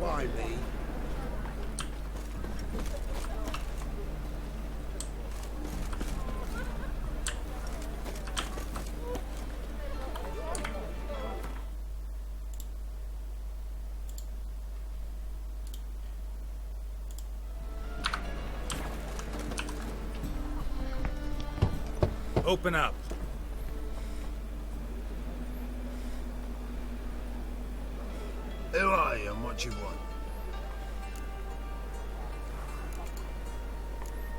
Why me? Open up. Who are you and what you want?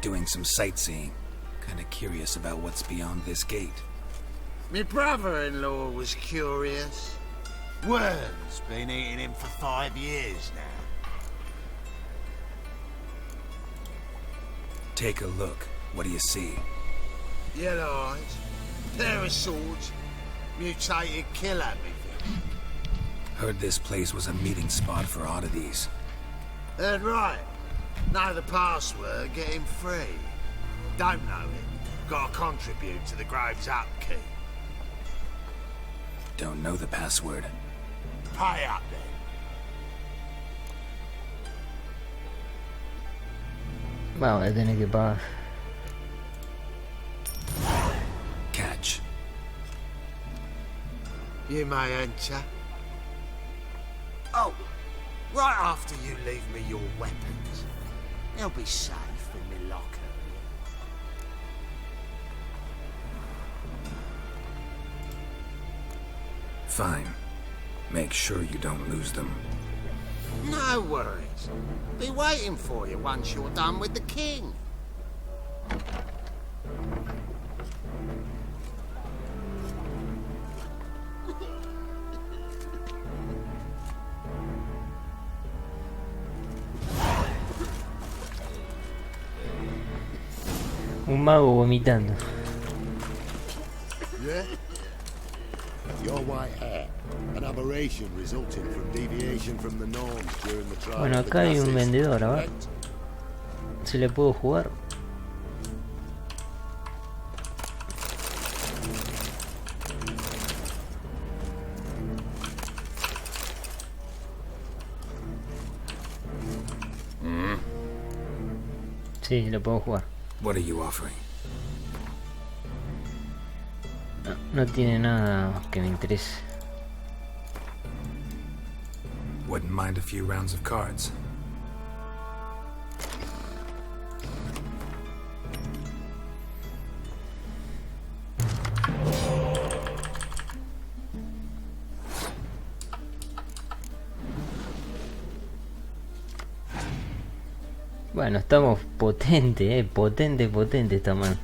Doing some sightseeing. Kinda curious about what's beyond this gate. My brother-in-law was curious. Worm's been eating him for 5 years now. Take a look. What do you see? Yellow eyes, pair of swords, mutated killer everything. Heard this place was a meeting spot for oddities. Heard right. Know the password, get him free. Don't know it, gotta contribute to the Grove's upkeep. Don't know the password. Pay up then. Vamos a tener que pagar. Catch. You may enter. Oh, right after you leave me your weapons. They'll be safe in my locker. Fine. Make sure you don't lose them. No worries. Be waiting for you once you're done with the king. Un mago vomitando. Yeah? Your white hair, an aberration resulting from deviation from the norms during the trial. Bueno, acá hay un vendedor, a ver. ¿Se le puedo jugar? Sí, lo puedo jugar. What are you offering? No tiene nada que me interese. Wouldn't mind a few rounds of cards. Bueno, estamos potente, potente esta mano.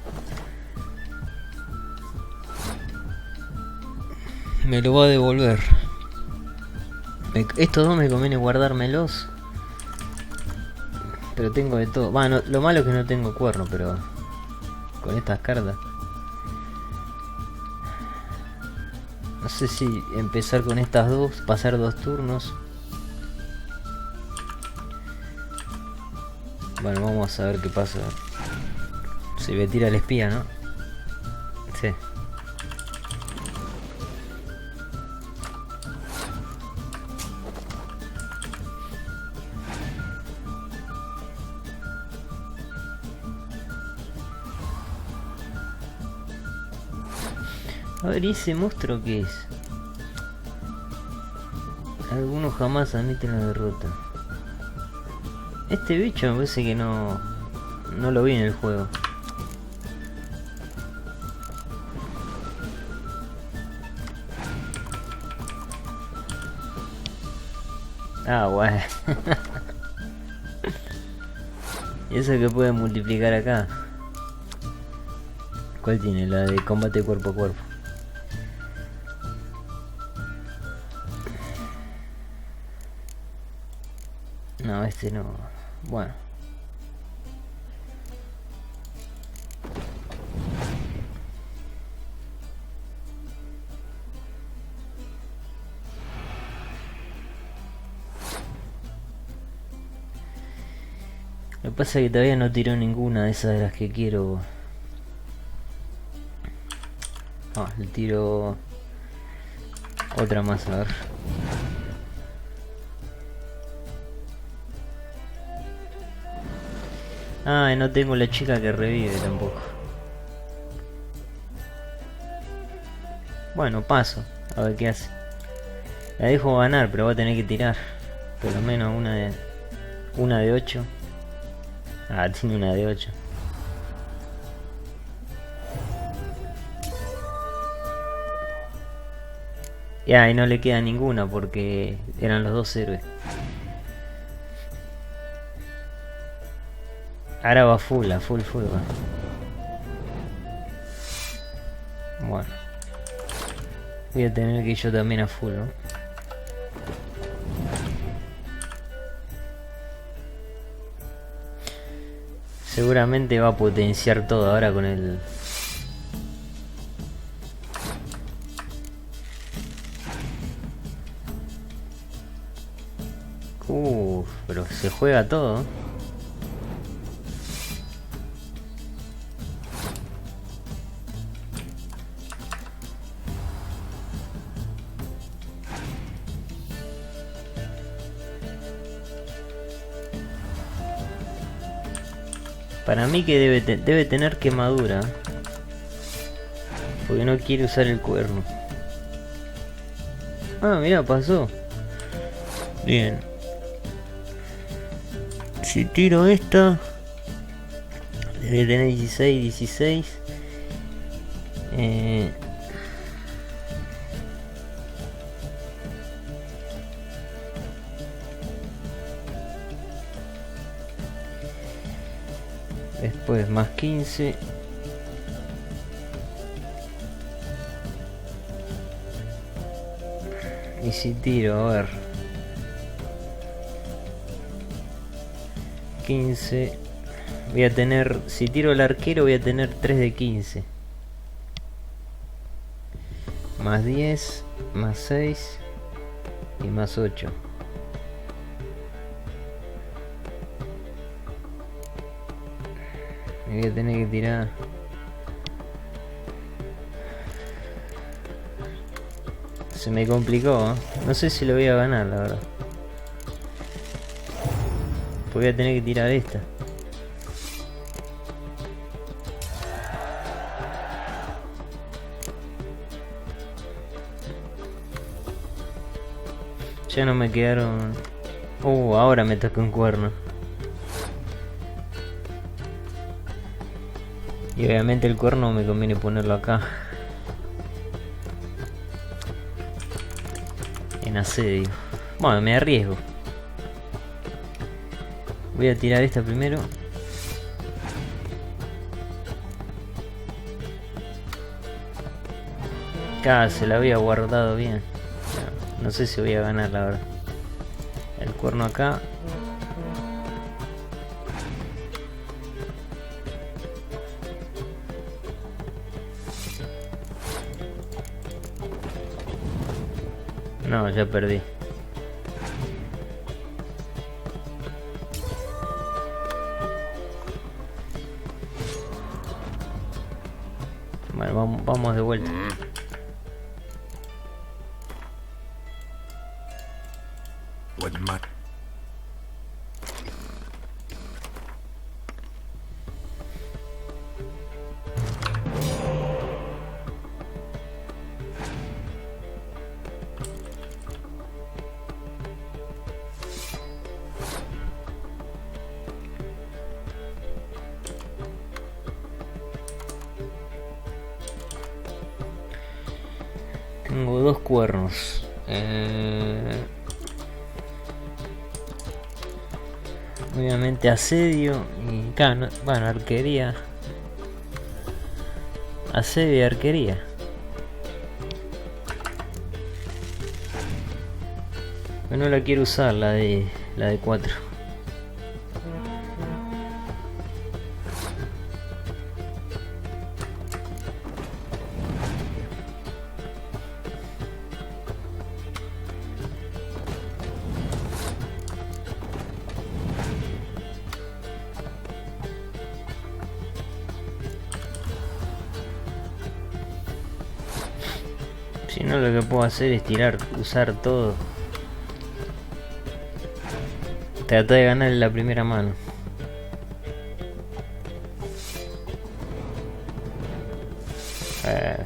Me lo va a devolver. Estos dos me conviene guardármelos. Pero tengo de todo. Bueno, lo malo es que no tengo cuerno, pero con estas cartas. No sé si empezar con estas dos, pasar 2 turnos. Bueno, vamos a ver qué pasa. Se me tira el espía, ¿no? Sí. A ver, ¿y ese monstruo qué es? Algunos jamás admiten la derrota. Este bicho me parece que no lo vi en el juego. Ah, bueno. ¿Y eso que puede multiplicar acá? ¿Cuál tiene? La de combate cuerpo a cuerpo. No, este no. Bueno. Lo que pasa es que todavía no tiró ninguna de esas de las que quiero. Ah, le tiro otra más, a ver. Ah, y no tengo la chica que revive tampoco. Bueno, paso. A ver qué hace. La dejo ganar, pero va a tener que tirar. Por lo menos una de 8. Ah, tiene una de 8. Ya, y no le queda ninguna porque eran los dos héroes. Ahora va full, a full va. Bueno. Voy a tener que ir yo también a full, ¿no? Seguramente va a potenciar todo ahora con el... pero se juega todo. Para mí que debe tener quemadura. Porque no quiere usar el cuerno. Ah, mira, pasó. Bien. Si tiro esta, debe tener 16. Después más 15. Y si tiro, a ver, 15. Voy a tener, si tiro el arquero voy a tener 3 de 15. Más 10, más 6 y más 8. Me voy a tener que tirar. Se me complicó, ¿eh? No sé si lo voy a ganar, la verdad. Pues voy a tener que tirar esta. Ya no me quedaron... ahora me toca un cuerno. Y obviamente el cuerno me conviene ponerlo acá. En asedio. Bueno, me arriesgo. Voy a tirar esta primero. Acá se la había guardado bien. No sé si voy a ganar, la verdad. El cuerno acá. No, ya perdí. Bueno, vamos de vuelta. Tengo dos cuernos. Obviamente asedio y bueno, arquería. Asedio y arquería. Pero no la quiero usar, la de 4. Si no, lo que puedo hacer es usar todo. Tratar de ganar en la primera mano.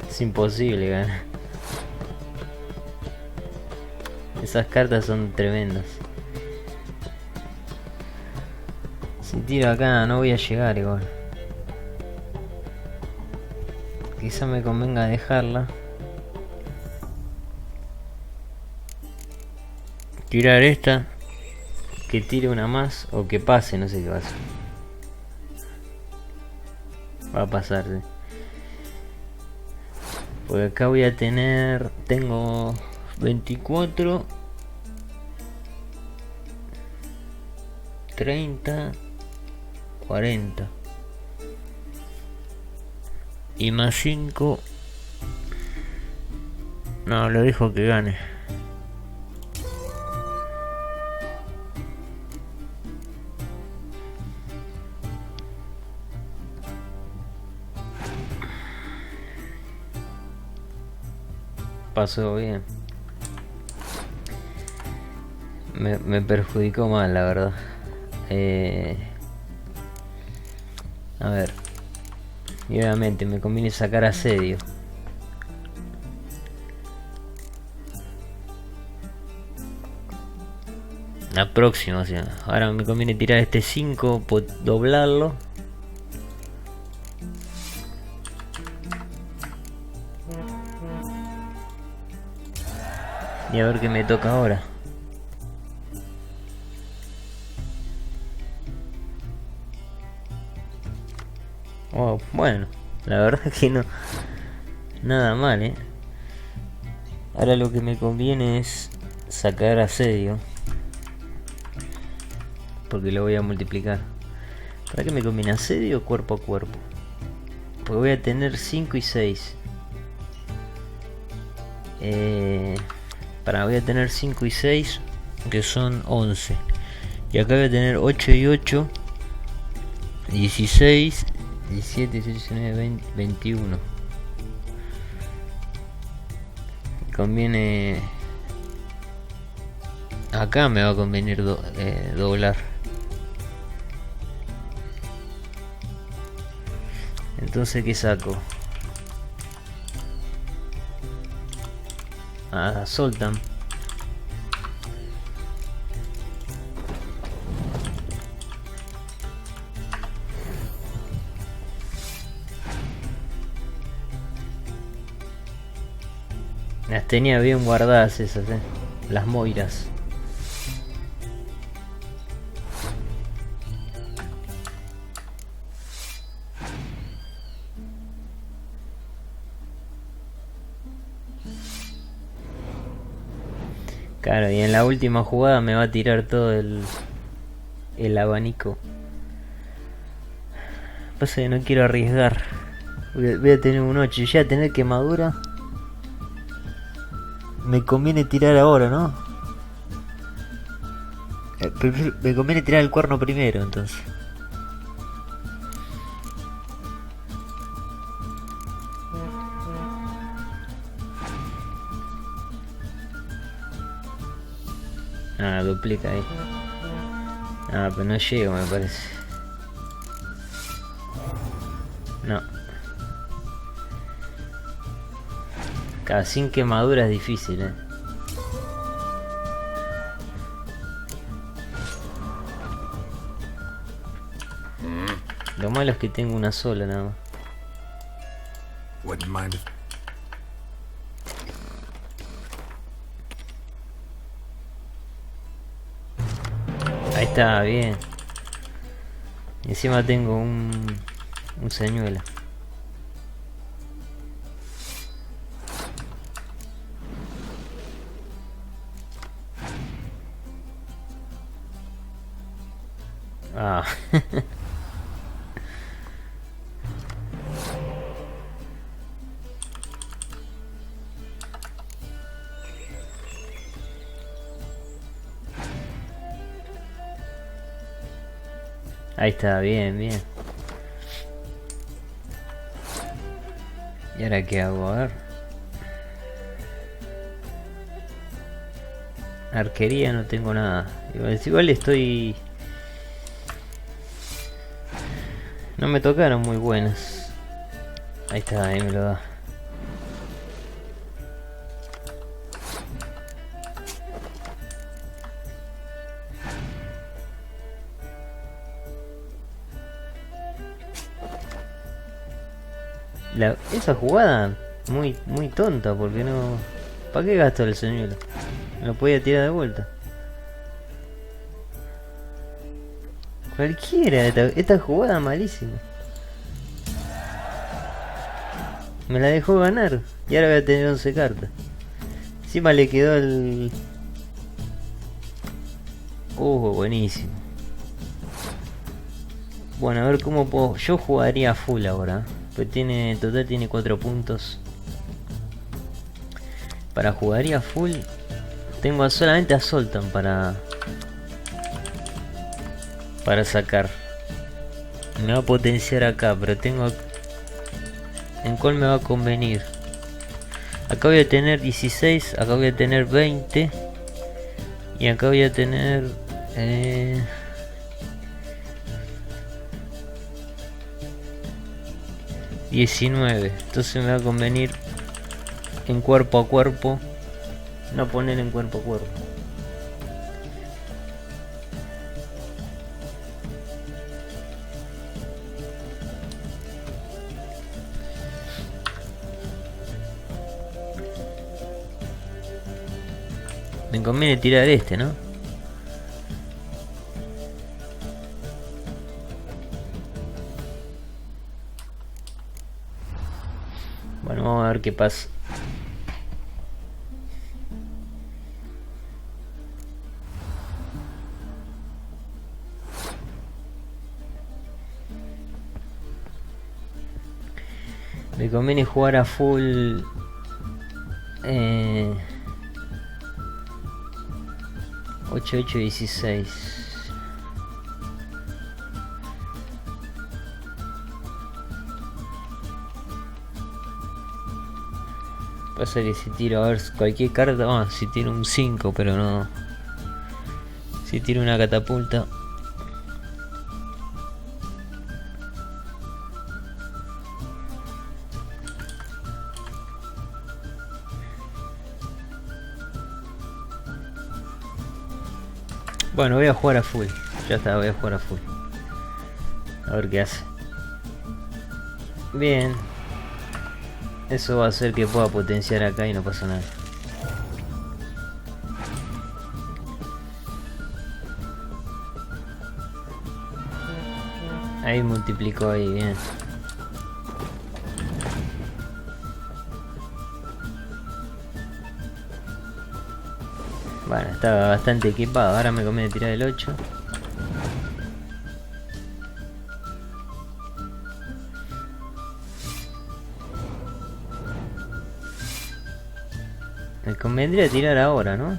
Es imposible ganar. Esas cartas son tremendas. Si tiro acá no voy a llegar igual. Quizá me convenga dejarla. Tirar esta. Que tire una más o que pase, no sé qué va a hacer. Va a pasar, sí. Porque acá voy a tener... Tengo 24 30 40 y más 5. No, lo dejo que gane. Pasó bien. Me perjudicó mal, la verdad. A ver. Y obviamente me conviene sacar asedio. La próxima, o sea. Ahora me conviene tirar este 5, doblarlo. Y a ver qué me toca ahora. Oh, bueno, la verdad que no. Nada mal, Ahora lo que me conviene es sacar asedio. Porque lo voy a multiplicar. ¿Para qué me conviene asedio o cuerpo a cuerpo? Porque voy a tener 5 y 6. Voy a tener 5 y 6, que son 11. Y acá voy a tener 8 y 8, 16, 17, 18, 19, 20, 21. Conviene... Acá me va a convenir doblar. Entonces, ¿qué saco? Soltan. Las tenía bien guardadas esas, las moiras. Claro, y en la última jugada me va a tirar todo el abanico. Pasa que no quiero arriesgar. Voy a tener un 8 y ya tener quemadura. Me conviene tirar ahora, ¿no? Me conviene tirar el cuerno primero, entonces. Duplica ahí. Pero no llego, me parece. No. Cada sin quemadura es difícil, Lo malo es que tengo una sola nada más. Wouldn't mind if... Ahí está, bien. Y encima tengo un señuelo. Ahí está, bien, bien. ¿Y ahora qué hago? A ver. Arquería no tengo nada. Igual estoy... No me tocaron muy buenas. Ahí está, ahí me lo da. Esa jugada muy tonta, porque no... ¿Para qué gastó el señuelo? Lo podía tirar de vuelta. Cualquiera, esta jugada malísima. Me la dejó ganar. Y ahora voy a tener 11 cartas. Encima le quedó el... buenísimo. Bueno, a ver cómo puedo... Yo jugaría full ahora. Pues tiene... Total tiene 4 puntos. Para jugaría full. Tengo solamente a Sultan para sacar. Me va a potenciar acá, pero tengo... ¿En cuál me va a convenir? Acá voy a tener 16, acá voy a tener 20. Y acá voy a tener... 19. Entonces me va a convenir en cuerpo a cuerpo. No poner en cuerpo a cuerpo. Me conviene tirar este, ¿no? Bueno, vamos a ver qué pasa. Me conviene jugar a full 8, 8, 16. Pasa que si tiro a ver cualquier carta, si tiro un 5, pero no. Si tiro una catapulta. Bueno, voy a jugar a full. Ya está, voy a jugar a full. A ver qué hace. Bien. Eso va a hacer que pueda potenciar acá y no pasa nada. Ahí multiplicó ahí, bien. Bueno, estaba bastante equipado. Ahora me conviene tirar el 8. Me convendría tirar ahora, ¿no?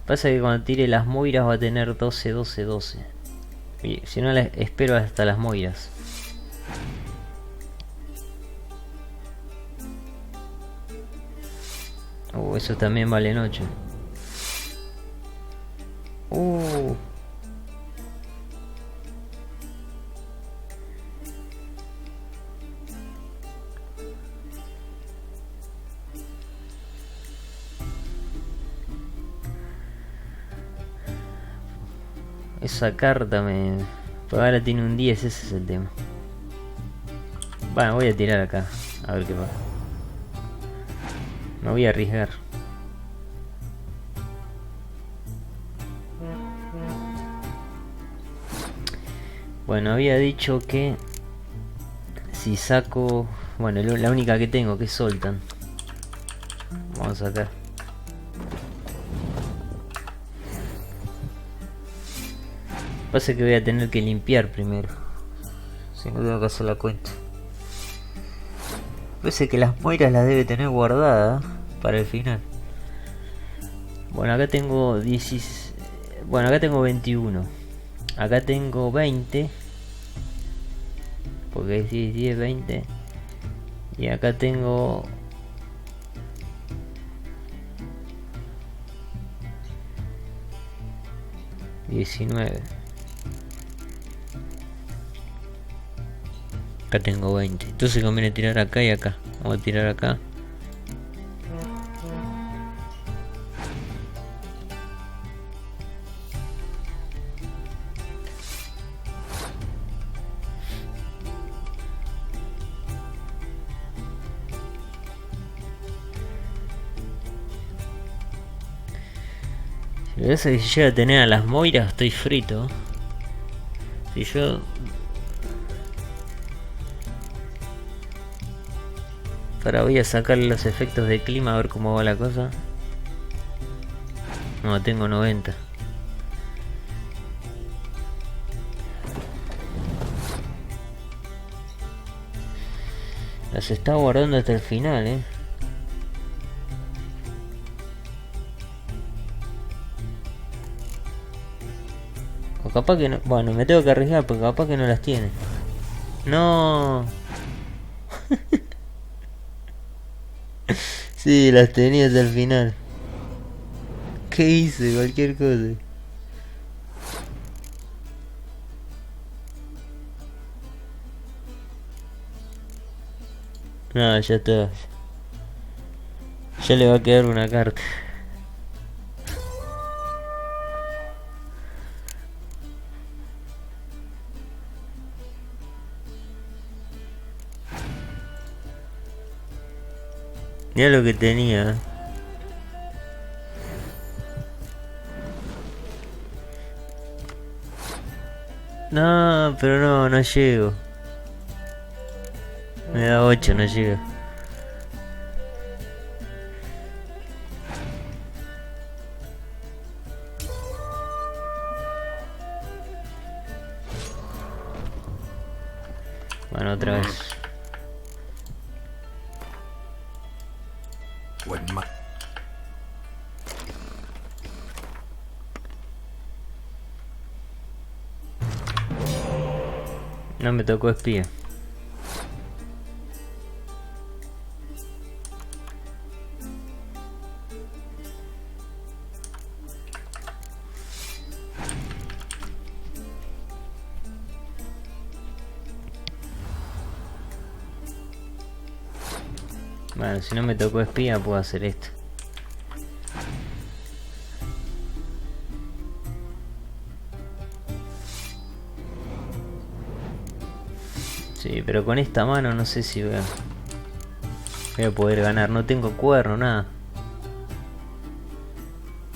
Pasa que cuando tire las moiras va a tener 12, 12, 12. Y si no, espero hasta las moiras. Esos también valen 8. Esa carta me... Pero ahora tiene un 10, ese es el tema. Bueno, voy a tirar acá. A ver qué pasa. Me voy a arriesgar. Bueno, había dicho que si saco... Bueno, la única que tengo, que es Sultan. Vamos a sacar. Pasa que voy a tener que limpiar primero. Si no tengo que hacer la cuenta. Parece que las moiras las debe tener guardadas para el final. Bueno, acá tengo 10. Bueno, acá tengo 21. Acá tengo 20. Porque es 10, 10, 20. Y acá tengo... $19. Acá tengo 20. Entonces conviene tirar acá y acá. Vamos a tirar acá. Lo que pasa es que si llega a tener a las Moiras estoy frito. Si yo... Ahora voy a sacarle los efectos de clima a ver cómo va la cosa. No, tengo 90. Las está guardando hasta el final, O capaz que no... Bueno, me tengo que arriesgar porque capaz que no las tiene. No. Sí, las tenía hasta el final. ¿Qué hice? Cualquier cosa. No, ya está. Ya le va a quedar una carta. Mira lo que tenía. No, pero no llego. Me da 8, no llega. Bueno, otra vez. No me tocó espía. Bueno, si no me tocó espía puedo hacer esto. Sí, pero con esta mano no sé si voy a poder ganar. No tengo cuerno, nada.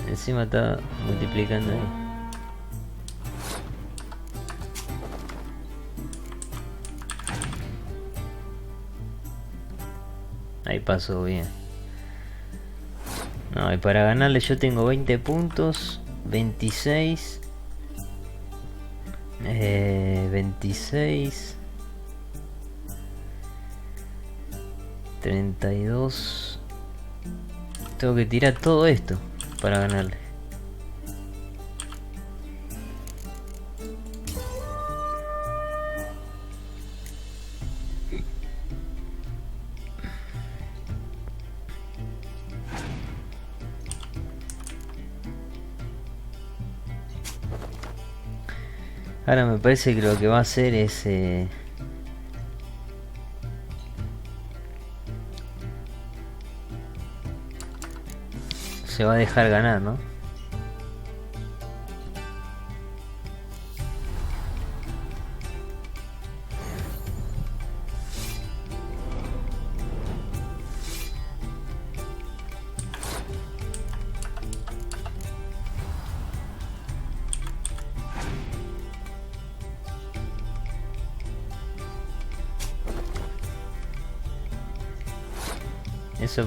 Encima está multiplicando ahí. Ahí pasó bien. No, y para ganarle yo tengo 20 puntos. 26. 26. 32. Tengo que tirar todo esto para ganarle. Ahora me parece que lo que va a hacer es se va a dejar ganar, ¿no?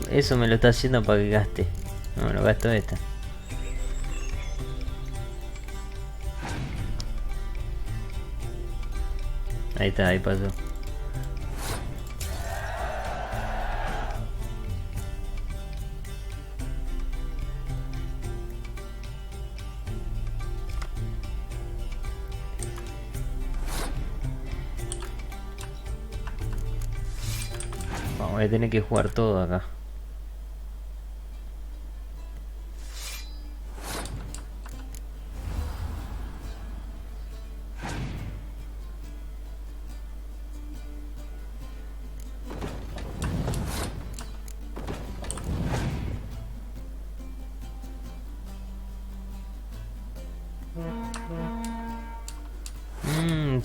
Eso me lo está haciendo para que gaste. No, lo gasto esta. Ahí está, ahí pasó. Voy a tener que jugar todo acá.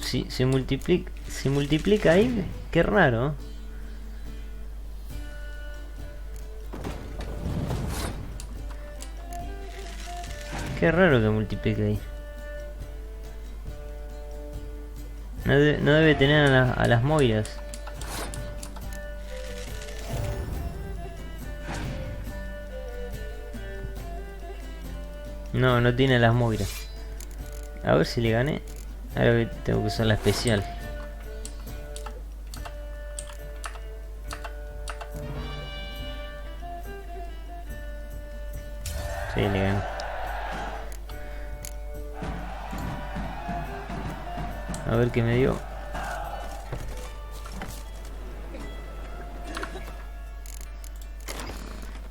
Sí, se multiplica ahí. Qué raro. Qué raro que multiplique ahí. No, no debe tener a las moiras. No, no tiene las moiras. A ver si le gané. Ahora tengo que usar la especial. Sí, le gané. A ver qué me dio.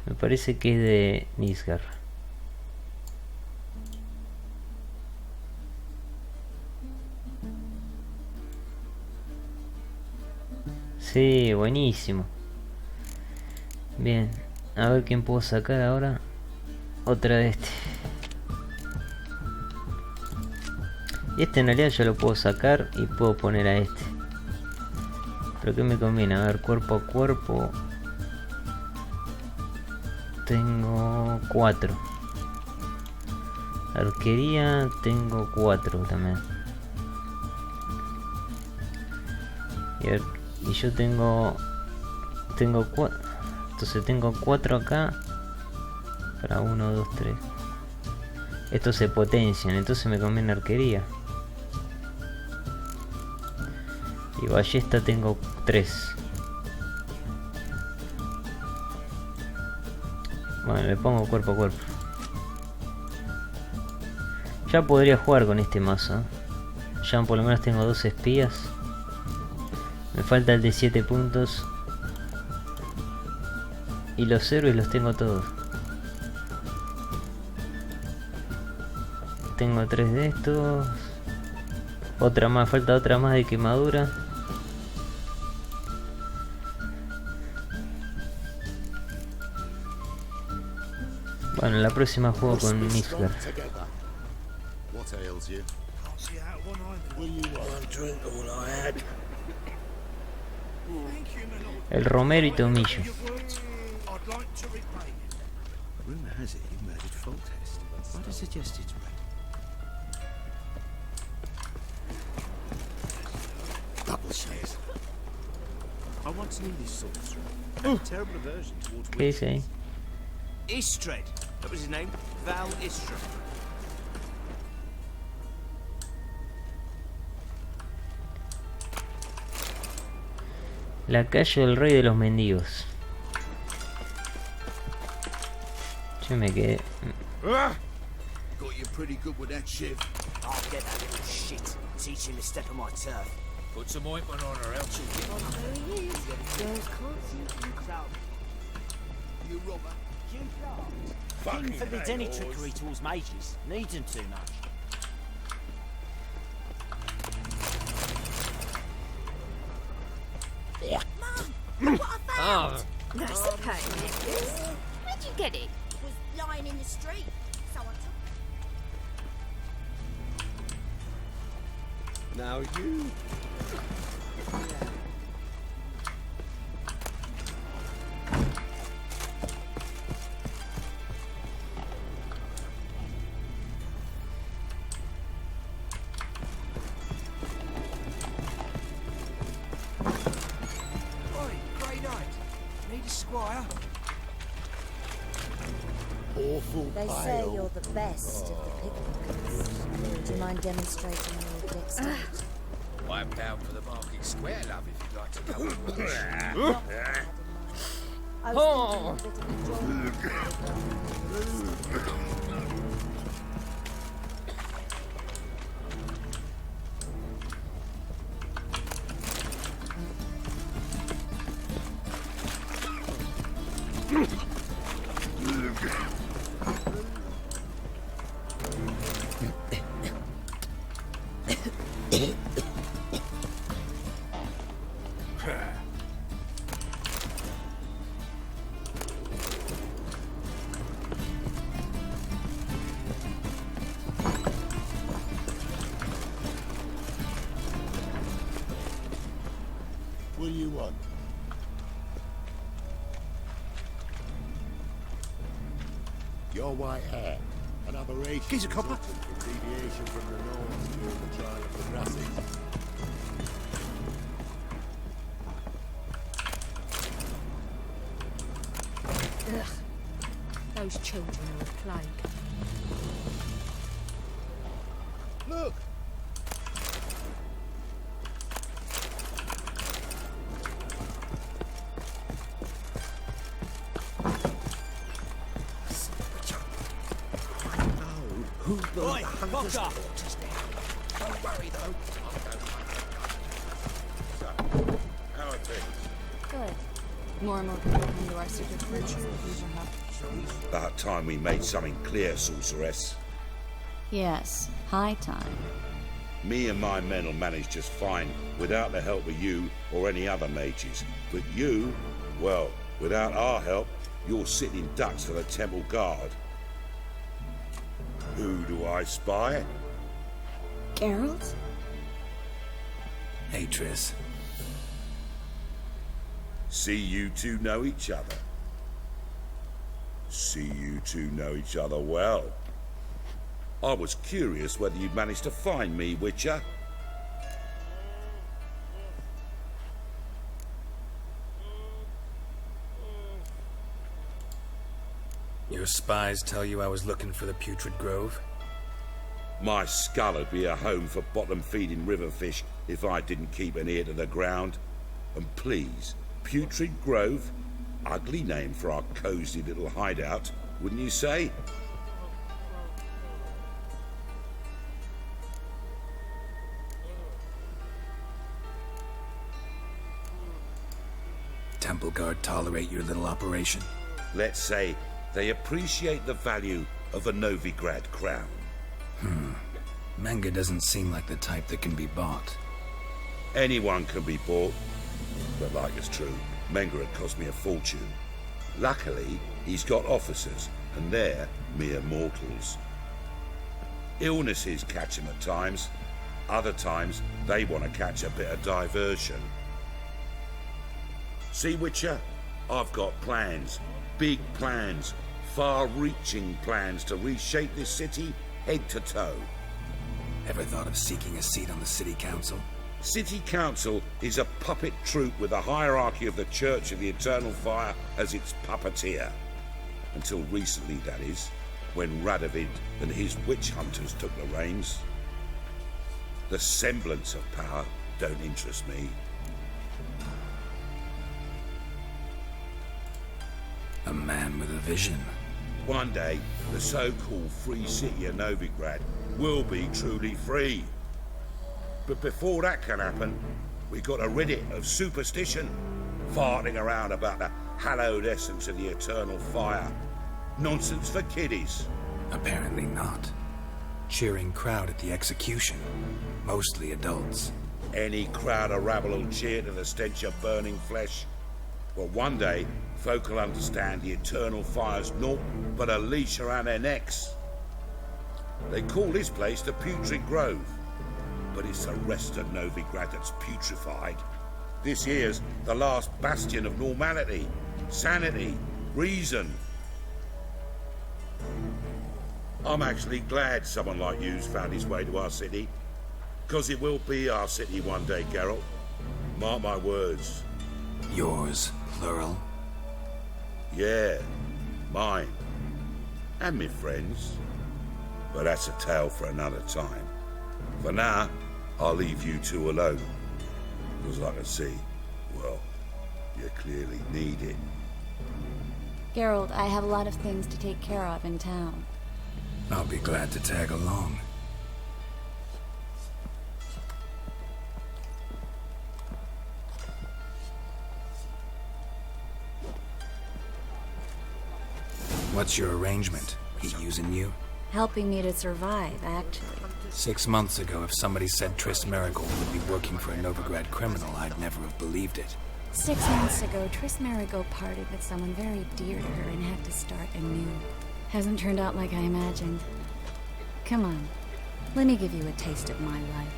Me parece que es de Nisgar. Sí, buenísimo. Bien, a ver quién puedo sacar ahora. Otra de este. Y este en realidad yo lo puedo sacar y puedo poner a este. Pero ¿qué me conviene? A ver, cuerpo a cuerpo. Tengo 4. Arquería tengo 4 también. Y yo tengo 4. Entonces tengo 4 acá. Para 1, 2, 3. Estos se potencian, entonces me conviene arquería. Y ballesta tengo 3. Bueno, le pongo cuerpo a cuerpo. Ya podría jugar con este mazo. Ya por lo menos tengo 2 espías. Me falta el de 7 puntos. Y los héroes los tengo todos. Tengo 3 de estos. Otra más, falta otra más de quemadura. Bueno, la próxima juego con Nisgar. What ails you? Can't see out of one eye. Will you Drink all I had. Thank you, my lord. El romero y tomillo. Your words, I'd like to repay you. Rumor has it you murdered Foltest. Might have suggested to double shares? I once knew this sorcerer. Had a terrible aversion towards ¿Qué dice ahí? Istred. That was his name. Val Istred. La calle del rey de los mendigos. Yo me quedé. Got you pretty good with that shiv. I'll get that little shit. Teach him to step on my turf. Put some ointment on her, else she'll get you robber. King forbids any trickery towards mages. Needs them too much. Mum, what I found That's a pain, necklace. Where'd you get it? was lying in the street, so I took Now you. Oi, Grey Knight. Need a squire? Awful They say pale. you're the best of the pickpockets. Do you mind demonstrating your dexterity? I'm down for the market square, love, if you'd like to go with me. Not that I had in mind. I was thinking a bit of a job. What do you want? Your white hair, an aberration Here's a copper. resulting from deviation from the norms during the trial of the Grasses. Ugh. Those children are a plague. Look! Oi, Boxer! Don't worry though. So, how are things? Good. More and more people come to our secret churches looking for help. About time we made something clear, sorceress. Yes, high time. Me and my men will manage just fine without the help of you or any other mages. But you, well, without our help, you're sitting ducks for the temple guard. Who do I spy? Geralt? Hey, Triss. See you two know each other. See you two know each other well. I was curious whether you'd managed to find me, Witcher. Your spies tell you I was looking for the Putrid Grove? My skull'd be a home for bottom-feeding river fish if I didn't keep an ear to the ground. And please, Putrid Grove? Ugly name for our cozy little hideout, wouldn't you say? Temple Guard tolerate your little operation? Let's say they appreciate the value of a Novigrad crown. Menga doesn't seem like the type that can be bought. Anyone can be bought, but like it's true, Menga had cost me a fortune. Luckily, he's got officers, and they're mere mortals. Illnesses catch him at times. Other times, they want to catch a bit of diversion. See, Witcher? I've got plans. Big plans. Far-reaching plans to reshape this city head to toe. Ever thought of seeking a seat on the city council? City Council is a puppet troupe with a hierarchy of the Church of the Eternal Fire as its puppeteer. Until recently, that is, when Radovid and his witch hunters took the reins. The semblance of power don't interest me. A man with a vision. One day, the so-called free city of Novigrad will be truly free. But before that can happen, we got to rid it of superstition, farting around about the hallowed essence of the eternal fire. Nonsense for kiddies. Apparently not. Cheering crowd at the execution. Mostly adults. Any crowd of rabble will cheer to the stench of burning flesh. But one day, folk will understand the eternal fire's naught but a leash around their necks. They call this place the Putrid Grove, but it's the rest of Novigrad that's putrefied. This here's the last bastion of normality, sanity, reason. I'm actually glad someone like you's found his way to our city, because it will be our city one day, Geralt. Mark my words. Yours, plural. Yeah, mine. And me friends. But that's a tale for another time. For now, I'll leave you two alone. Because I can see, well, you clearly need it. Geralt, I have a lot of things to take care of in town. I'll be glad to tag along. What's your arrangement? He using you? Helping me to survive, actually. 6 months ago, if somebody said Triss Marigold would be working for a Novigrad criminal, I'd never have believed it. 6 months ago, Triss Marigold parted with someone very dear to her and had to start anew. Hasn't turned out like I imagined. Come on, let me give you a taste of my life.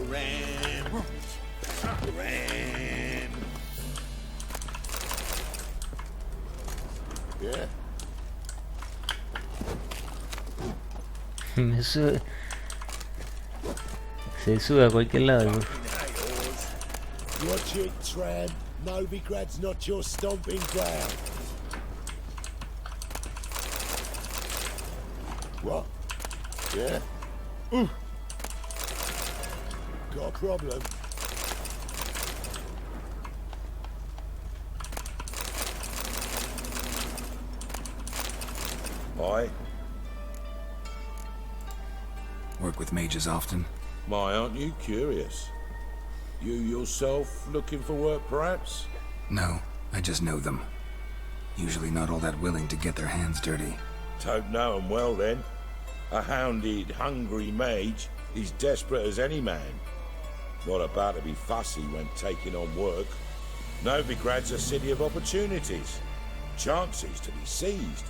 ram. Pack the ram. Yeah. Me sube. Se sube a cualquier lado. Watch it, tramp. Novigrad's not your stomping ground. What? Yeah? Got a problem? Aye? Work with mages often? My, aren't you curious? You yourself looking for work, perhaps? No, I just know them. Usually not all that willing to get their hands dirty. Don't know 'em well, then. A hounded, hungry mage is desperate as any man. Not about to be fussy when taking on work. Novigrad's a city of opportunities. Chances to be seized.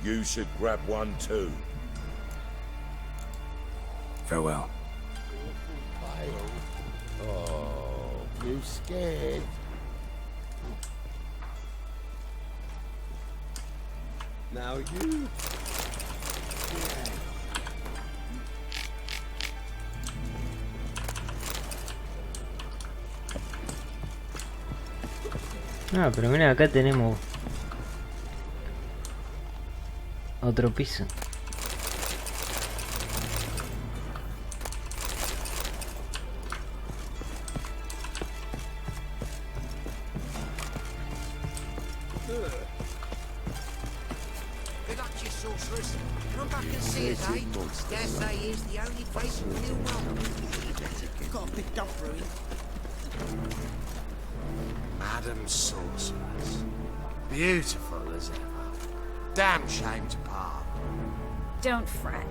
You should grab one too. Farewell. Oh, you scared? Now you... Ah, pero mira, acá tenemos otro piso. Good luck to you, sorceress. Come back and see us, eh? Dare say here's the only place you feel welcome. Got a big dump ruin. Madam Sorceress. Beautiful as ever. Damn shame to part. Don't fret.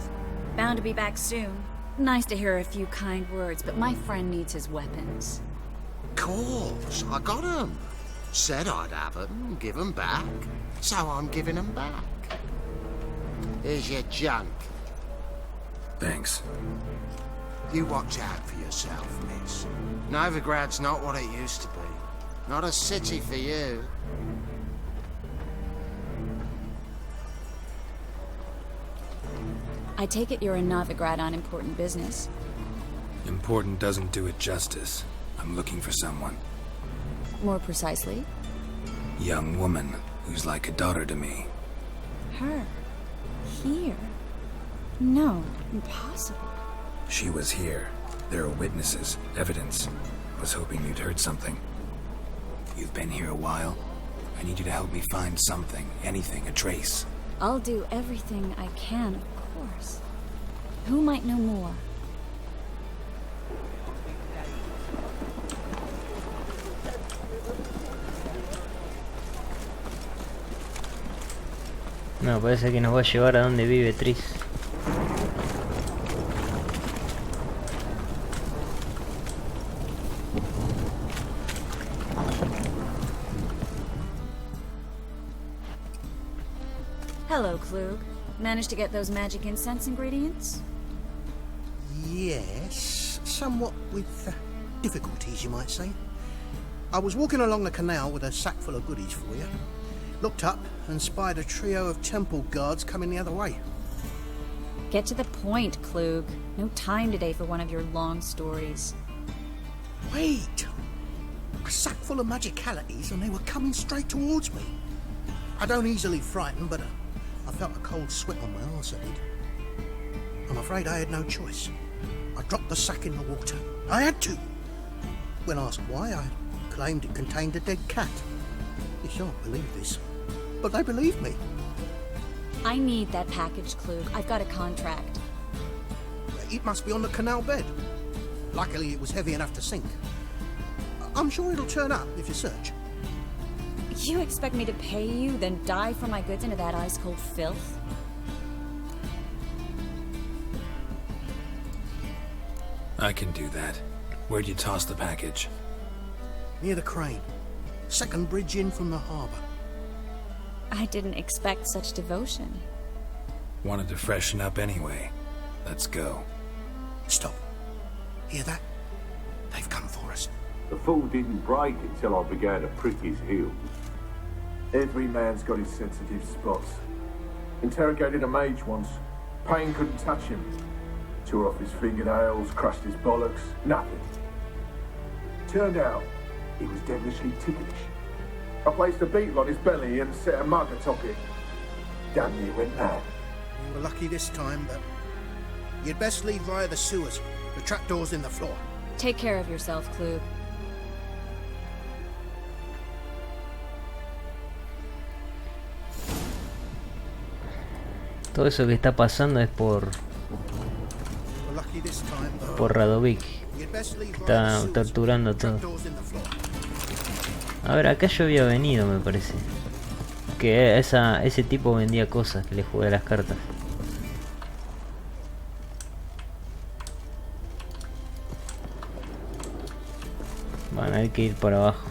Bound to be back soon. Nice to hear a few kind words, but my friend needs his weapons. Course, I got 'em. Said I'd have 'em, give 'em back. So I'm giving 'em back. Here's your junk. Thanks. You watch out for yourself, miss. Novigrad's not what it used to be. Not a city for you. I take it you're in Novigrad on important business. Important doesn't do it justice. I'm looking for someone. More precisely, Young woman who's like a daughter to me. her. Here. No, impossible. She was here. There are witnesses, evidence. Was hoping you'd heard something. You've been here a while. I need you to help me find something, anything, a trace. I'll do everything I can, of course. Who might know more? No, parece que nos va a llevar a donde vive Tris. Hello, Klug. Managed to get those magic incense ingredients? Yes, somewhat with difficulties, you might say. I was walking along the canal with a sack full of goodies for you. Looked up and spied a trio of temple guards coming the other way. Get to the point, Klug. No time today for one of your long stories. Wait! A sack full of magicalities and they were coming straight towards me. I don't easily frighten, but I felt a cold sweat on my arse, I did. I'm afraid I had no choice. I dropped the sack in the water. I had to. When asked why, I claimed it contained a dead cat. You shan't believe this, but they believed me. I need that package, Klug. I've got a contract. It must be on the canal bed. Luckily, it was heavy enough to sink. I'm sure it'll turn up if you search. You expect me to pay you, then dive for my goods into that ice-cold filth? I can do that. Where'd you toss the package? Near the crane. Second bridge in from the harbour. I didn't expect such devotion. Wanted to freshen up anyway. Let's go. Stop. Hear that? They've come for us. The fool didn't break until I began to prick his heels. Every man's got his sensitive spots. Interrogated a mage once. Pain couldn't touch him. Tore off his fingernails, crushed his bollocks, nothing. Turned out, he was devilishly ticklish. I placed a beetle on his belly and set a mug atop it. Damn near went mad. You were lucky this time, but you'd best leave via the sewers. The trapdoor's in the floor. Take care of yourself, Klug. Todo eso que está pasando es por Radovic, que está torturando todo. A ver, acá yo había venido, me parece. Que ese tipo vendía cosas, que le jugué las cartas. Van a haber que ir para abajo.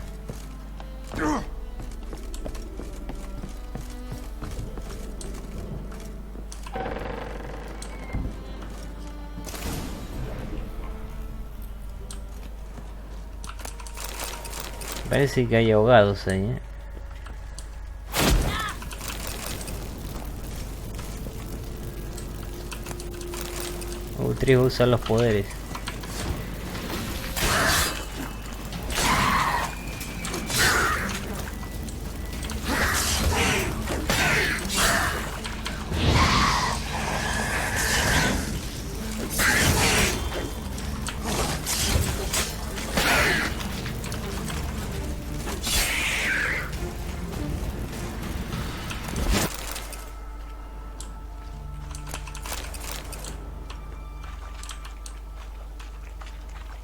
Parece que hay ahogados ahí, ¿eh? Trigo va a usar los poderes.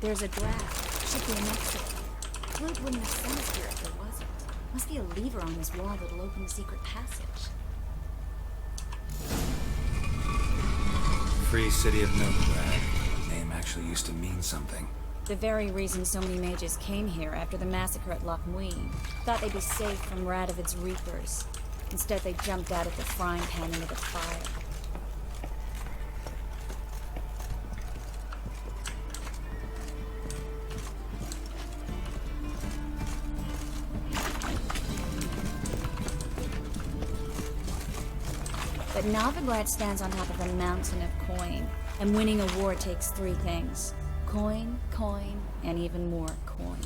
There's a draft. Should be an exit. Klug wouldn't have sent us here if there wasn't. Must be a lever on this wall that'll open the secret passage. Free City of Novigrad. The name actually used to mean something. The very reason so many mages came here after the massacre at Loch Muin. Thought they'd be safe from Radovid's reapers. Instead, they jumped out of the frying pan into the fire. But Novigrad stands on top of a mountain of coin, and winning a war takes three things. Coin, coin, and even more coin.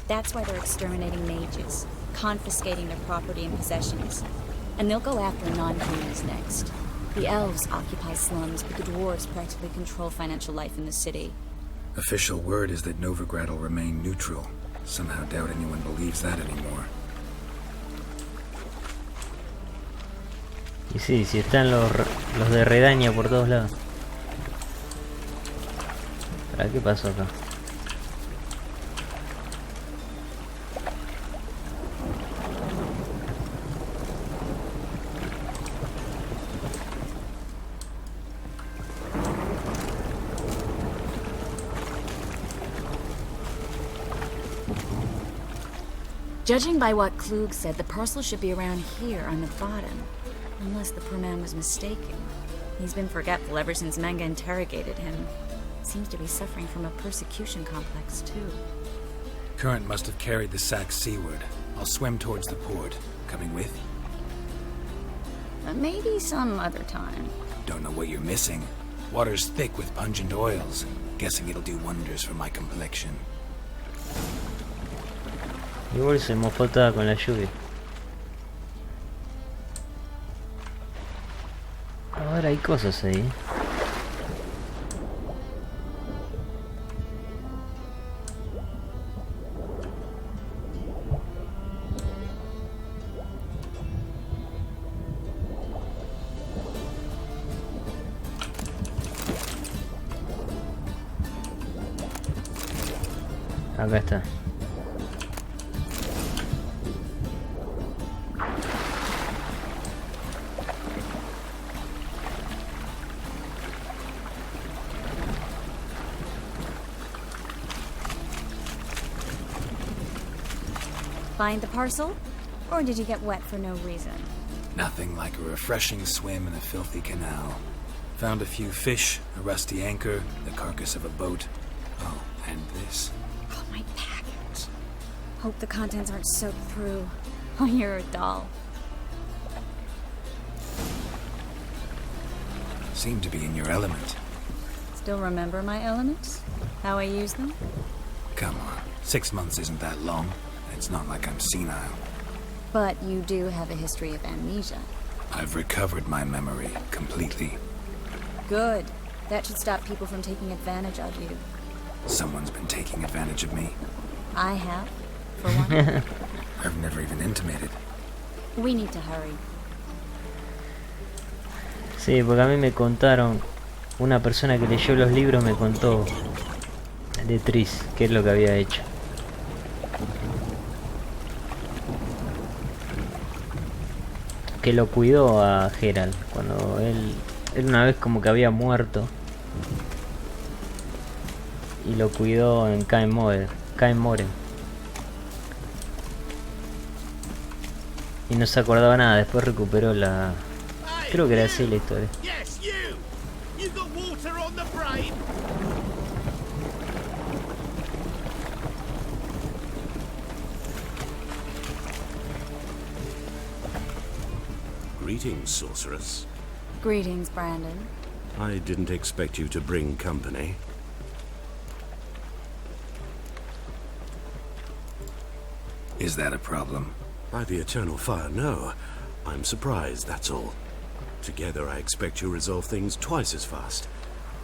That's why they're exterminating mages, confiscating their property and possessions. And they'll go after non-humans next. The elves occupy slums, but the dwarves practically control financial life in the city. Official word is that Novigrad will remain neutral. Somehow doubt anyone believes that anymore. Y sí, si están los de Redaña por todos lados. ¿Para qué pasó acá? Judging by what Klug said, the parcel should be around here on the bottom. Unless the poor man was mistaken. He's been forgetful ever since Manga interrogated him. Seems to be suffering from a persecution complex, too. Current must have carried the sack seaward. I'll swim towards the port. Coming with? Maybe some other time. Don't know what you're missing. Water's thick with pungent oils. Guessing it'll do wonders for my complexion. Igual se mojó toda con la lluvia. Ahora hay cosas ahí. Acá está. Find the parcel? Or did you get wet for no reason? Nothing like a refreshing swim in a filthy canal. Found a few fish, a rusty anchor, the carcass of a boat. Oh, and this. Oh, my package. Hope the contents aren't soaked through. Oh, you're a doll. Seem to be in your element. Still remember my elements? How I use them? Come on. 6 months isn't that long. It's not like I'm senile. But you do have a history of amnesia. I've recovered my memory completely. Good. That should stop people from taking advantage of you. Someone's been taking advantage of me. I have, for one. I've never even intimated. We need to hurry. Sí, porque a mí me contaron, una persona que leyó los libros me contó de Tris, qué es lo que había hecho. Que lo cuidó a Geralt cuando él una vez como que había muerto y lo cuidó en Kaen Moren y no se acordaba nada. Después recuperó la, creo que era así la historia. Yes, you! You got water on the brain? Greetings, sorceress. Greetings, Brandon. I didn't expect you to bring company. Is that a problem? By the eternal fire, no. I'm surprised, that's all. Together, I expect you resolve things twice as fast.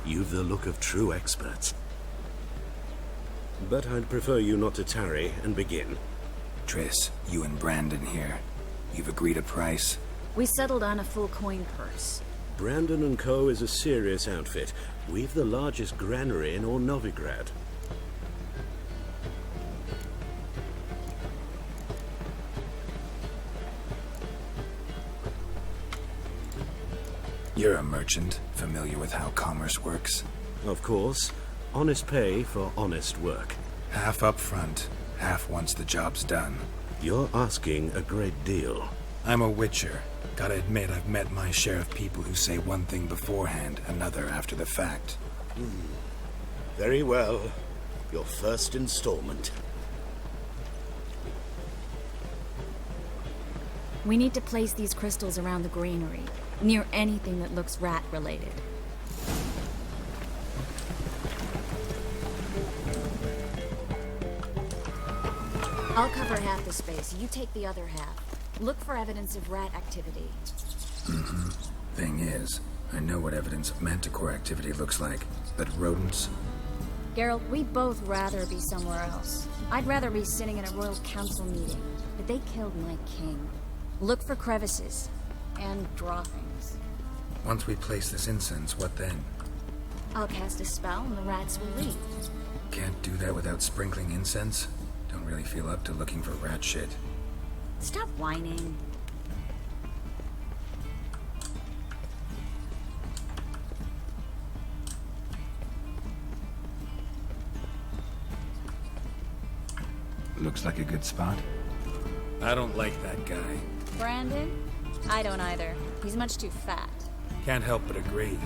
You've the look of true experts. But I'd prefer you not to tarry and begin. Triss, you and Brandon here. You've agreed a price? We settled on a full coin purse. Brandon & Co. is a serious outfit. We've the largest granary in all Novigrad. You're a merchant, familiar with how commerce works. Of course. Honest pay for honest work. Half up front, half once the job's done. You're asking a great deal. I'm a witcher. Gotta admit, I've met my share of people who say one thing beforehand, another after the fact. Very well. Your first installment. We need to place these crystals around the granary, near anything that looks rat-related. I'll cover half the space, you take the other half. Look for evidence of rat activity. Thing is, I know what evidence of manticore activity looks like, but rodents? Geralt, we'd both rather be somewhere else. I'd rather be sitting in a royal council meeting, but they killed my king. Look for crevices, and draw things. Once we place this incense, what then? I'll cast a spell and the rats will leave. Can't do that without sprinkling incense? Don't really feel up to looking for rat shit. Stop whining. Looks like a good spot. I don't like that guy. Brandon? I don't either. He's much too fat. Can't help but agree.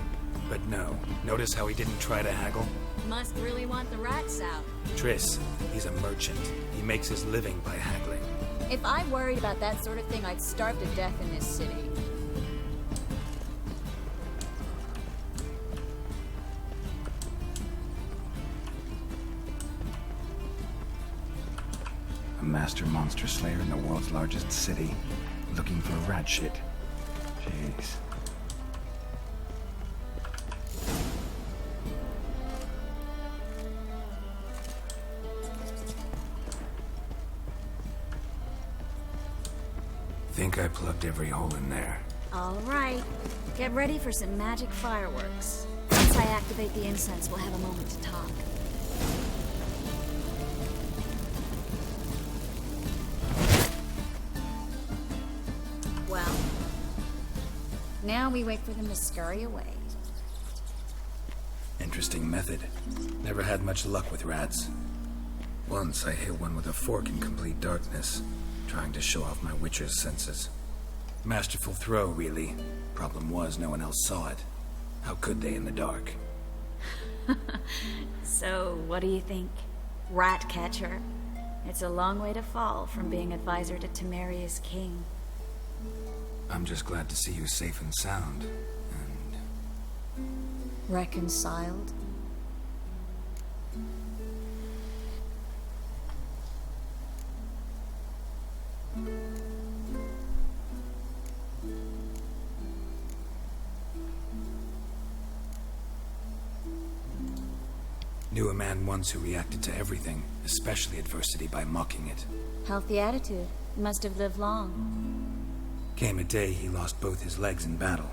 But no, notice how he didn't try to haggle? Must really want the rats out. Triss, he's a merchant. He makes his living by haggling. If I worried about that sort of thing, I'd starve to death in this city. A master monster slayer in the world's largest city, looking for rat shit. Jeez. Think I plugged every hole in there. All right. Get ready for some magic fireworks. Once I activate the incense, we'll have a moment to talk. Well, now we wait for them to scurry away. Interesting method. Never had much luck with rats. Once I hit one with a fork in complete darkness, trying to show off my witcher's senses. Masterful throw, really. Problem was, no one else saw it. How could they in the dark? So, what do you think? Rat catcher? It's a long way to fall from being advisor to Temeria's king. I'm just glad to see you safe and sound. And Reconciled? knew a man once who reacted to everything, especially adversity, by mocking it. Healthy attitude. Must have lived long. Came a day he lost both his legs in battle.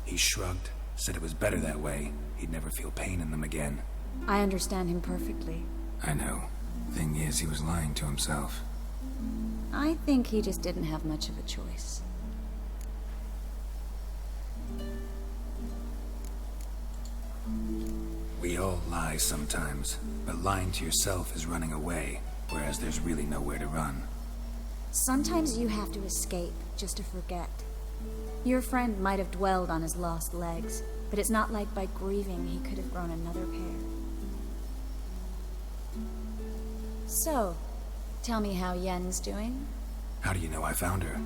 He shrugged, said it was better that way. He'd never feel pain in them again. I understand him perfectly. I know. Thing is, he was lying to himself. I think he just didn't have much of a choice. We all lie sometimes, but lying to yourself is running away, whereas there's really nowhere to run. Sometimes you have to escape just to forget. Your friend might have dwelled on his lost legs, but it's not like by grieving he could have grown another pair. So, tell me how Yen's doing? How do you know I found her?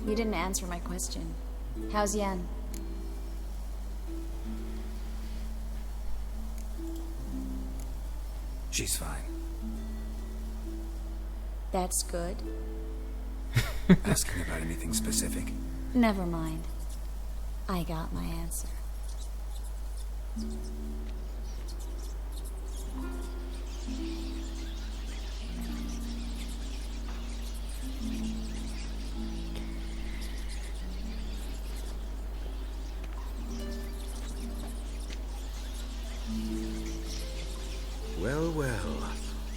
You didn't answer my question. How's Yen? She's fine. That's good. Asking about anything specific? Never mind. I got my answer. Well, well.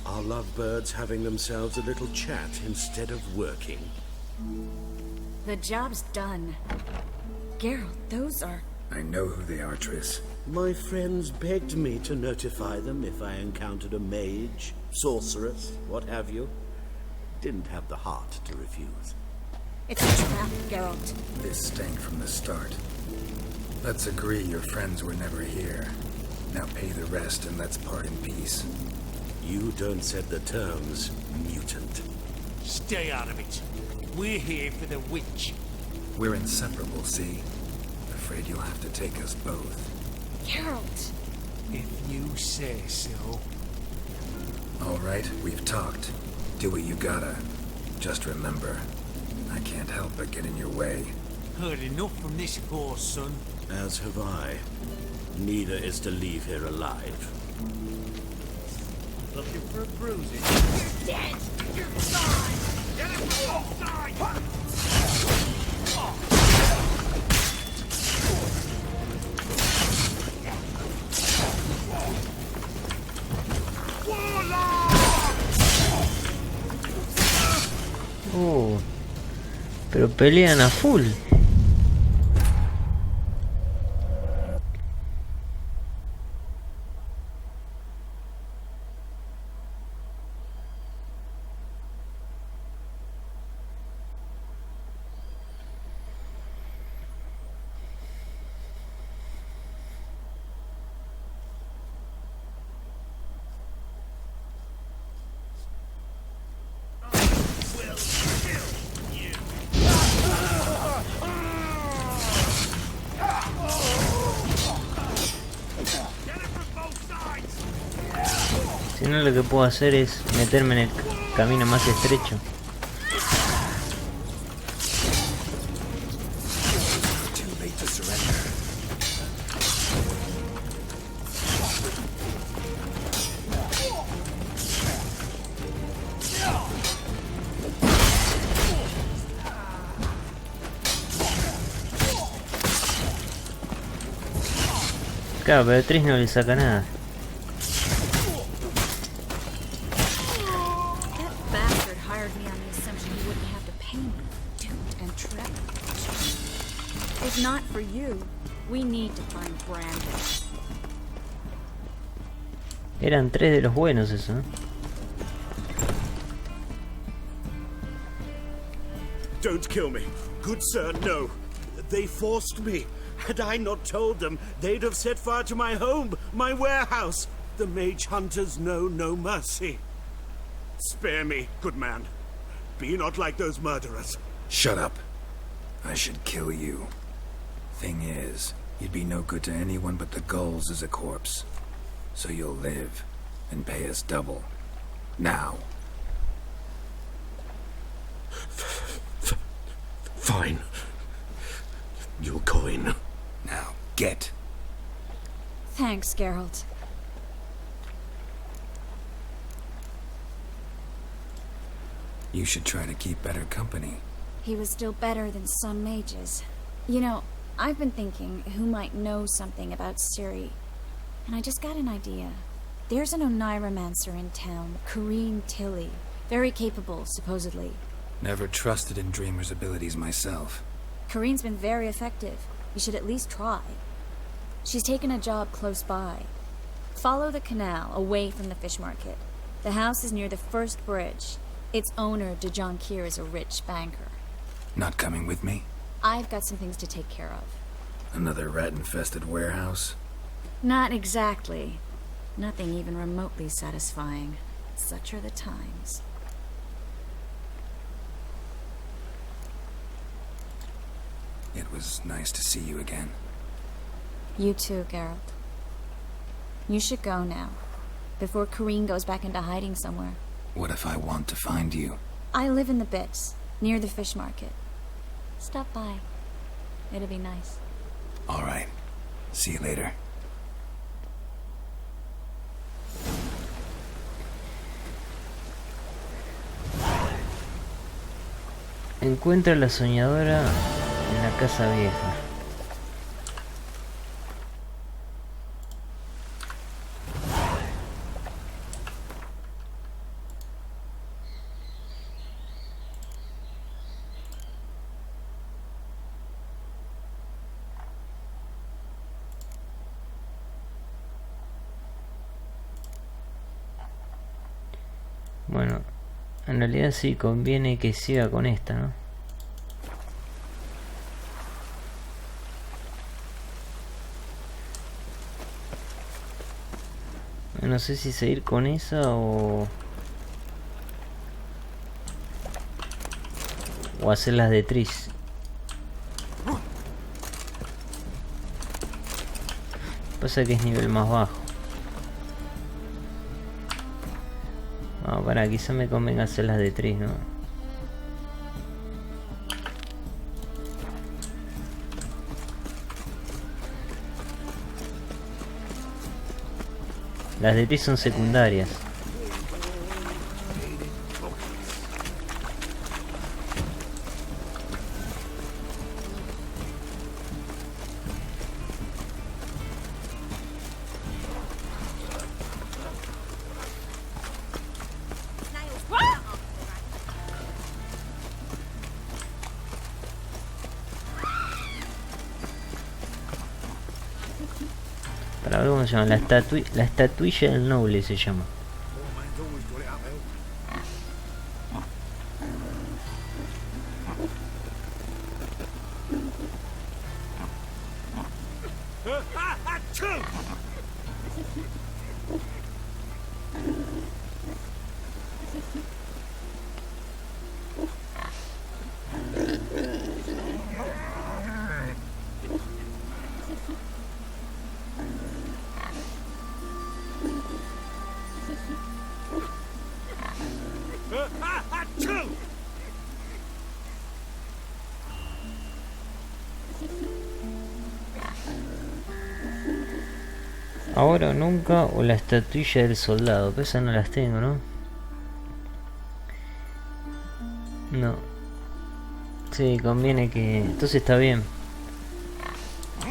Are lovebirds having themselves a little chat instead of working? The job's done. Geralt, those are... I know who they are, Triss. My friends begged me to notify them if I encountered a mage, sorceress, what have you. Didn't have the heart to refuse. It's a trap, Geralt. This stank from the start. Let's agree your friends were never here. Now pay the rest and let's part in peace. You don't set the terms, mutant. Stay out of it. We're here for the witch. We're inseparable, see? Afraid you'll have to take us both. Geralt! If you say so. All right, we've talked. Do what you gotta. Just remember, I can't help but get in your way. Heard enough from this horse, son. As have I. Neither is to leave here alive. Looking for a bruising? You're dead! You're gone! Get him from both sides! Pero pelean a full. Si no, lo que puedo hacer es meterme en el camino más estrecho. Claro, pero Triss no le saca nada. If not for you, we need to find Brandon. Eran 3 de los buenos eso, ¿eh? Don't kill me. Good sir, no. They forced me. Had I not told them, they'd have set fire to my home, my warehouse. The mage hunters know no mercy. Spare me, good man. Be not like those murderers. Shut up. I should kill you. Thing is, you'd be no good to anyone but the gulls as a corpse. So you'll live and pay us double. Now. Fine. Your coin. Now, get. Thanks, Geralt. You should try to keep better company. He was still better than some mages. You know, I've been thinking who might know something about Ciri. And I just got an idea. There's an Oneiromancer in town, Corrine Tilly. Very capable, supposedly. Never trusted in Dreamer's abilities myself. Corrine's been very effective. You should at least try. She's taken a job close by. Follow the canal, away from the fish market. The house is near the first bridge. Its owner, de Jonquier, is a rich banker. Not coming with me? I've got some things to take care of. Another rat-infested warehouse? Not exactly. Nothing even remotely satisfying. Such are the times. It was nice to see you again. You too, Geralt. You should go now, before Corrine goes back into hiding somewhere. What if I want to find you? I live in the Bits, near the fish market. Stop by. It'll be nice. All right. See you later. Encuentra a la soñadora en la casa vieja. Bueno, en realidad sí conviene que siga con esta, ¿no? No sé si seguir con esa o hacer las de Tris. Pasa que es nivel más bajo. Para, quizá me convenga hacer las de Tris, ¿no? Las de Tris son secundarias. Para ver cómo se llama, la estatuilla del noble se llama. Ahora o nunca, o la estatuilla del soldado, pero esas no las tengo, ¿no? No. Sí, conviene que... Entonces está bien.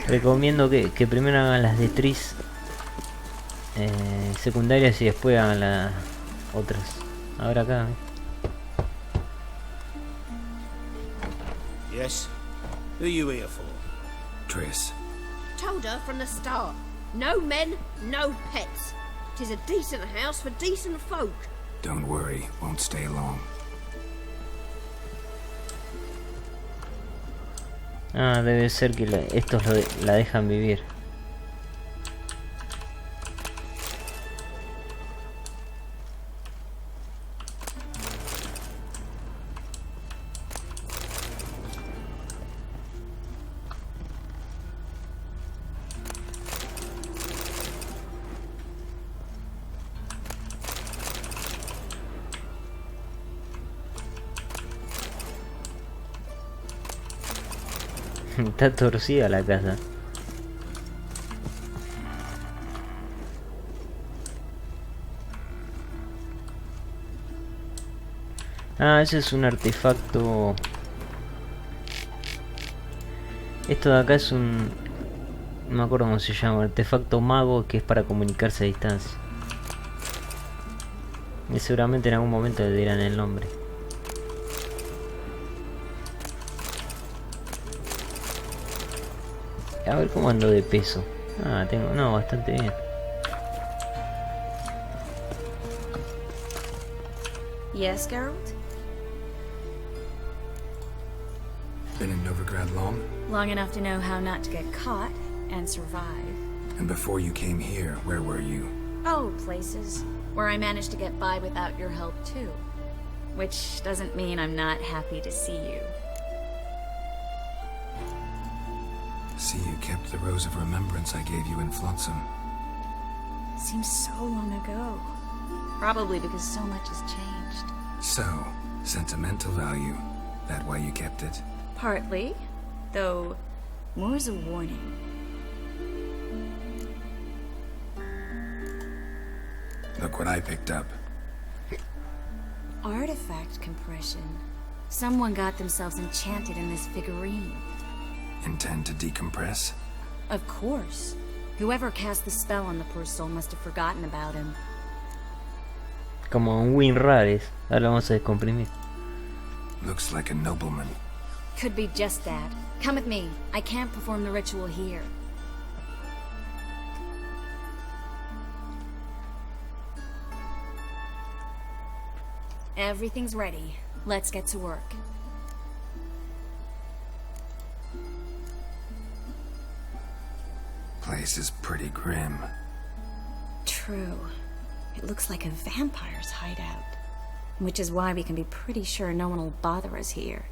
Recomiendo que primero hagan las de Tris secundarias y después hagan las otras. Ahora acá, Yes? Who are you here for? Triss. Told her from the start. No men, no pets. 'Tis a decent house for decent folk. Don't worry, won't stay long. Ah, debe ser que estos la dejan vivir. Está torcida la casa. Ah, ese es un artefacto. Esto de acá es un... no me acuerdo cómo se llama. Artefacto mago que es para comunicarse a distancia. Y seguramente en algún momento le dirán el nombre. A ver cómo ando de peso. Ah, tengo... no, bastante bien. Yes, Geralt? Been in Novigrad long? Long enough to know how not to get caught and survive. And before you came here, where were you? Oh, places where I managed to get by without your help, too. Which doesn't mean I'm not happy to see you. See, you kept the rose of remembrance I gave you in Flotsam. Seems so long ago. Probably because so much has changed. So, sentimental value. That why you kept it? Partly, though more as a warning. Look what I picked up. Artifact compression. Someone got themselves enchanted in this figurine. Intend to decompress? Of course. Whoever cast the spell on the poor soul must have forgotten about him. Como un win rares. Ahora vamos a descomprimir. Looks like a nobleman. Could be just that. Come with me. I can't perform the ritual here. Everything's ready. Let's get to work. Place is pretty grim. True. It looks like a vampire's hideout. Which is why we can be pretty sure no one will bother us here.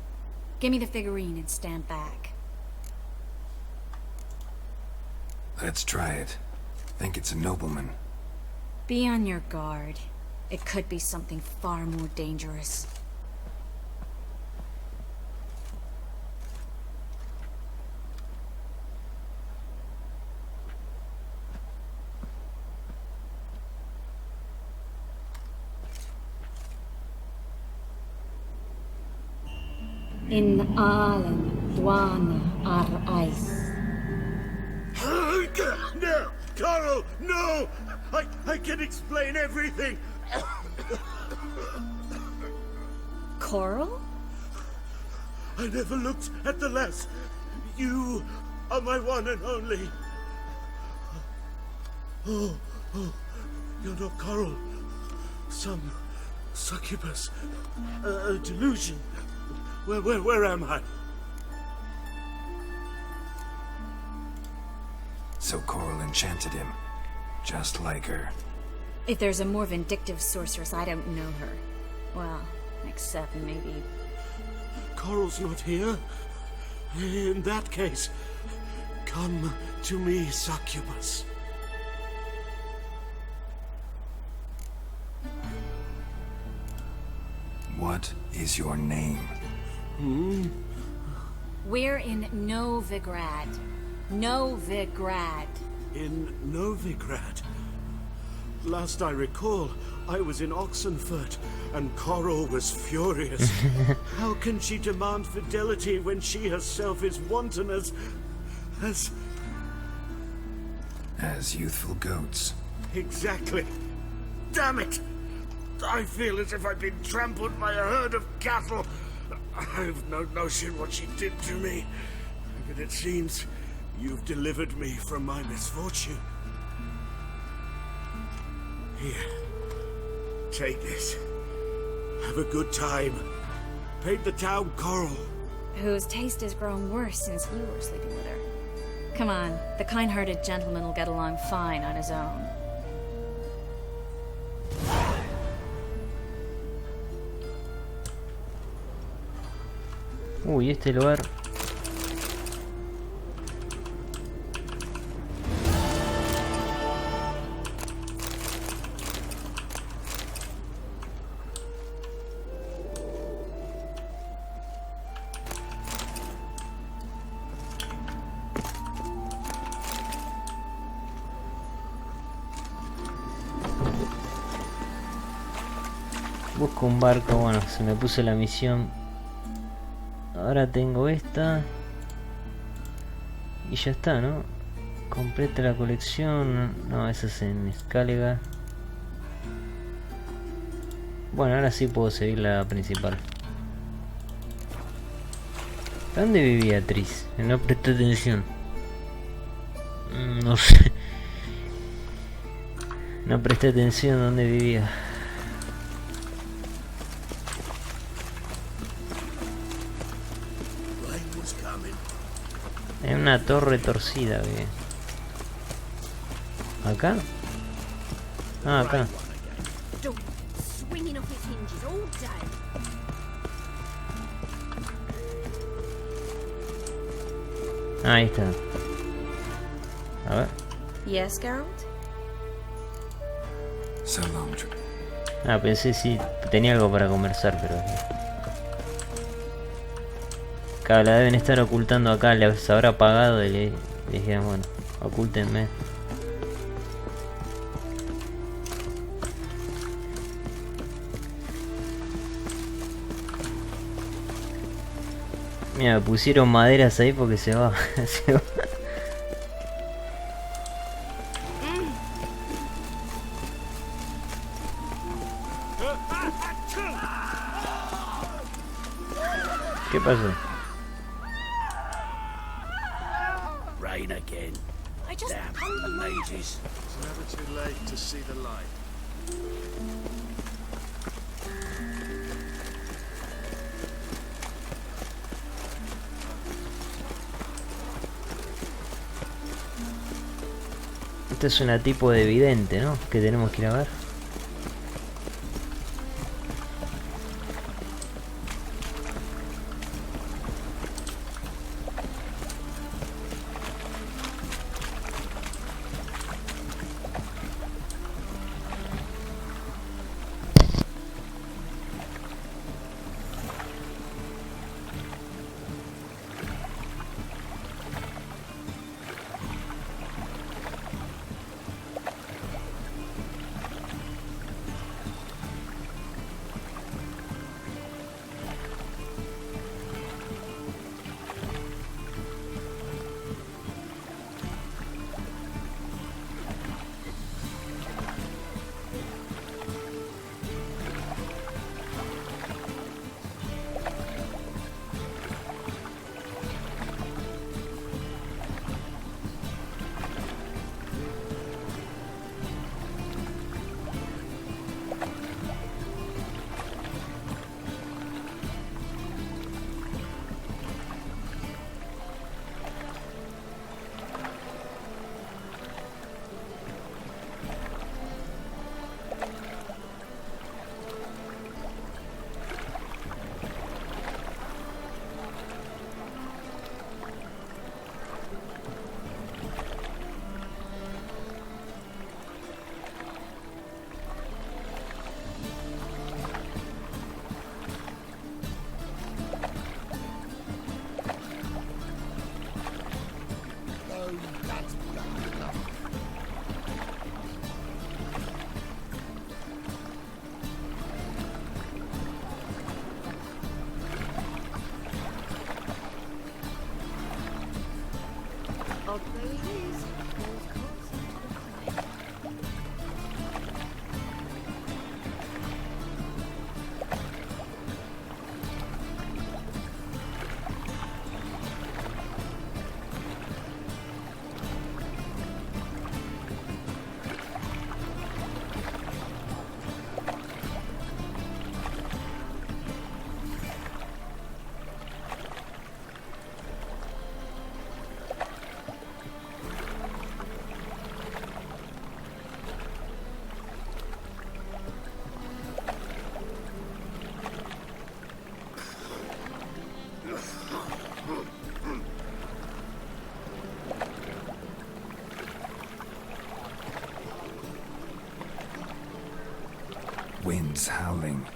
Give me the figurine and stand back. Let's try it. Think it's a nobleman. Be on your guard. It could be something far more dangerous. In Alan, Dwana, ar Ice. No! Carl, no! I can explain everything! Coral? I never looked at the lass. You are my one and only. Oh, you're not Coral. Some succubus. A delusion. Where am I? So Coral enchanted him. Just like her. If there's a more vindictive sorceress, I don't know her. Well, except maybe... Coral's not here. In that case, come to me, succubus. What is your name? We're in Novigrad. Novigrad. In Novigrad? Last I recall, I was in Oxenfurt, and Coral was furious. How can she demand fidelity when she herself is wanton as youthful goats. Exactly. Damn it! I feel as if I've been trampled by a herd of cattle. I've no notion what she did to me, but it seems you've delivered me from my misfortune. Here, take this. Have a good time. Paint the town coral. whose taste has grown worse since you were sleeping with her. Come on, the kind-hearted gentleman will get along fine on his own. Uy, este lugar. Busco un barco. Bueno, se me puso la misión. Ahora tengo esta. Y ya está, ¿no? Completa la colección. No, esa es en Escálega. Bueno, ahora sí puedo seguir la principal. ¿Dónde vivía Tris? No presté atención. No sé. No presté atención dónde vivía. En una torre torcida, bien. ¿Acá? Ah, acá. Ahí está. A ver. Yes, Geralt? Ah, pensé si tenía algo para conversar, pero... Claro, la deben estar ocultando acá, les habrá pagado y le dijeron, bueno, ocúltenme. Mira, pusieron maderas ahí porque se va. Se va. ¿Qué pasó? Rain again. I just Damn can't believe it. mages. It's never too late to see the light. Esta es una tipo de vidente, ¿no? Que tenemos que ir a ver. wind's howling.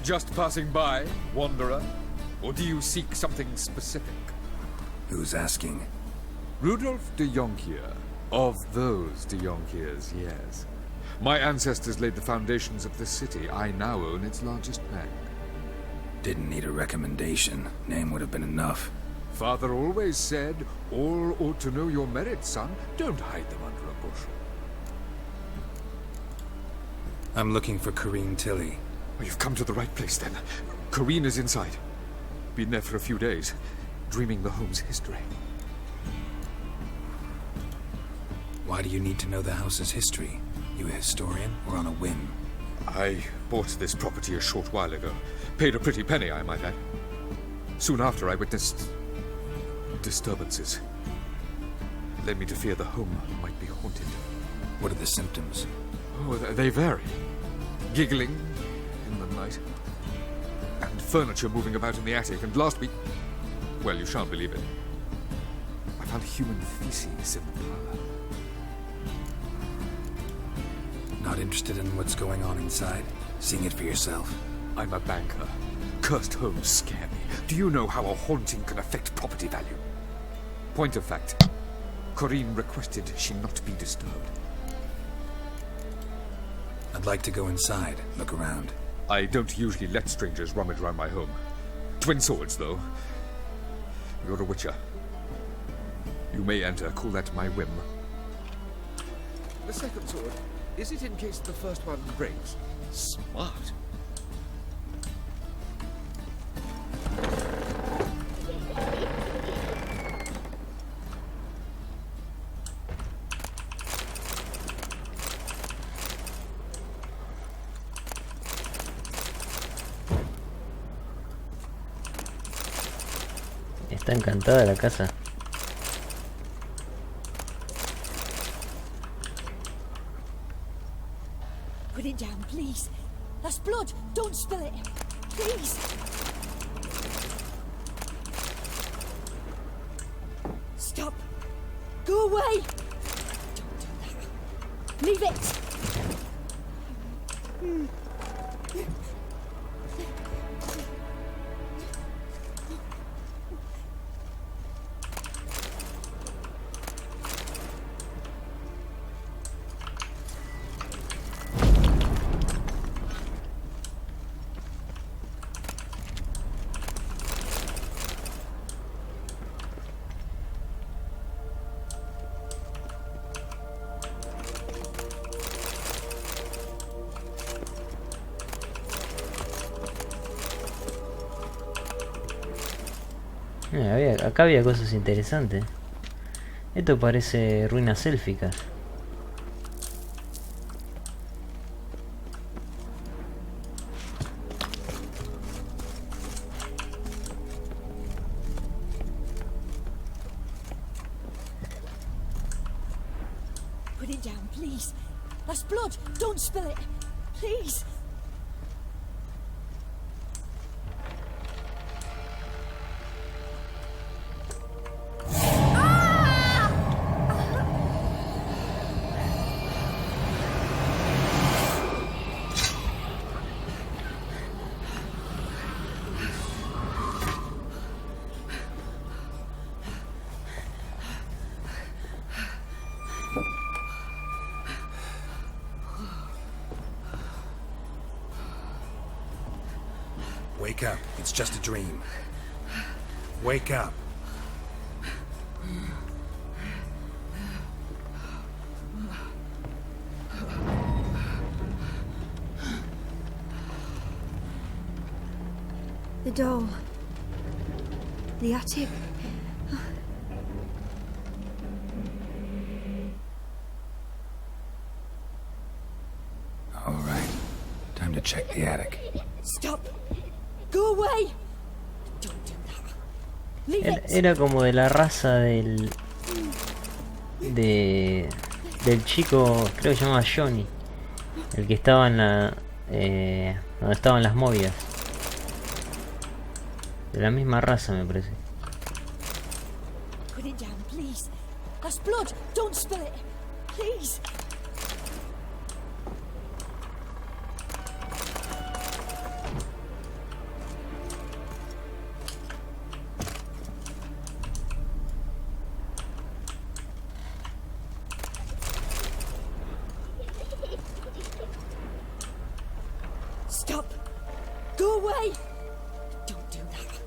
Just passing by, wanderer? Or do you seek something specific? Who's asking? Rudolf de Jonkier. Of those de Jonkiers, yes. My ancestors laid the foundations of this city. I now own its largest bank. Didn't need a recommendation. Name would have been enough. Father always said, all ought to know your merits, son. Don't hide them under a bushel. I'm looking for Corrine Tilly. Well, you've come to the right place, then. Corrine is inside. Been there for a few days, dreaming the home's history. Why do you need to know the house's history? You a historian, or on a whim? I bought this property a short while ago. Paid a pretty penny, I might add. Soon after, I witnessed disturbances. Led me to fear the home might be haunted. What are the symptoms? Oh, they vary. Giggling in the night. And furniture moving about in the attic. And last week... well, you shan't believe it. I found human feces in the parlor. Not interested in what's going on inside? Seeing it for yourself? I'm a banker. Cursed homes scare me. Do you know how a haunting can affect property value? Point of fact, Corrine requested she not be disturbed. I'd like to go inside, look around. I don't usually let strangers rummage around my home. Twin swords, though. You're a witcher. You may enter, call that my whim. The second sword, is it in case the first one breaks? Smart. Está encantada la casa. Put it down, please. That's blood. Don't spill it. Please. Stop. Go away. Don't do that. Leave it. Acá había cosas interesantes. Esto parece ruinas élficas. Put it down, please. That's blood. Don't spill it. Please. Wake up. It's just a dream. Wake up. The doll. The attic. All right. Time to check the attic. Stop. Go away. Don't do that. Leave it. Era como de la raza del chico, creo que se llamaba Johnny, el que estaba en la donde estaban las movias. De la misma raza, me parece. Put it down, please. That's blood. Don't spill it. Please. Stop. Go away. Don't do that.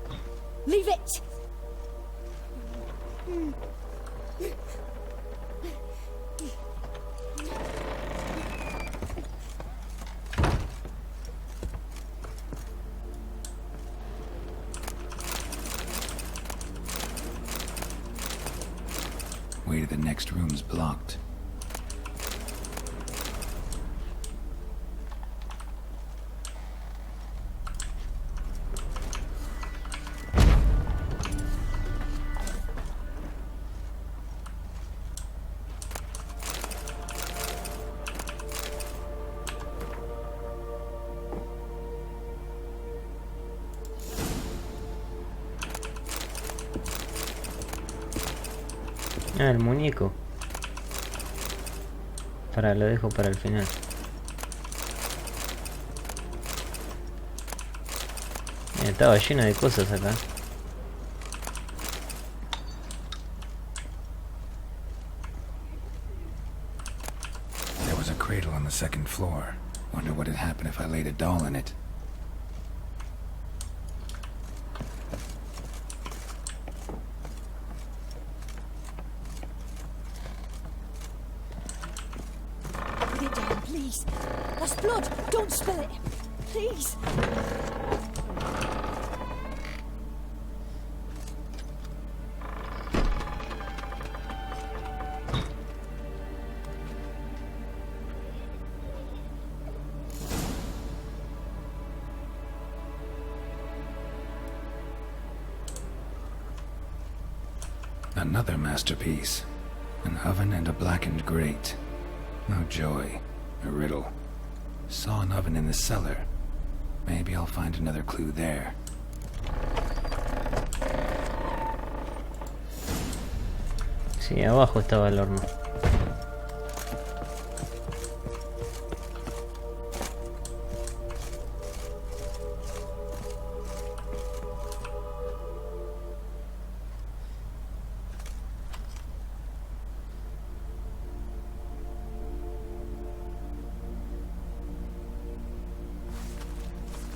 Leave it. Way to the next room's blocked. Ah, el muñeco. Lo dejo para el final. Estaba lleno de cosas acá. There was a cradle on the second floor. Wonder what had happened if I laid a doll in it. Put it down, please. That's blood. Don't spill it. Please. Another masterpiece. An oven and a blackened grate. No joy. A riddle. Saw an oven in the cellar. Maybe I'll find another clue there. Sí, abajo estaba el horno.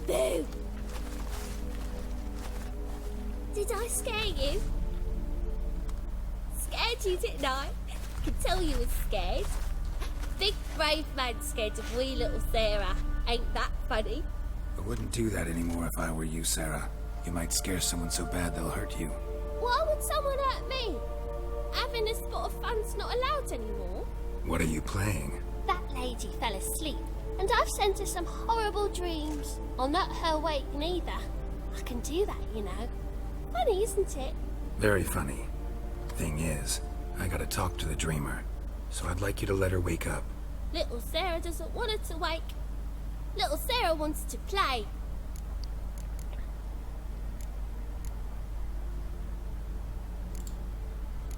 Boo! Did I scare you? Scared you, didn't I? Could tell you was scared. Big brave man scared of wee little Sarah. Ain't that funny? I wouldn't do that anymore if I were you, Sarah. You might scare someone so bad they'll hurt you. Why would someone hurt me? Having a spot of fun's not allowed anymore. What are you playing? That lady fell asleep, and I've sent her some horrible dreams. I'll not her wake neither. I can do that, you know. Funny, isn't it? Very funny. Thing is, I gotta talk to the dreamer, so I'd like you to let her wake up. Little Sarah doesn't want her to wake. Little Sarah wants to play.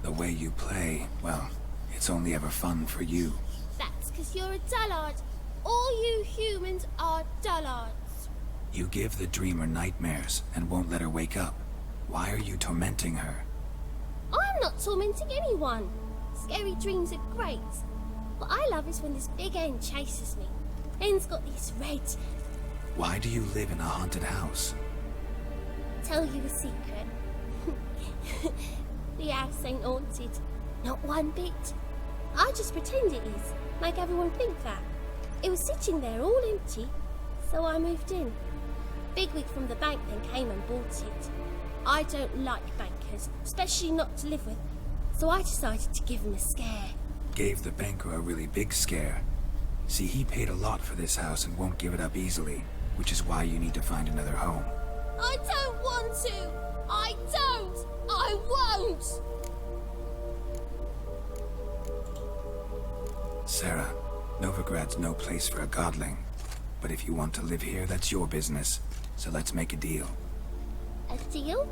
The way you play, well, it's only ever fun for you. That's because you're a dullard. All you humans are dullards. You give the dreamer nightmares and won't let her wake up. Why are you tormenting her? I'm not tormenting anyone. Scary dreams are great. What I love is when this big end chases me. End's got these red... Why do you live in a haunted house? Tell you a secret. The house ain't haunted. Not one bit. I just pretend it is. Make everyone think that. It was sitting there all empty, so I moved in. Bigwig from the bank then came and bought it. I don't like bankers, especially not to live with, so I decided to give him a scare. Gave the banker a really big scare. See, he paid a lot for this house and won't give it up easily, which is why you need to find another home. I don't want to! I don't! I won't! Sarah, Novigrad's no place for a godling. But if you want to live here, that's your business. So let's make a deal. A deal?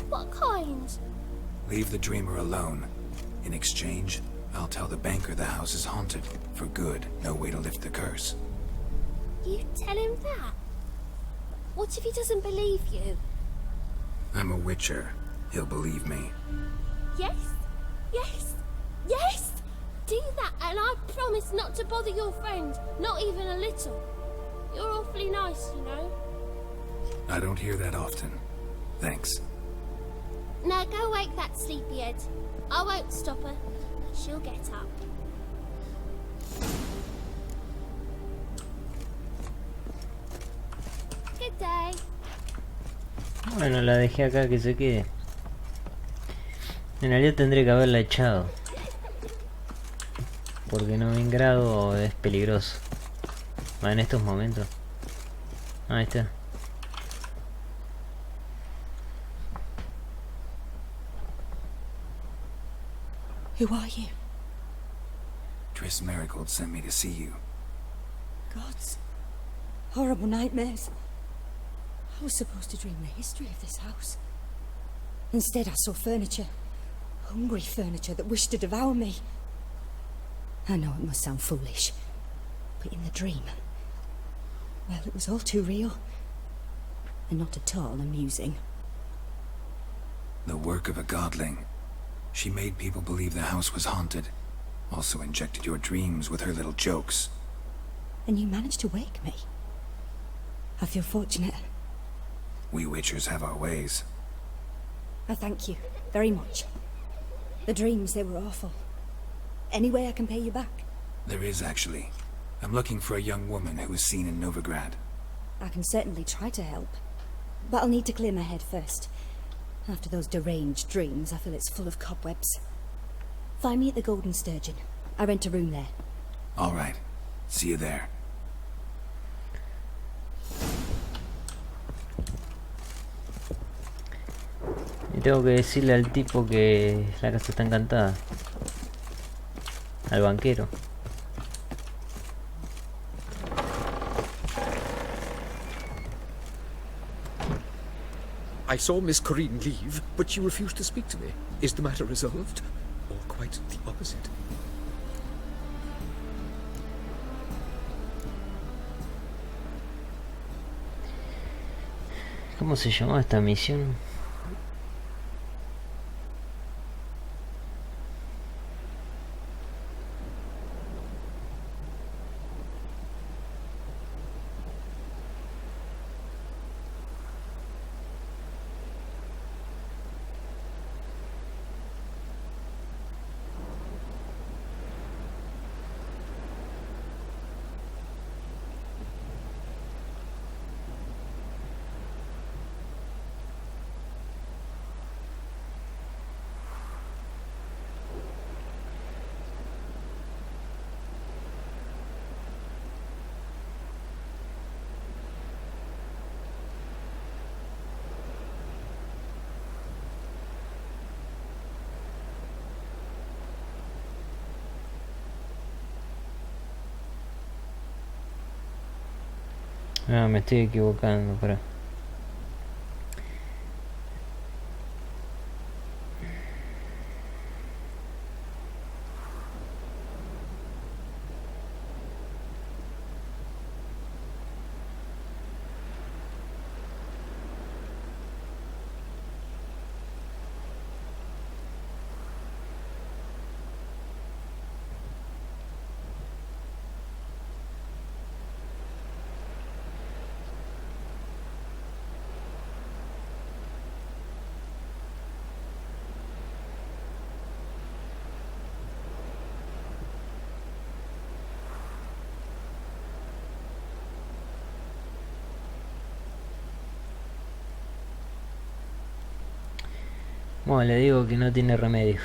What kind? Leave the dreamer alone. In exchange, I'll tell the banker the house is haunted. For good, no way to lift the curse. You tell him that? What if he doesn't believe you? I'm a witcher. He'll believe me. Yes? Yes? Yes! Do that and I promise not to bother your friend. Not even a little. You're awfully nice, you know. I don't hear that often. Thanks. Now go wake that sleepyhead. I won't stop her. She'll get up. Good day. Bueno, la dejé acá que se quede. En realidad tendré que haberla echado. Porque Novigrado es peligroso. En estos momentos. Ahí está. Who are you? Triss Marigold sent me to see you. Gods. Horrible nightmares. I was supposed to dream the history of this house. Instead I saw furniture. Hungry furniture that wished to devour me. I know it must sound foolish, but in the dream, well, it was all too real. And not at all amusing. The work of a godling. She made people believe the house was haunted. Also injected your dreams with her little jokes. And you managed to wake me. I feel fortunate. We witchers have our ways. I thank you very much. The dreams, they were awful. Any way I can pay you back? There is, actually. I'm looking for a young woman who was seen in Novigrad. I can certainly try to help. But I'll need to clear my head first. After those deranged dreams, I feel it's full of cobwebs. Find me at the Golden Sturgeon. I rent a room there. All right. See you there. Y tengo que decirle al tipo que la casa está encantada. Al banquero. I saw Miss Corinne leave, but she refused to speak to me. Is the matter resolved? Or quite the opposite? ¿Cómo se llamaba esta misión? Ah, me estoy equivocando, para. Bueno, le digo que no tiene remedio.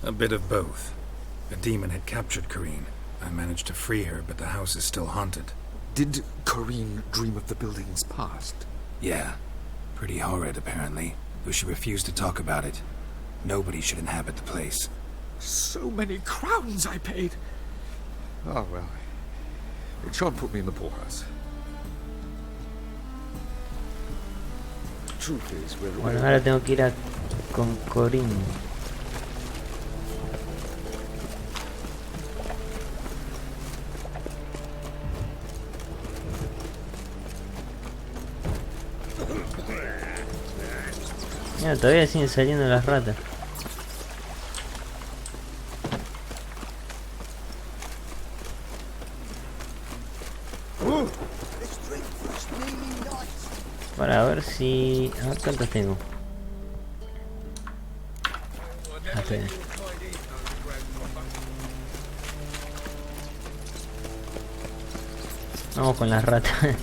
A bit of both. A demon had captured Corrine. I managed to free her, but the house is still haunted. Did Corrine dream of the building's past? Yeah. Pretty horrid, apparently. Though she refused to talk about it. Nobody should inhabit the place. So many crowns I paid! Oh, well. It shan't put me in the poorhouse. Truth is, we're Bueno, ahora tengo que ir con Corinne. Mira, todavía siguen saliendo las ratas. Para ver si... A ver cuántos tengo. Apenas. Vamos con las ratas.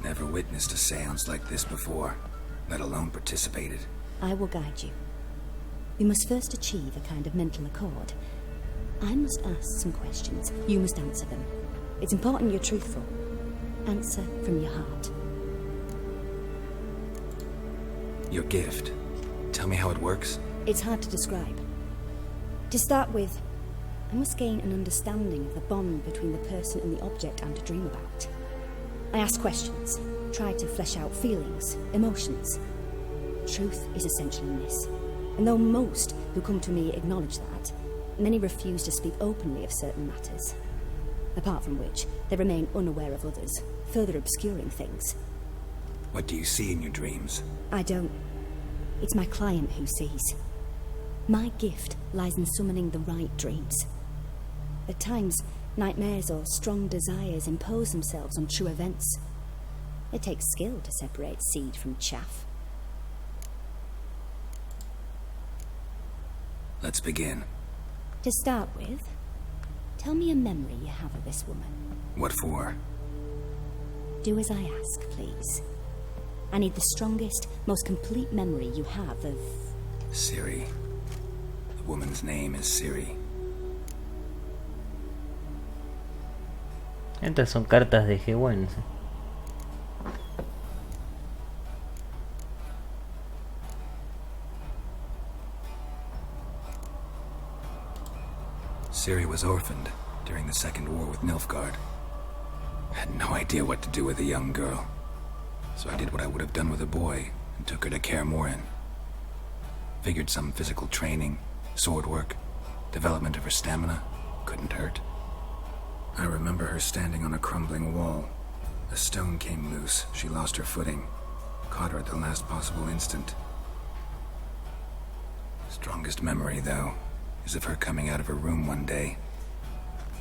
Never witnessed a seance like this before, let alone participated. I will guide you. We must first achieve a kind of mental accord. I must ask some questions. You must answer them. It's important you're truthful. Answer from your heart. Your gift. Tell me how it works. It's hard to describe. To start with, I must gain an understanding of the bond between the person and the object I'm to dream about. I ask questions, try to flesh out feelings, emotions. Truth is essential in this, and though most who come to me acknowledge that, many refuse to speak openly of certain matters. Apart from which, they remain unaware of others, further obscuring things. What do you see in your dreams? I don't. It's my client who sees. My gift lies in summoning the right dreams. At times, nightmares or strong desires impose themselves on true events. It takes skill to separate seed from chaff. Let's begin. To start with, tell me a memory you have of this woman. What for? Do as I ask, please. I need the strongest, most complete memory you have of... Ciri. The woman's name is Ciri. Estas son cartas de G1. Ciri was orphaned during the Second War with Nilfgaard. Had no idea what to do with a young girl. So I did what I would have done with a boy and took her to Kaer Morhen. Figured some physical training, sword work, development of her stamina couldn't hurt. I remember her standing on a crumbling wall. A stone came loose. She lost her footing. Caught her at the last possible instant. Strongest memory, though, is of her coming out of her room one day,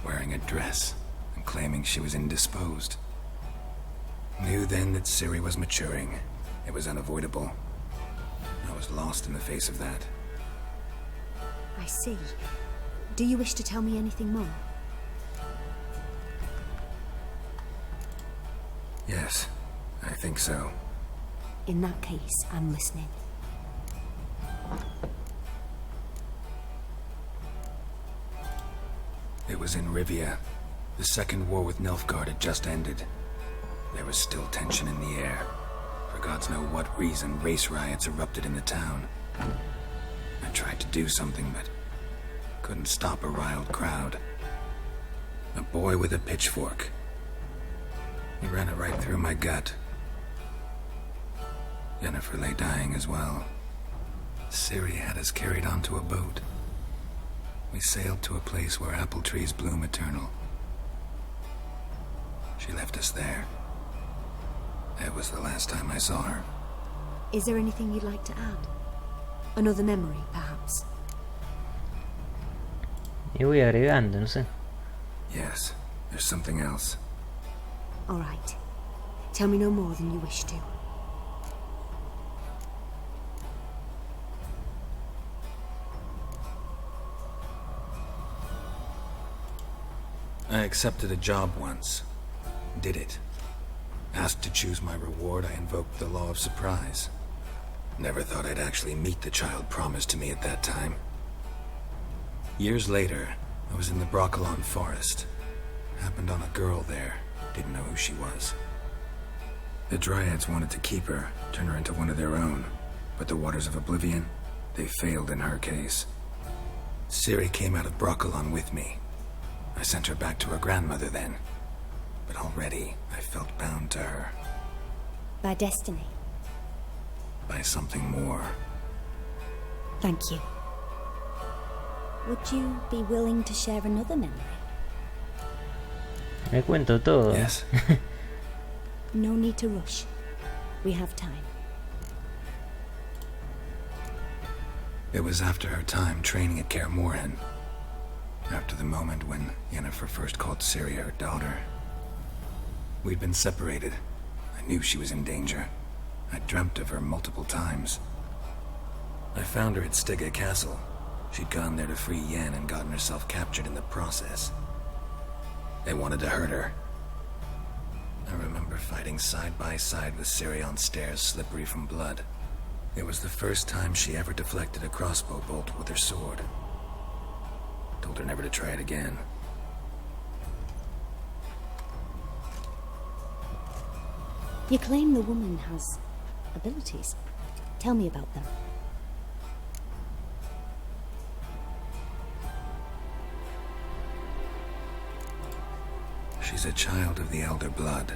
wearing a dress and claiming she was indisposed. Knew then that Ciri was maturing. It was unavoidable. I was lost in the face of that. I see. Do you wish to tell me anything more? Yes. I think so. In that case, I'm listening. It was in Rivia. The second war with Nilfgaard had just ended. There was still tension in the air. For gods know what reason, race riots erupted in the town. I tried to do something, but couldn't stop a riled crowd. A boy with a pitchfork. He ran it right through my gut. Yennefer lay dying as well. Ciri had us carried onto a boat. We sailed to a place where apple trees bloom eternal. She left us there. That was the last time I saw her. Is there anything you'd like to add? Another memory, perhaps? Y voy agregando, no sé. Yes, there's something else. All right. Tell me no more than you wish to. I accepted a job once. Did it. Asked to choose my reward, I invoked the law of surprise. Never thought I'd actually meet the child promised to me at that time. Years later, I was in the Broccolon forest. Happened on a girl there. Didn't know who she was. The Dryads wanted to keep her, turn her into one of their own. But the Waters of Oblivion, they failed in her case. Ciri came out of Broccolon with me. I sent her back to her grandmother then. But already, I felt bound to her. By destiny? By something more. Thank you. Would you be willing to share another memory? Me cuento todo. Yes. No need to rush. We have time. It was after her time training at Kaer Morhen. After the moment when Yennefer first called Ciri her daughter. We'd been separated. I knew she was in danger. I dreamt of her multiple times. I found her at Stege Castle. She'd gone there to free Yen and gotten herself captured in the process. They wanted to hurt her. I remember fighting side by side with Ciri on stairs slippery from blood. It was the first time she ever deflected a crossbow bolt with her sword. Told her never to try it again. You claim the woman has abilities. Tell me about them. She's a child of the Elder Blood.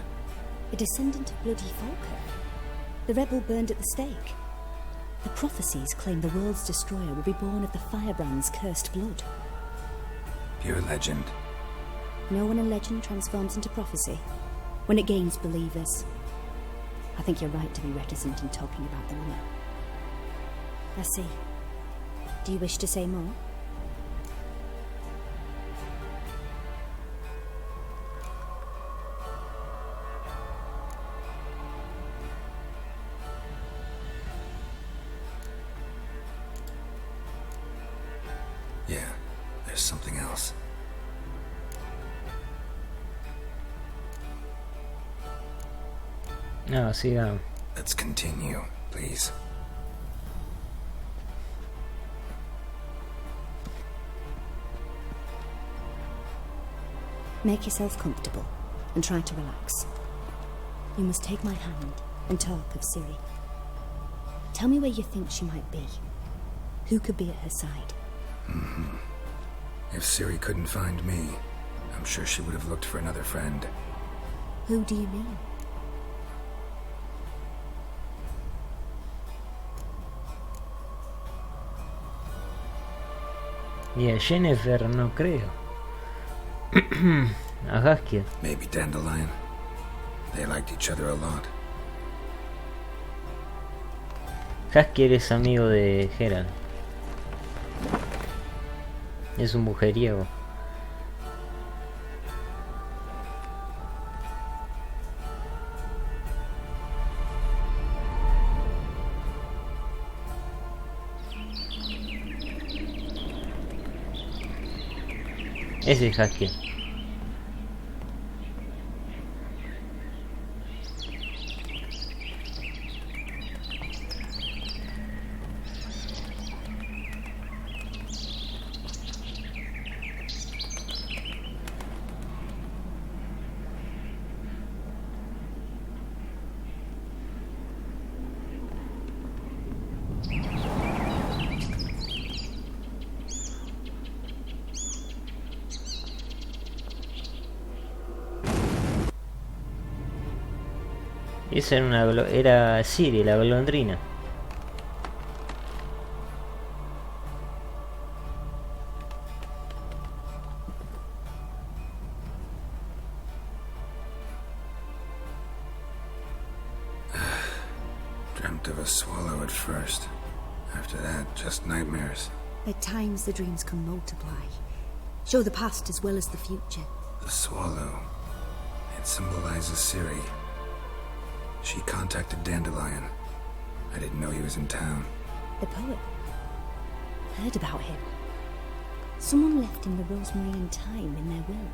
A descendant of bloody Falker. The rebel burned at the stake. The prophecies claim the world's destroyer will be born of the Firebrand's cursed blood. Pure legend. No one in legend transforms into prophecy. When it gains believers. I think you're right to be reticent in talking about the woman. I see. Do you wish to say more? Yeah, there's something else. No, sigamos. Let's continue, please. Make yourself comfortable and try to relax. You must take my hand and talk of Ciri. Tell me where you think she might be. Who could be at her side? Mm-hmm. If Ciri couldn't find me, I'm sure she would have looked for another friend. Who do you mean? Y a Yennefer no creo. A Haskill. Maybe Dandelion. They liked each other a lot. Haskill es amigo de Geralt. Es un mujeriego. Ese es Haskill. Y esa era era Siri, la golondrina. Dreamt of a swallow at first. After that, just nightmares. At times, the dreams can multiply. Show the past as well as the future. The swallow. It symbolizes Ciri. She contacted Dandelion. I didn't know he was in town. The poet. Heard about him. Someone left him the rosemary and thyme in their will.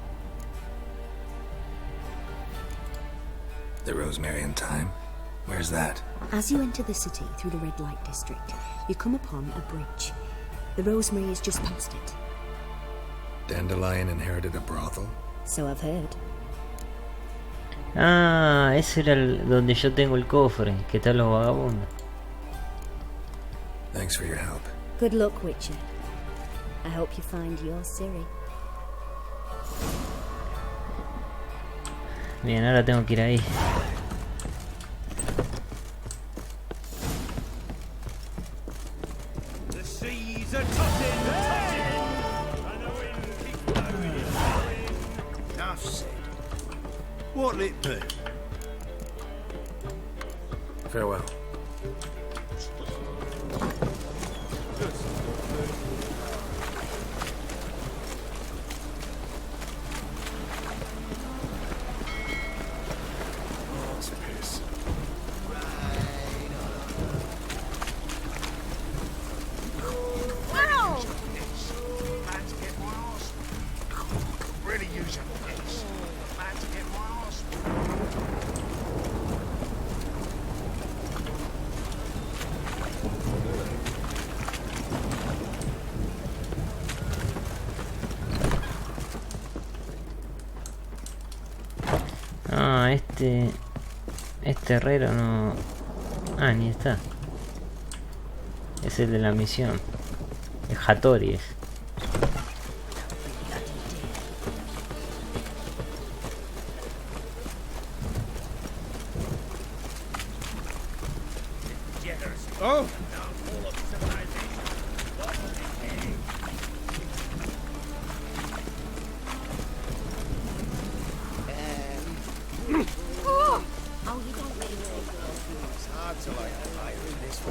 The rosemary and thyme? Where's that? As you enter the city through the red light district, you come upon a bridge. The rosemary is just past it. Dandelion inherited a brothel? So I've heard. Ah, ese era donde yo tengo el cofre, que están los vagabundos. Thanks for your help. Good luck, Witcher. I hope you find your Ciri. Bien, ahora tengo que ir ahí. The seas are tossing, and the wind keeps blowing. Enough said. What'll it be? Farewell. Ah, este herrero no... Ah, ni está. Es el de la misión. El Hattori es. Oh!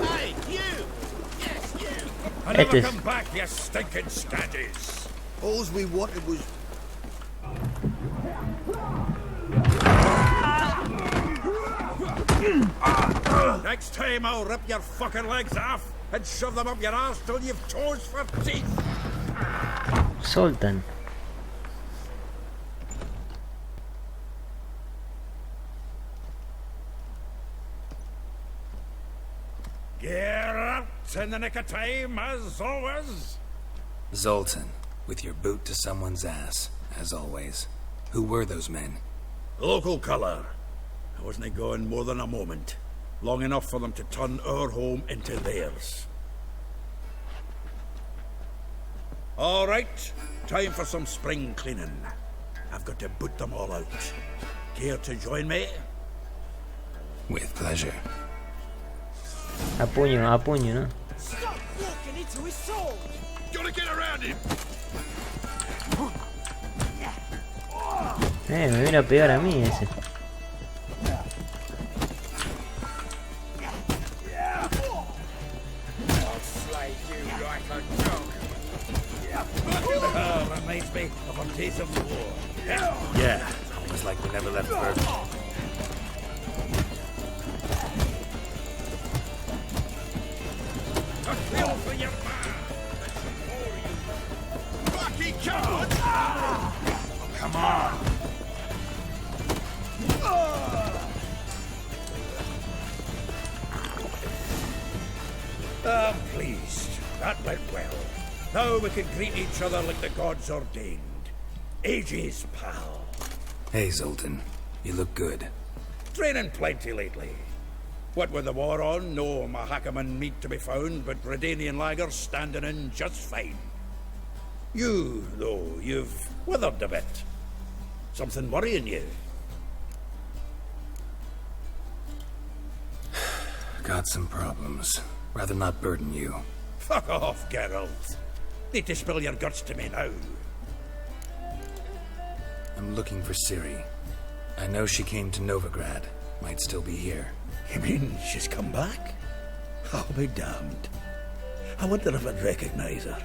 Hey, you! Yes, you! I never come back, you stinking scaddies! All we wanted was... Next time I'll rip your fucking legs off and shove them up your arse till you've toes for teeth! Soltan. Geralt, in the nick of time, as always. Zoltan, with your boot to someone's ass, as always. Who were those men? Local colour. I wasn't going more than a moment. Long enough for them to turn our home into theirs. All right, time for some spring cleaning. I've got to boot them all out. Care to join me? With pleasure. A puño, ¿no? Stop walking into his sword! Gotta get around him! Me viene a pegar a mí ese. Reminds me of our days of war. Yeah, it was like we never left Earth. A kill for your man! Fucking coward! Oh, come on! I'm pleased. That went well. Now we can greet each other like the gods ordained. Ages, pal. Hey, Zoltan. You look good. Training plenty lately. What with the war on, no Mahakaman meat to be found, but Redanian lagers standing in just fine. You, though, you've withered a bit. Something worrying you? got some problems. Rather not burden you. Fuck off, Geralt. Need to spill your guts to me now. I'm looking for Ciri. I know she came to Novigrad. Might still be here. You mean she's come back? I'll be damned. I wonder if I'd recognize her.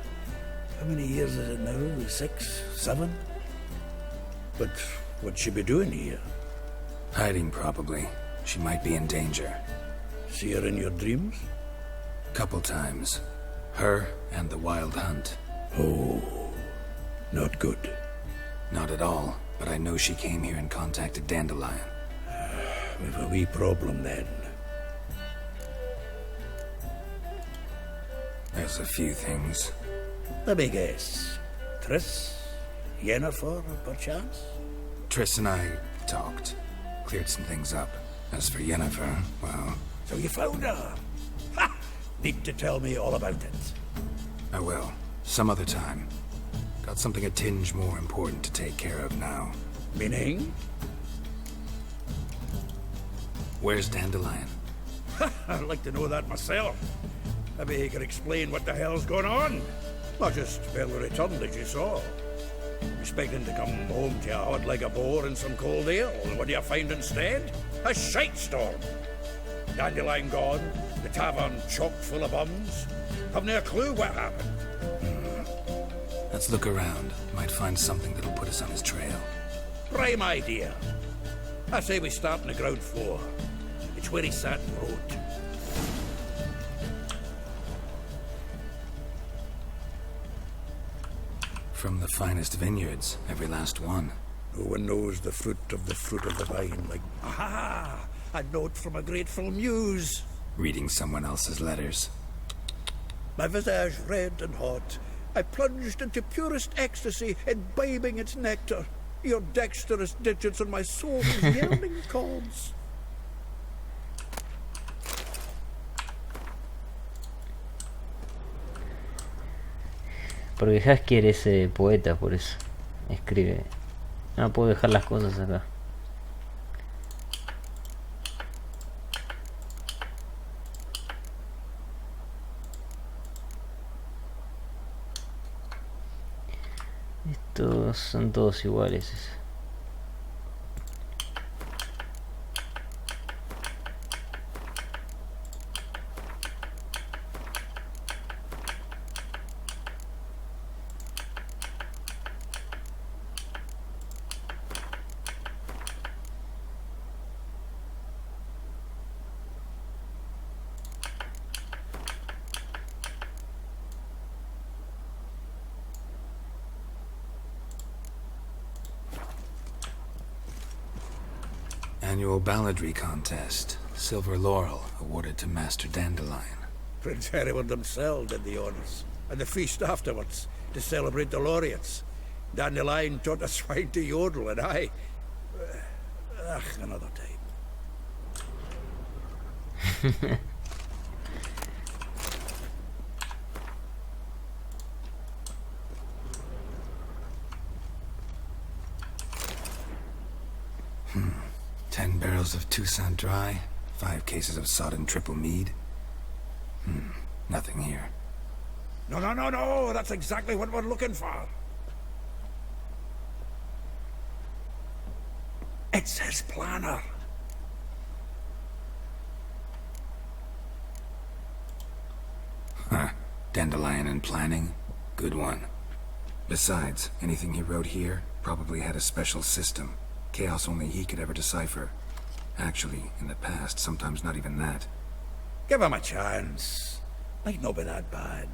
How many years is it now? 6? 7? But what'd she be doing here? Hiding, probably. She might be in danger. See her in your dreams? Couple times. Her and the Wild Hunt. Oh, not good. Not at all, but I know she came here and contacted Dandelion. We've a wee problem then. There's a few things. Let me guess. Triss? Yennefer, perchance? Triss and I talked. Cleared some things up. As for Yennefer, well... So you found her? Ha! Need to tell me all about it. I will. Some other time. Got something a tinge more important to take care of now. Meaning? Where's Dandelion? I'd like to know that myself. Maybe he can explain what the hell's going on. Not just barely returned, as you saw. Expecting to come home to a hod like a boar and some cold ale. What do you find instead? A shite storm. Dandelion gone, the tavern chock full of bums. Haven't a clue what happened. Let's look around. Might find something that'll put us on his trail. Prime idea. I say we start on the ground floor. It's where he sat and wrote. From the finest vineyards, every last one. No one knows the fruit of the vine like... Aha! A note from a grateful muse. Reading someone else's letters. My visage red and hot, I plunged into purest ecstasy, imbibing its nectar. Your dexterous digits on my soul's yearning chords. Porque Has quiere ser poeta, por eso escribe. No puedo dejar las cosas acá. Estos son todos iguales. Annual balladry contest. Silver laurel awarded to Master Dandelion. Prince Hereward himself did the honors. And the feast afterwards, to celebrate the laureates. Dandelion taught a swine to yodel, and I... another time. Ten barrels of Toussaint Dry, 5 cases of sodden triple mead. Nothing here. No, that's exactly what we're looking for. It's his planner. Huh. Dandelion and planning? Good one. Besides, anything he wrote here probably had a special system. Chaos only he could ever decipher. Actually, in the past, sometimes not even that. Give him a chance. Might not be that bad.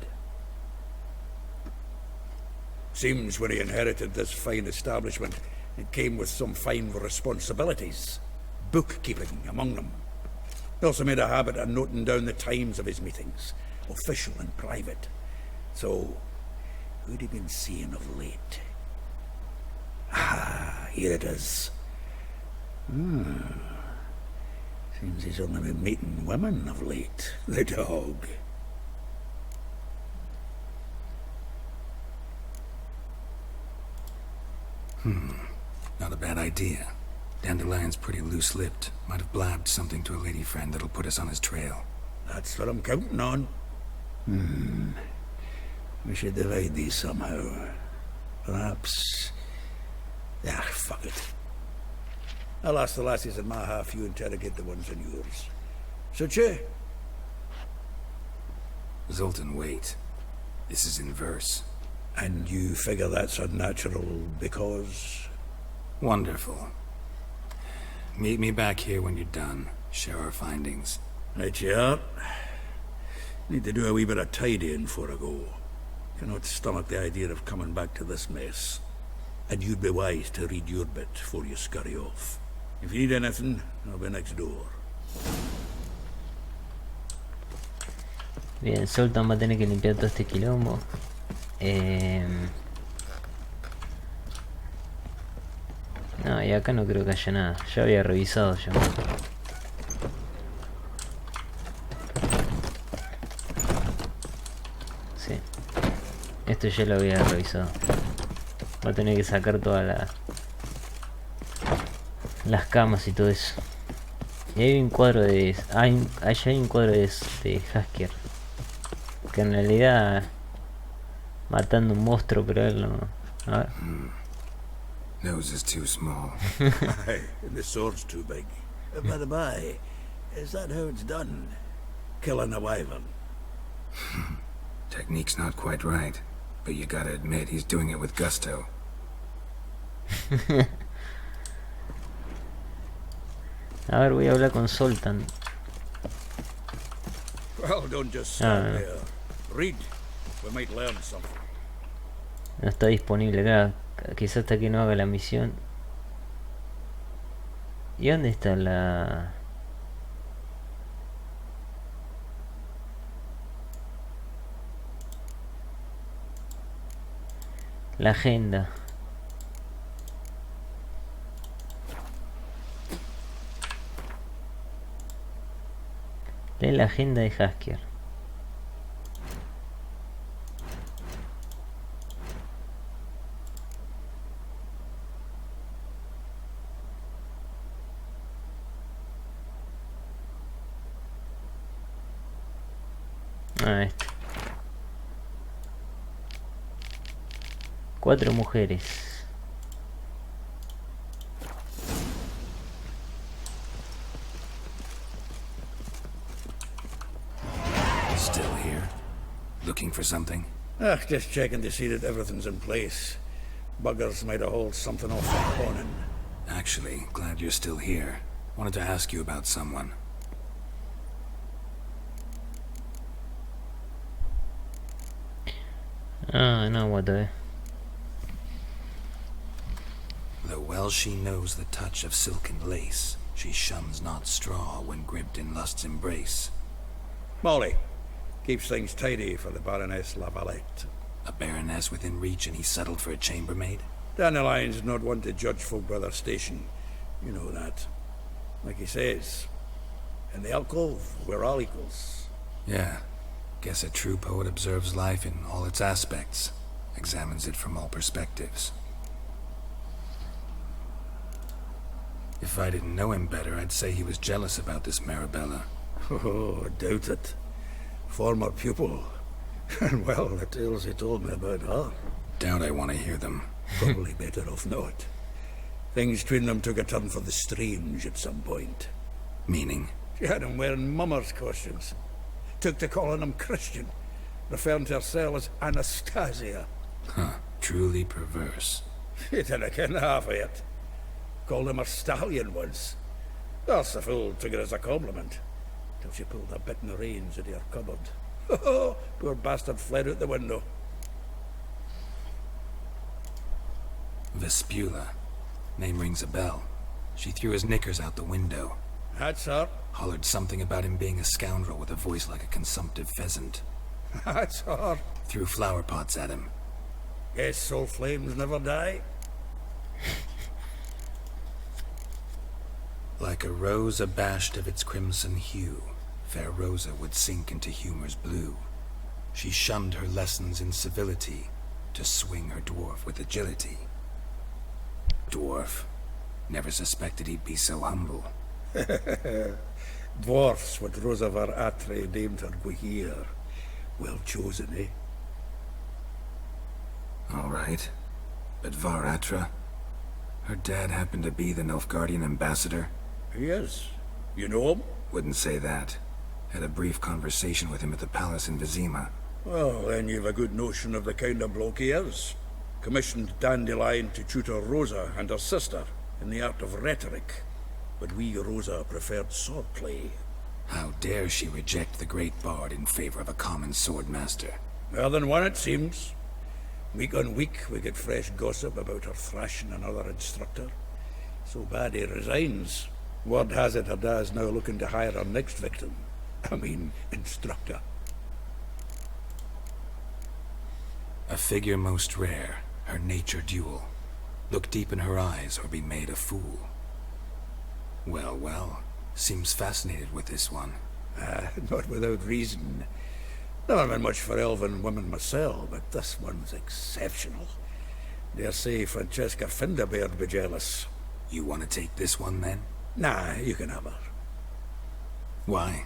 Seems when he inherited this fine establishment, it came with some fine responsibilities. Bookkeeping among them. He also made a habit of noting down the times of his meetings, official and private. So, who'd he been seeing of late? Ah, here it is. Seems he's only been meeting women of late, the dog. Not a bad idea. Dandelion's pretty loose-lipped. Might have blabbed something to a lady friend that'll put us on his trail. That's what I'm counting on. We should divide these somehow. Perhaps... Ah, fuck it. I'll ask the lassies in my half, you interrogate the ones in yours. Such a... Zoltan, wait. This is in verse. And you figure that's unnatural because... Wonderful. Meet me back here when you're done. Share our findings. Right you are. Need to do a wee bit of tidying before I go. Cannot stomach the idea of coming back to this mess. And you'd be wise to read your bit before you scurry off. If you need anything, I'll be next door. Bien, Zoltan va a tener que limpiar todo este quilombo. No, y acá no creo que haya nada. Ya había revisado yo. Sí. Esto ya lo había revisado. Va a tener que sacar todas las camas y todo eso. Y hay un cuadro de... Allá hay un cuadro de Hasker. Que en realidad... Matando un monstruo, pero él no... A ver. Nose is too small. Aye, and the sword's too big. By the by, is that how it's done? Killing a wyvern? Technique's not quite right, but you gotta admit he's doing it with gusto. A ver, voy a hablar con Zoltan. Well, don't just stand there. Read. We might learn something. No está disponible acá. Quizás hasta que no haga la misión. ¿Y dónde está la...? La agenda. Lee la agenda de Hasker. Ah, este. 4 mujeres. Still here? Looking for something? Just checking to see that everything's in place. Buggers might have hauled something off the morning. Actually, glad you're still here. Wanted to ask you about someone. No, what the... Though well she knows the touch of silken lace, she shuns not straw when gripped in lust's embrace. Molly. Keeps things tidy for the Baroness Lavalette. A baroness within reach and he settled for a chambermaid? Dandelion's not one to judge folk by their station. You know that. Like he says, in the alcove, we're all equals. Yeah. Guess a true poet observes life in all its aspects, examines it from all perspectives. If I didn't know him better, I'd say he was jealous about this Marabella. Oh, I doubt it. Former pupil. And well, the tales he told me about her. Doubt I want to hear them. Probably better off not. Things between them took a turn for the strange at some point. Meaning? She had him wearing mummers' costumes. Took to calling him Christian, referring to herself as Anastasia. Huh, truly perverse. He didn't ken half of it. Called him a stallion once. That's the fool took it as a compliment. Till she pulled a bit in the reins into her cupboard. Oh, poor bastard fled out the window. Vespula. Name rings a bell. She threw his knickers out the window. That's her. Hollered something about him being a scoundrel with a voice like a consumptive pheasant. That's her. Threw flower pots at him. Guess soul flames never die. Like a rose abashed of its crimson hue, fair Rosa would sink into humor's blue. She shunned her lessons in civility, to swing her dwarf with agility. Dwarf. Never suspected he'd be so humble. Dwarfs what Rosa var Atre named her Gwihir. Well chosen, eh? All right. But Var Atra? Her dad happened to be the Nilfgaardian ambassador? He is. You know him? Wouldn't say that. Had a brief conversation with him at the palace in Vizima. Well, then you've a good notion of the kind of bloke he is. Commissioned Dandelion to tutor Rosa and her sister in the art of rhetoric. But we Rosa preferred swordplay. How dare she reject the great bard in favor of a common sword master? Well, then one it seems. Week on week we get fresh gossip about her thrashing another instructor. So bad he resigns. Word has it her dad's now looking to hire her next victim. I mean, instructor. A figure most rare, her nature dual. Look deep in her eyes or be made a fool. Well, well, seems fascinated with this one. Not without reason. Never been much for elven women myself, but this one's exceptional. Dare say Francesca Finderbeard be jealous. You want to take this one, then? Nah, you can have her. Why?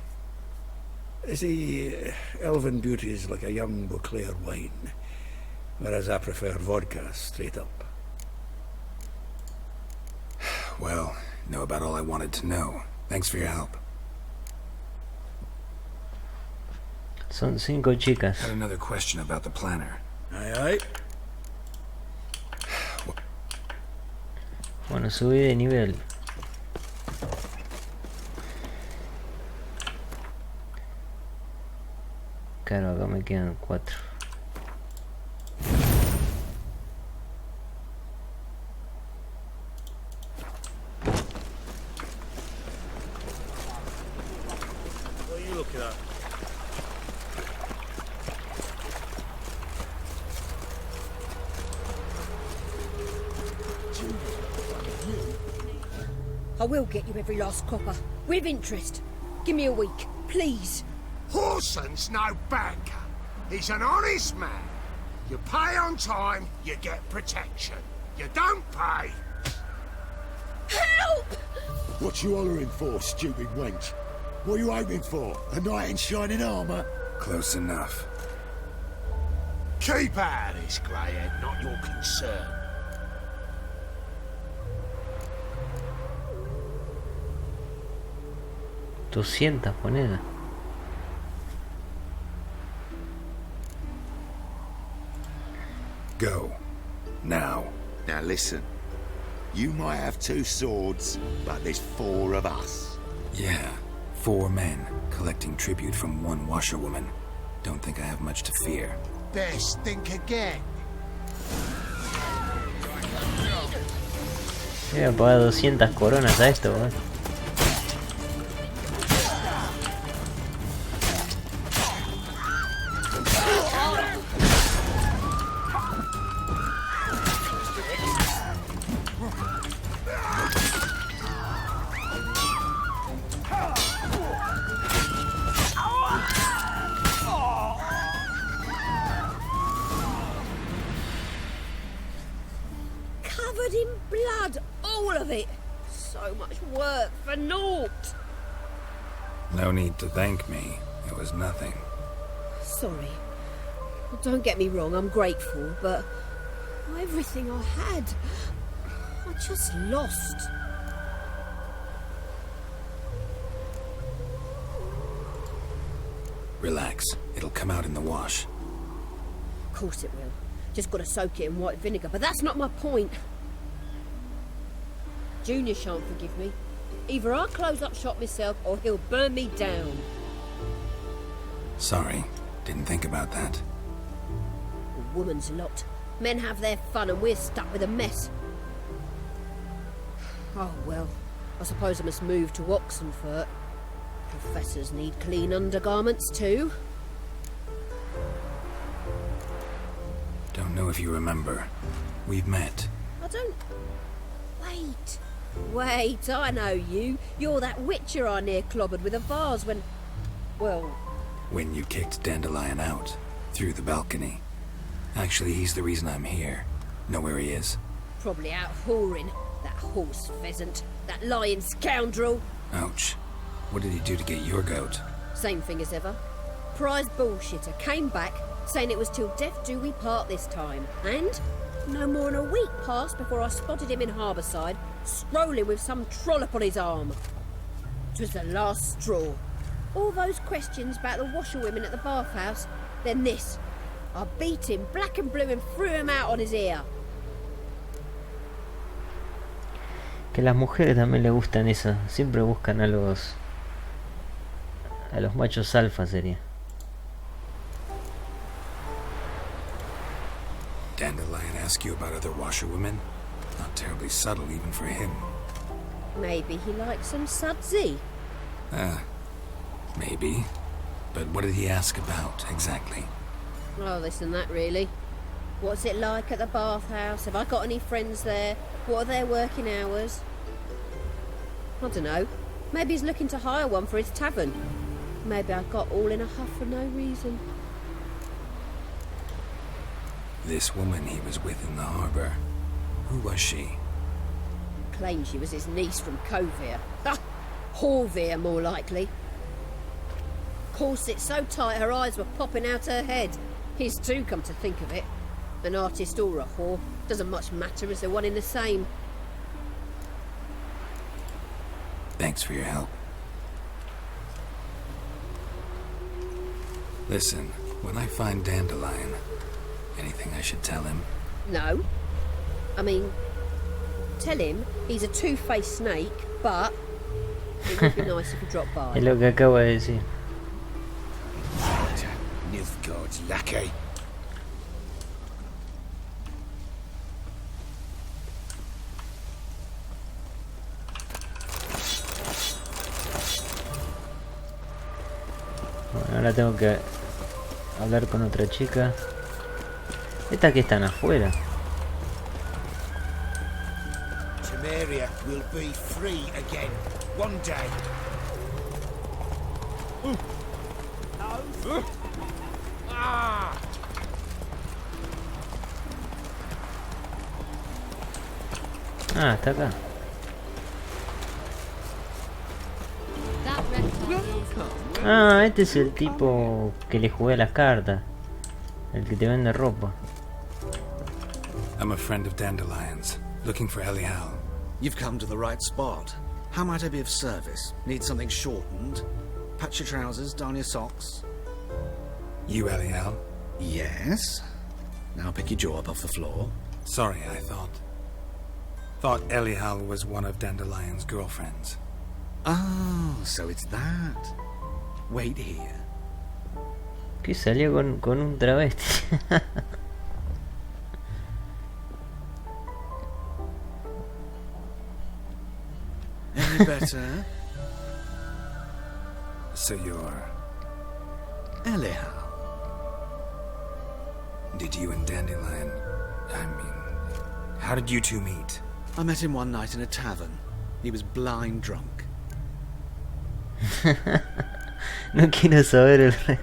See, elven beauty's like a young Beauclair wine, whereas I prefer vodka straight up. Well, know about all I wanted to know. Thanks for your help. Son 5 chicas. Had another question about the planner. Aye, aye. Bueno, subí de nivel. Claro, acá me quedan 4. What are you looking at? I will get you every last copper, with interest. Give me a week, please. Horson's no banker. He's an honest man. You pay on time, you get protection. You don't pay. Help! What you hollering for, stupid wench? What are you hoping for? A knight in shining armor? Close enough. Keep out of this, Greyhead, not your concern. $200 monedas. Go. Now. Now listen. You might have 2 swords, but there's 4 of us. Yeah. 4 men, collecting tribute from 1 washerwoman. Don't think I have much to fear. Best think again. Voy a pagar 200 coronas a esto, ¿eh? Covered in blood, all of it. So much work for naught. No need to thank me. It was nothing. Sorry. Well, don't get me wrong, I'm grateful, but everything I had, I just lost. Relax. It'll come out in the wash. Of course it will. Just gotta soak it in white vinegar, but that's not my point. Junior shan't forgive me. Either I'll close up shop myself or he'll burn me down. Sorry. Didn't think about that. A woman's lot. Men have their fun and we're stuck with a mess. Oh well, I suppose I must move to Oxenfurt. Professors need clean undergarments too. Don't know if you remember. We've met. I don't... Wait, I know you. You're that witcher I near clobbered with a vase when... Well... When you kicked Dandelion out. Through the balcony. Actually, he's the reason I'm here. Know where he is? Probably out whoring. That horse pheasant. That lying scoundrel. Ouch. What did he do to get your goat? Same thing as ever. Prize bullshitter came back saying it was till death do we part this time. And no more than a week passed before I spotted him in Harbourside, strolling with some trollop on his arm. 'Twas the last straw. All those questions about the washerwomen at the bathhouse, then this. I beat him black and blue and threw him out on his ear. Que a las mujeres también les gustan eso. Siempre buscan a los machos alfa, sería. Dandelion ask you about other washerwomen? Not terribly subtle even for him. Maybe he likes some sudsy. Maybe. But what did he ask about, exactly? Oh, this and that, really. What's it like at the bathhouse? Have I got any friends there? What are their working hours? I don't know. Maybe he's looking to hire one for his tavern. Maybe I got all in a huff for no reason. This woman he was with in the harbour, who was she? Claimed she was his niece from Covere. Horvere, more likely. Corset so tight her eyes were popping out her head. His too, come to think of it. An artist or a whore. Doesn't much matter as they're one in the same. Thanks for your help. Listen, when I find Dandelion, anything I should tell him? No. I mean, tell him he's a two-faced snake, but it would be nice if he dropped by. Es lo que acabo de decir. Nilfgaard's lackey. Bueno, ahora tengo que hablar con otra chica. Estas que están afuera. Temeria will be free again one day. Ah, está acá. Ah, este es el tipo que le jugué las cartas. El que te vende ropa. I'm a friend of Dandelion's, looking for Elial. You've come to the right spot. How might I be of service? Need something shortened? Patch your trousers, darn your socks. You Elial? Yes. Now pick your jaw up off the floor. Sorry, I thought Elial was one of Dandelion's girlfriends. Oh, so it's that. Wait here. Que salió con un travesti. Any better? So you're... Elial. Did you and Dandelion... how did you two meet? I met him one night in a tavern. He was blind drunk. No quiero saber el resto.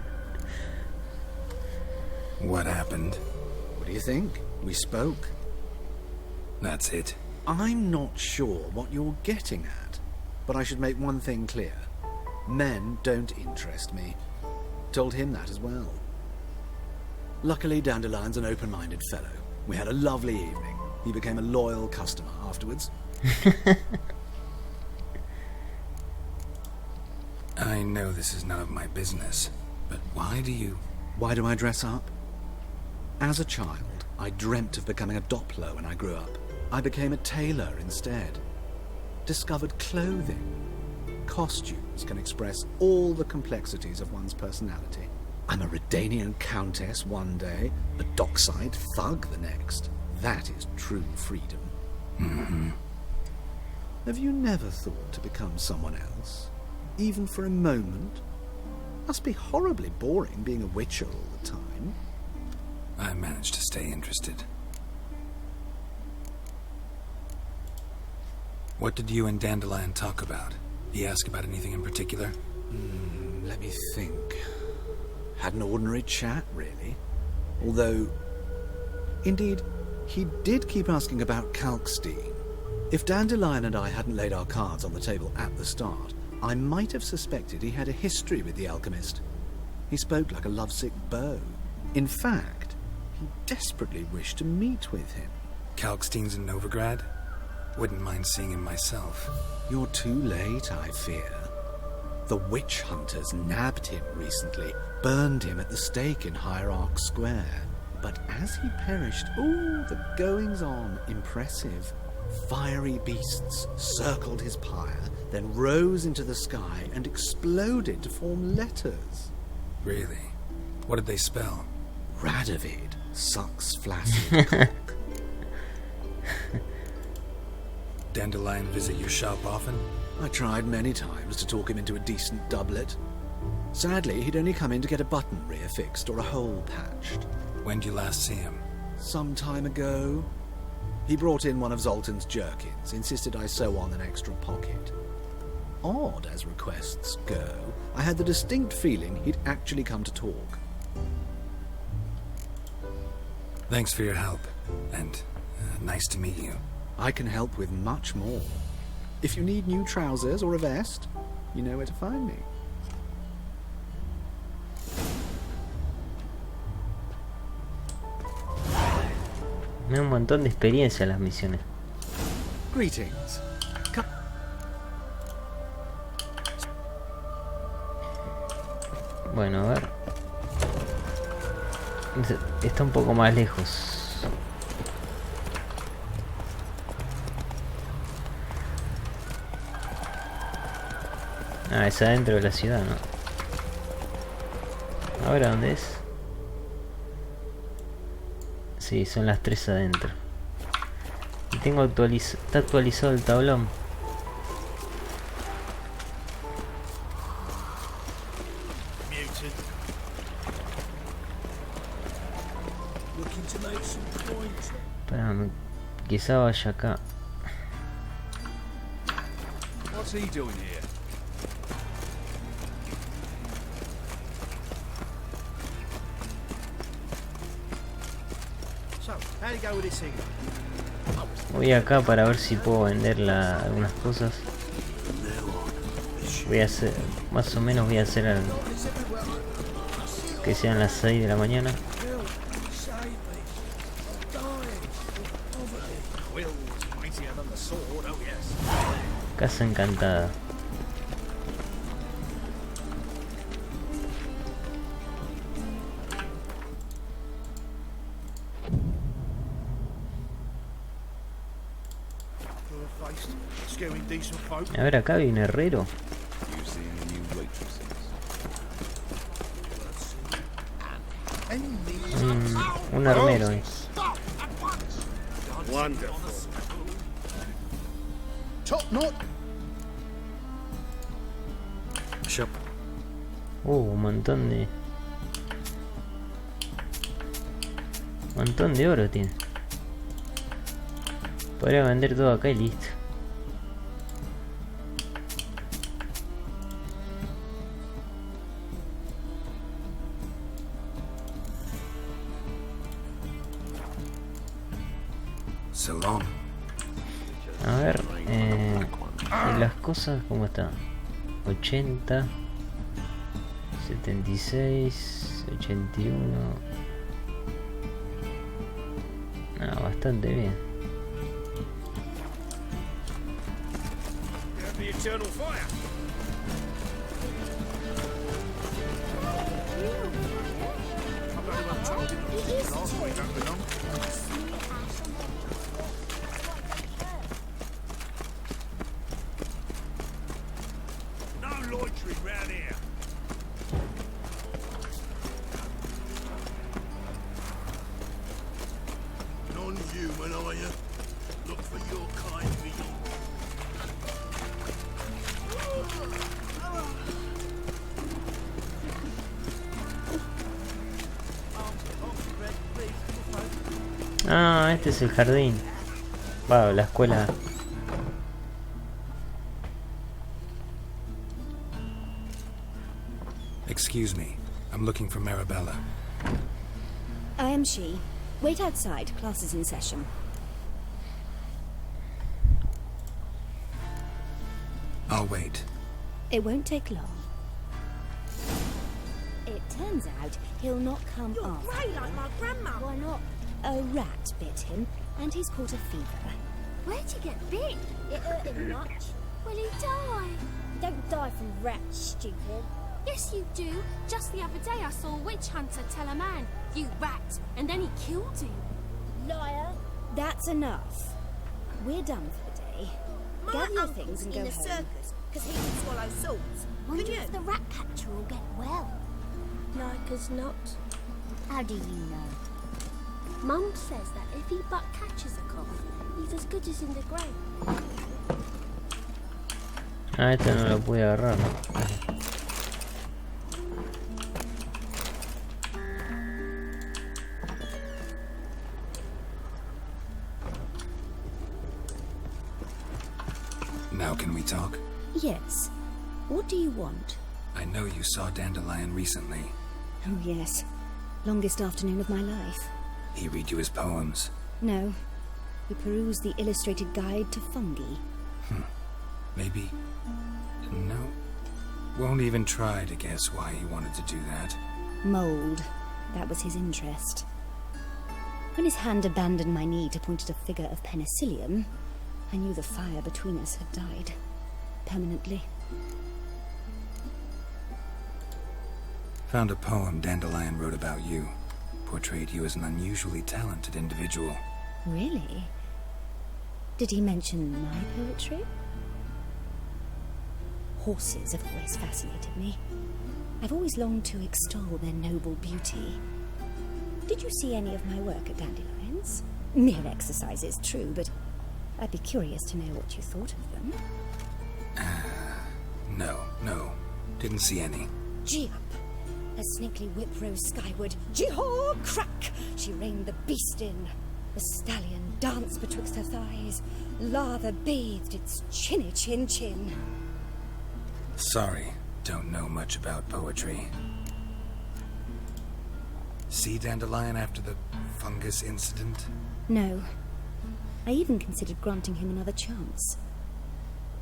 What happened? What do you think? We spoke. That's it. I'm not sure what you're getting at, but I should make one thing clear. Men don't interest me. Told him that as well. Luckily, Dandelion's an open-minded fellow. We had a lovely evening. He became a loyal customer afterwards. I know this is none of my business, but why do I dress up? As a child, I dreamt of becoming a Doppler when I grew up. I became a tailor instead. Discovered clothing. Costumes can express all the complexities of one's personality. I'm a Redanian countess one day, a dockside thug the next. That is true freedom. Mm-hmm. Have you never thought to become someone else? Even for a moment? Must be horribly boring being a witcher all the time. I managed to stay interested. What did you and Dandelion talk about? He ask about anything in particular? Let me think. Had an ordinary chat, really. Although, indeed, he did keep asking about Kalkstein. If Dandelion and I hadn't laid our cards on the table at the start, I might have suspected he had a history with the alchemist. He spoke like a lovesick beau. In fact, he desperately wished to meet with him. Kalkstein's in Novigrad? Wouldn't mind seeing him myself. You're too late, I fear. The witch hunters nabbed him recently, burned him at the stake in Hierarch Square. But as he perished, the goings-on, impressive. Fiery beasts circled his pyre, then rose into the sky and exploded to form letters. Really? What did they spell? Radovid sucks flaccid cock. Dandelion visit your shop often? I tried many times to talk him into a decent doublet. Sadly, he'd only come in to get a button reaffixed or a hole patched. When did you last see him? Some time ago. He brought in one of Zoltan's jerkins, insisted I sew on an extra pocket. Odd as requests go, I had the distinct feeling he'd actually come to talk. Thanks for your help, and nice to meet you. I can help with much more. If you need new trousers or a vest, you know where to find me. Me da un montón de experiencia las misiones. Greetings. Bueno, a ver. Está un poco más lejos. Ah, es adentro de la ciudad, ¿no? ¿Ahora dónde es? Sí, son las 3 adentro. Y tengo está actualizado el tablón. Espérame, quizá vaya acá. What's he doing here? Voy acá para ver si puedo vender algunas cosas. Voy a hacer, más o menos voy a hacer que sean las 6 de la mañana. Casa encantada. A ver, acá hay un herrero. Un armero ahí. Un montón de oro tiene. Podría vender todo acá y listo. A ver, las cosas, ¿cómo están? 80, 76, 81. Bastante bien. Ah, este es el jardín. Va, la escuela. Excuse me. I'm looking for Marabella. I am she. Wait outside. Class is in session. I'll wait. It won't take long. It turns out he'll not come You're after grey like him. my grandma. Why not? A rat bit him, and he's caught a fever. Where'd you get bit? It hurt him much. Will he die? Don't die from rats, stupid. Yes, you do. Just the other day I saw a witch hunter tell a man, "You rat," and then he killed him. Liar. That's enough. We're done for the day. My Gather your uncle's things and in go the home. circus because he can swallow swords. Wonder Could you? if the rat catcher will get well. Like as not. How do you know? Mum says that if he but catches a cough, he's as good as in the grave. Ah, este no lo pude agarrar. Now can we talk? Yes. What do you want? I know you saw Dandelion recently. Oh, yes. Longest afternoon of my life. He read you his poems. No. He perused the illustrated guide to fungi. Maybe... No. Won't even try to guess why he wanted to do that. Mold. That was his interest. When his hand abandoned my knee to point at a figure of penicillium, I knew the fire between us had died. Permanently. Found a poem Dandelion wrote about you. Portrayed you as an unusually talented individual. Really? Did he mention my poetry? Horses have always fascinated me. I've always longed to extol their noble beauty. Did you see any of my work at Dandelions? Mere exercises, true, but I'd be curious to know what you thought of them. No. Didn't see any. Gee up! A snaky whip rose skyward. Jee-haw! Crack! She reined the beast in. The stallion danced betwixt her thighs. Lather bathed its chinny chin. Sorry, don't know much about poetry. See Dandelion after the fungus incident? No. I even considered granting him another chance.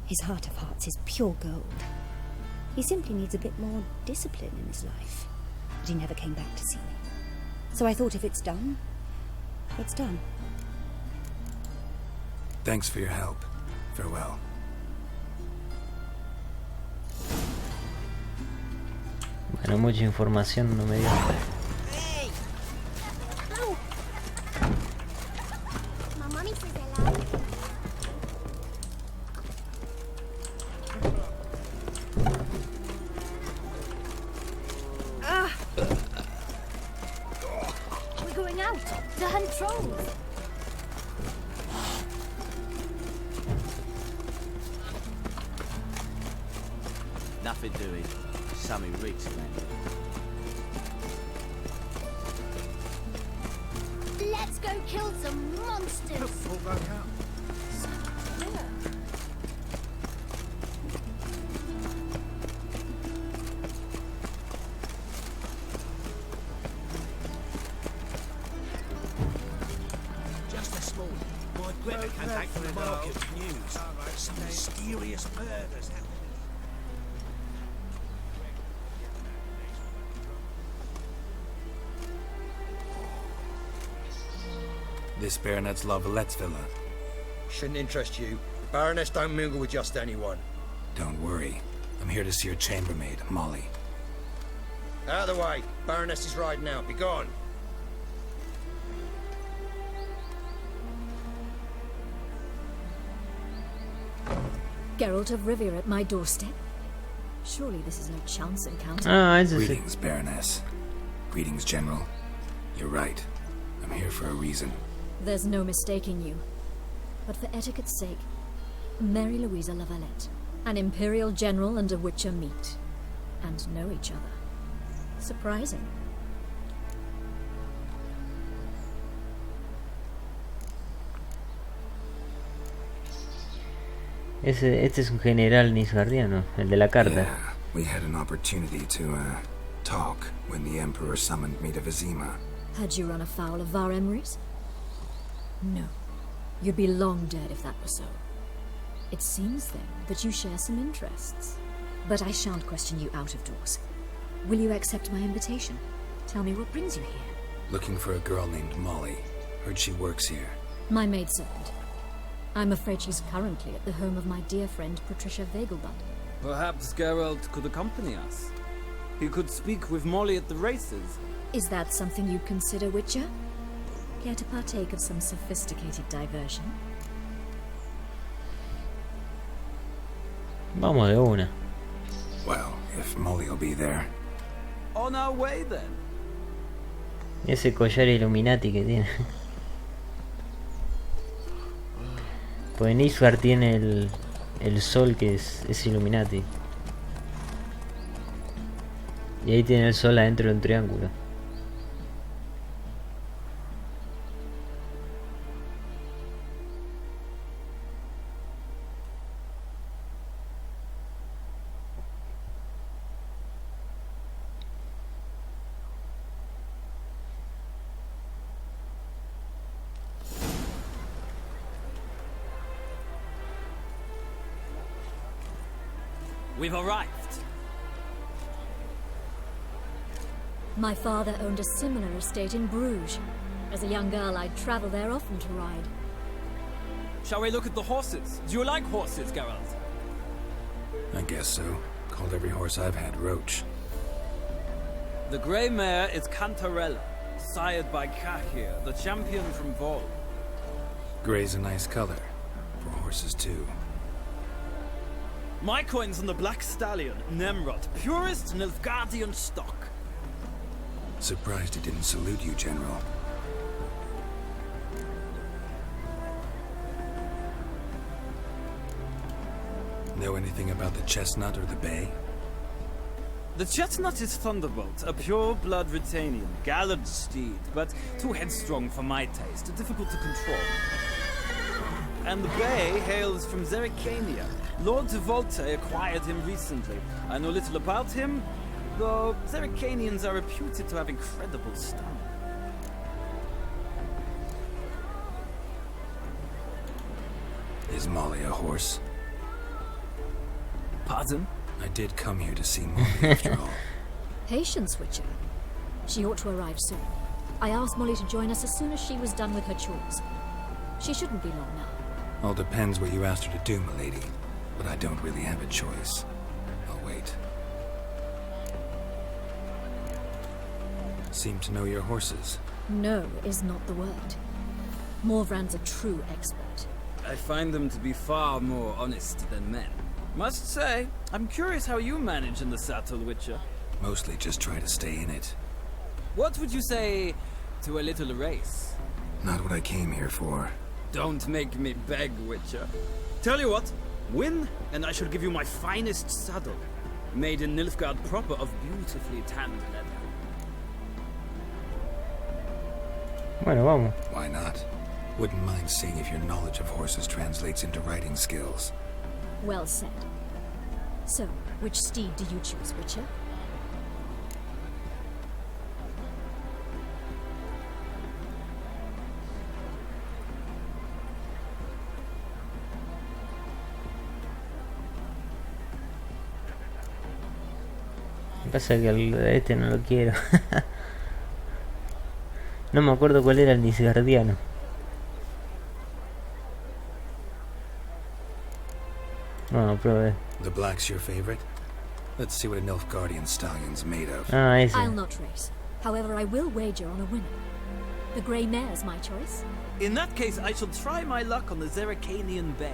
His heart of hearts is pure gold. He simply needs a bit more discipline in his life. But he never came back to see me. So I thought if it's done, it's done. Thanks for your help. Farewell. Bueno, mucha información no me dio. Hey! No! My mummy says hello. We're going out to hunt trolls. Nothing doing. Something reeks, man. Let's go kill some monsters. Fall back out. Just this morning, my Greta came back from the market with news. Some mysterious murders happening. This baronet's La Vallette's villa. Shouldn't interest you. The Baroness don't mingle with just anyone. Don't worry. I'm here to see your chambermaid, Molly. Out of the way. Baroness is riding out. Be gone. Geralt of Rivia at my doorstep? Surely this is no chance encounter. Greetings, Baroness. Greetings, General. You're right. I'm here for a reason. There's no mistaking you. But for etiquette's sake, Mary Louisa La Valette, an Imperial General and a Witcher meet, and know each other. Surprising. Este es un general nisgardiano, el de la carta. Yeah, we had an opportunity to, talk when the Emperor summoned me to Vizima. Had you run afoul of Var Emrys? No. You'd be long dead if that were so. It seems, then, that you share some interests. But I shan't question you out of doors. Will you accept my invitation? Tell me what brings you here. Looking for a girl named Molly. Heard she works here. My maidservant. I'm afraid she's currently at the home of my dear friend Patricia Vegelbud. Perhaps Geralt could accompany us. He could speak with Molly at the races. Is that something you'd consider, Witcher? Care to partake of some sophisticated diversion? Vamos de una. Well, if Molly will be there. On our way then. Ese collar Illuminati que tiene. Pues Nilfgaard tiene el sol que es Illuminati. Y ahí tiene el sol adentro de un triángulo. We've arrived. My father owned a similar estate in Bruges. As a young girl, I'd travel there often to ride. Shall we look at the horses? Do you like horses, Geralt? I guess so. Called every horse I've had Roach. The grey mare is Cantarella, sired by Cahir, the champion from Vol. Grey's a nice color. For horses, too. My coin's on the Black Stallion, Nemrod, purest Nilfgaardian stock. Surprised he didn't salute you, General. Know anything about the chestnut or the bay? The chestnut is Thunderbolt, a pure-blood Retanian, gallant steed, but too headstrong for my taste, difficult to control. And the bay hails from Zerrikania. Lord de Volte acquired him recently. I know little about him, though Zerrikanians are reputed to have incredible stamina. Is Molly a horse? Pardon? I did come here to see Molly after all. Patience, Witcher. She ought to arrive soon. I asked Molly to join us as soon as she was done with her chores. She shouldn't be long now. All depends what you asked her to do, milady. But I don't really have a choice. I'll wait. Seem to know your horses. No is not the word. Morvrand's a true expert. I find them to be far more honest than men. Must say, I'm curious how you manage in the saddle, Witcher. Mostly just try to stay in it. What would you say to a little race? Not what I came here for. Don't make me beg, Witcher. Tell you what, win, and I shall give you my finest saddle. Made in Nilfgaard proper of beautifully tanned leather. Bueno, vamos. Why not? Wouldn't mind seeing if your knowledge of horses translates into riding skills. Well said. So, which steed do you choose, Witcher? Pasa que este no lo quiero. No me acuerdo cuál era el Nilfgaardiano. No, probé. The black's your favorite? Let's see what a Nilfgaardian stallion's made of. Ah, ese. I'll not race. However, I will wager on a winner. The grey mare's my choice. In that case, I shall try my luck on the Zerrikanian Bay.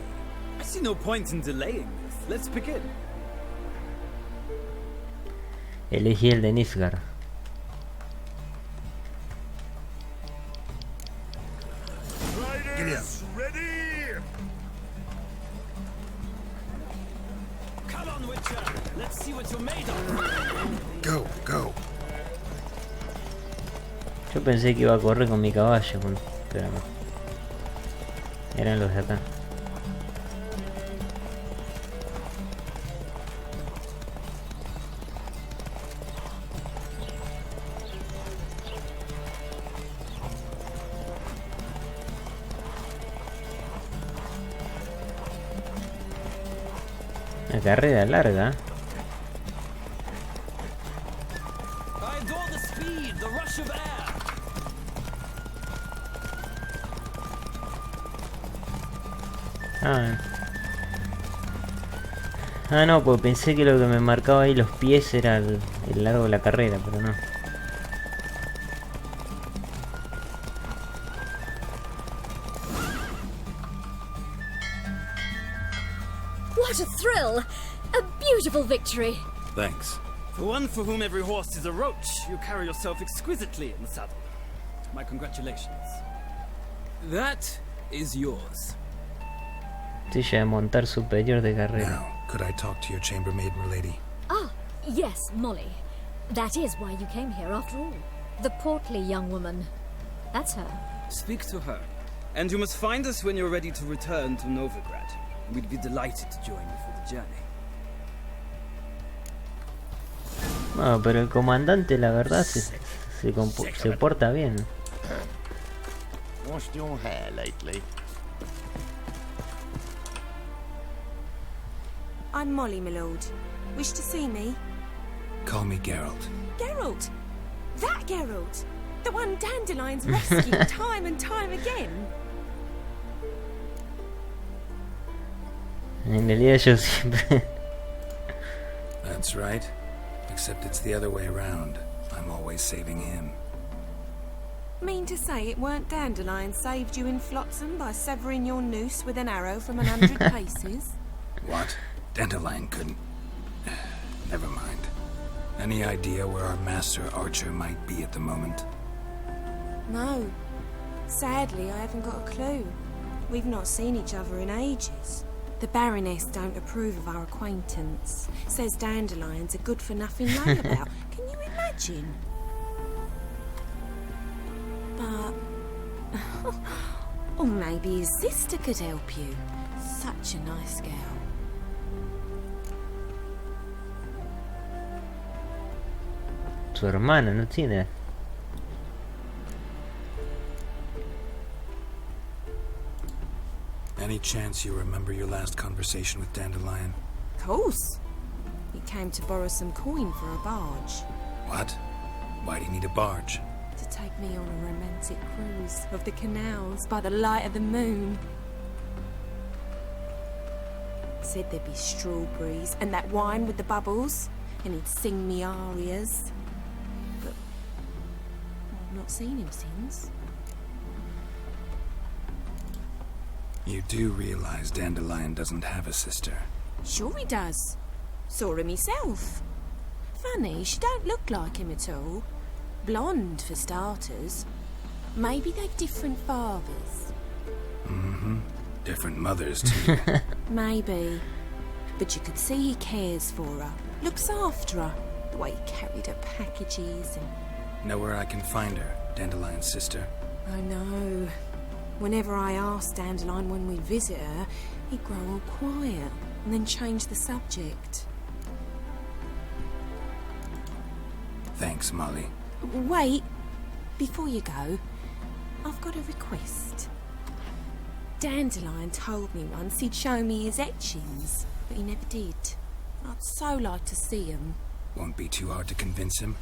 I see no point in delaying this. Let's begin. Elegí el de Nilfgaard. Riders, ready! Come on, Witcher. Let's see what you're made of. Go, go. Yo pensé que iba a correr con mi caballo, pero no. Eran los de acá. Una carrera larga. adore the speed, the rush of air. No, pues pensé que lo que me marcaba ahí los pies era el largo de la carrera, pero no. What a thrill! A beautiful victory! Thanks. For one for whom every horse is a roach, you carry yourself exquisitely in the saddle. My congratulations. That is yours. Silla de montar superior de carrera. Now, could I talk to your chambermaid, milady? Ah, yes, Molly. That is why you came here after all. The portly young woman. That's her. Speak to her. And you must find us when you're ready to return to Novigrad. We'd be delighted to join you for the journey. No, pero el comandante la verdad se porta bien. Washed your hair lately? I'm Molly, my lord. Wish to see me? Call me Geralt. Geralt? That Geralt? The one Dandelion's rescued time and time again? En realidad yo siempre... That's right. Except it's the other way around. I'm always saving him. Mean to say it weren't Dandelion saved you in Flotsam by severing your noose with an arrow from 100 paces? What? Dandelion couldn't... Never mind. Any idea where our master archer might be at the moment? No. Sadly, I haven't got a clue. We've not seen each other in ages. The Baroness don't approve of our acquaintance. Says Dandelion's a good-for-nothing layabout. Can you imagine? But... or maybe his sister could help you. Such a nice girl. Su hermana no tiene. Any chance you remember your last conversation with Dandelion? Of course. He came to borrow some coin for a barge. What? Why do you need a barge? To take me on a romantic cruise of the canals by the light of the moon. Said there'd be strawberries and that wine with the bubbles, and he'd sing me arias. But I've not seen him since. You do realize Dandelion doesn't have a sister? Sure he does. Saw him himself. Funny, she don't look like him at all. Blonde, for starters. Maybe they've different fathers. Mm-hmm. Different mothers, too. Maybe. But you could see he cares for her. Looks after her. The way he carried her packages and... Know where I can find her, Dandelion's sister? I know. Whenever I asked Dandelion when we'd visit her, he'd grow all quiet and then change the subject. Thanks, Molly. Wait. Before you go, I've got a request. Dandelion told me once he'd show me his etchings, but he never did. I'd so like to see them. Won't be too hard to convince him.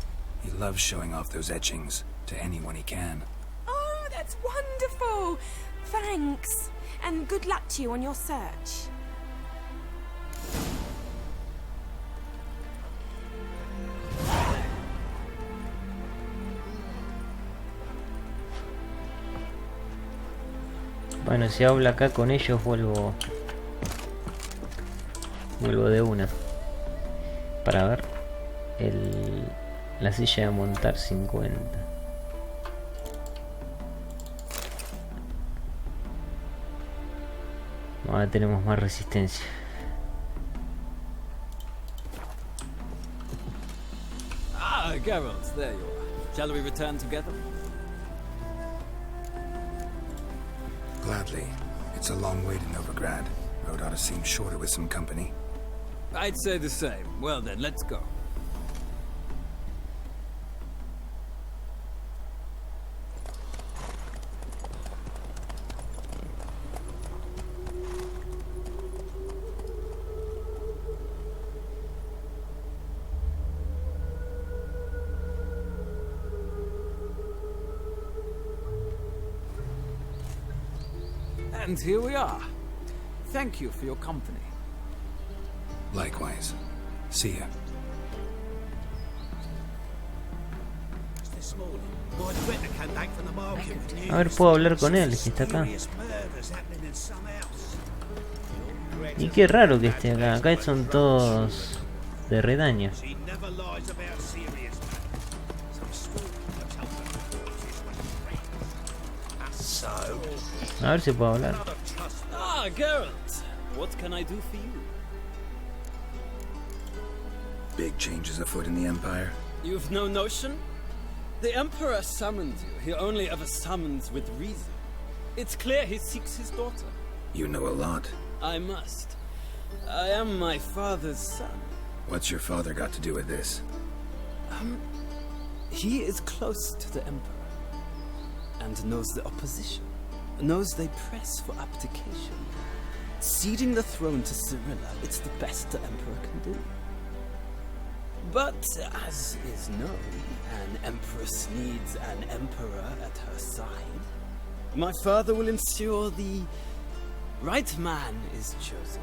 He loves showing off those etchings to anyone he can. Oh, that's wonderful! Thanks. And good luck to you on your search. Bueno, si hablo acá con ellos vuelvo de una para ver la silla de montar 50. Ahora tenemos más resistencia. Ah, Geralt, there you are. Shall we return together? Gladly. It's a long way to Novigrad. Road ought to seem shorter with some company. I'd say the same. Well then, let's go. And here we are. Thank you for your company. Likewise. See ya. This morning, my Twitter came back from the market with news. A ver, puedo hablar con él, si está acá. Serious murders happening in some house. Y qué raro que esté acá. Acá son todos de redaño. She never lies about serious matters. So I swore to tell her what is my friend. So, A ver si puedo hablar. Ah, Geralt. What can I do for you? Big changes afoot in the Empire. You've no notion? The Emperor summoned you. He only ever summons with reason. It's clear he seeks his daughter. You know a lot. I must. I am my father's son. What's your father got to do with this? He is close to the Emperor. And knows the opposition. Knows they press for abdication. Ceding the throne to Cyrilla, it's the best the Emperor can do. But, as is known, an Empress needs an Emperor at her side. My father will ensure the right man is chosen.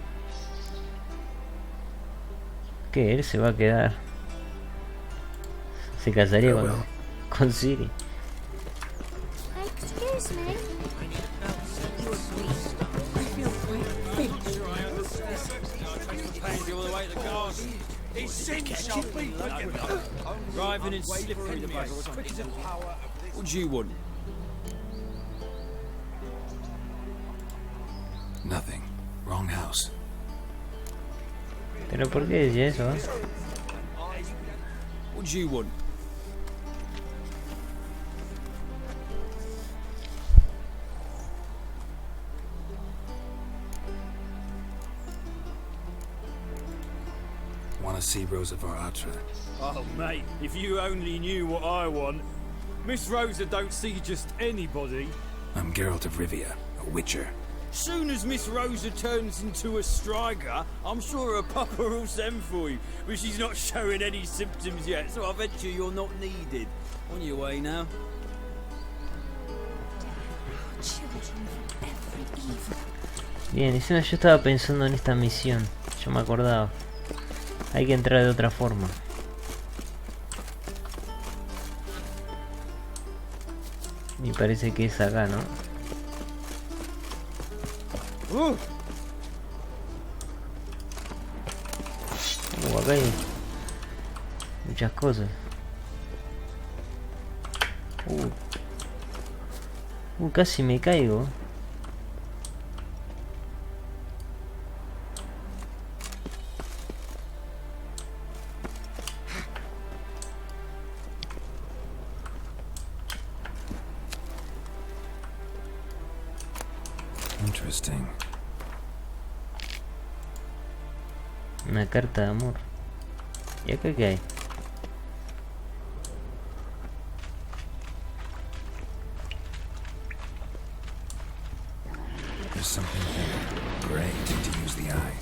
Que él se va a quedar. Se casaría con Ciri. Excuse me. Driving in slippery the bugger as quick as a power. What do you want? Nothing. Wrong house. Pero ¿por qué dice eso? What do you want? Want to see Rosa Varatra? Oh, mate, if you only knew what I want. Miss Rosa don't see just anybody. I'm Geralt of Rivia, a witcher. Soon as Miss Rosa turns into a striker, I'm sure her papa will send for you. But she's not showing any symptoms yet, so I bet you're not needed. On your way now. Bien, encima yo estaba pensando en esta misión. Yo me acordaba. Hay que entrar de otra forma. Y parece que es acá, ¿no? Acá hay muchas cosas. Casi me caigo. Interesting. Una carta de amor. ¿Y acá qué hay? There's something there. Great to use the eye.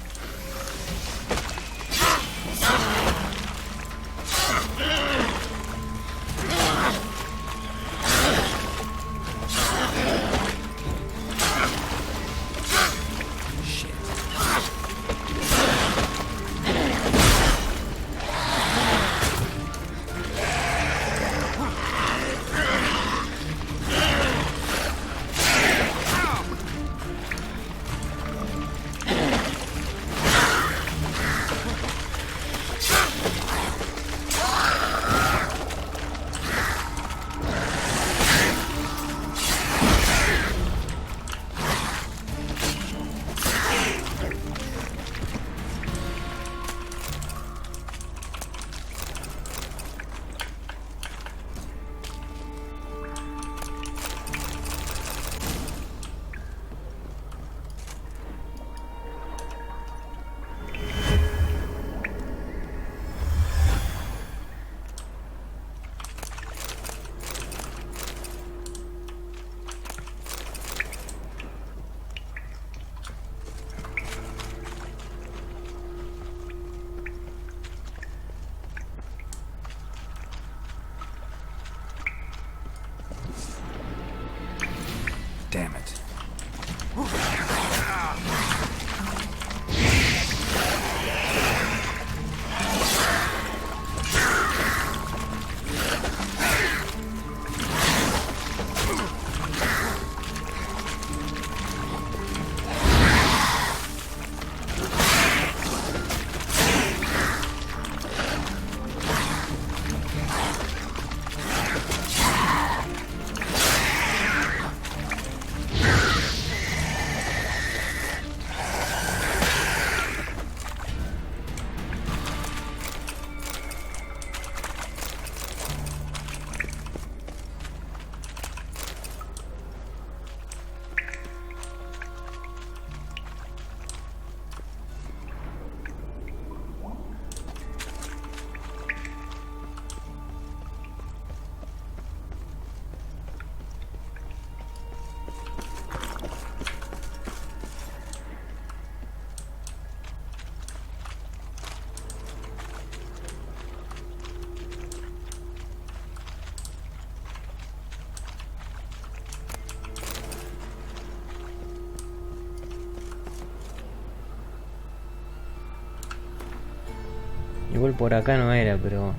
Igual por acá no era, pero...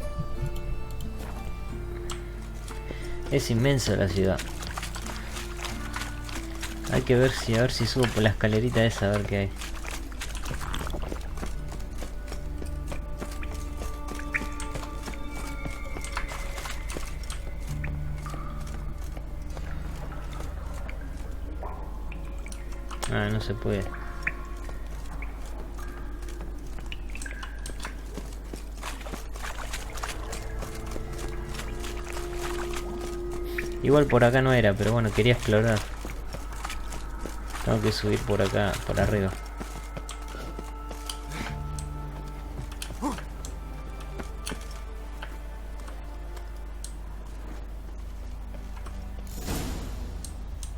Es inmensa la ciudad. Hay que ver si, a ver si subo por la escalerita esa, a ver qué hay. Ah, no se puede. Igual por acá no era, pero bueno, quería explorar. Tengo que subir por acá, por arriba.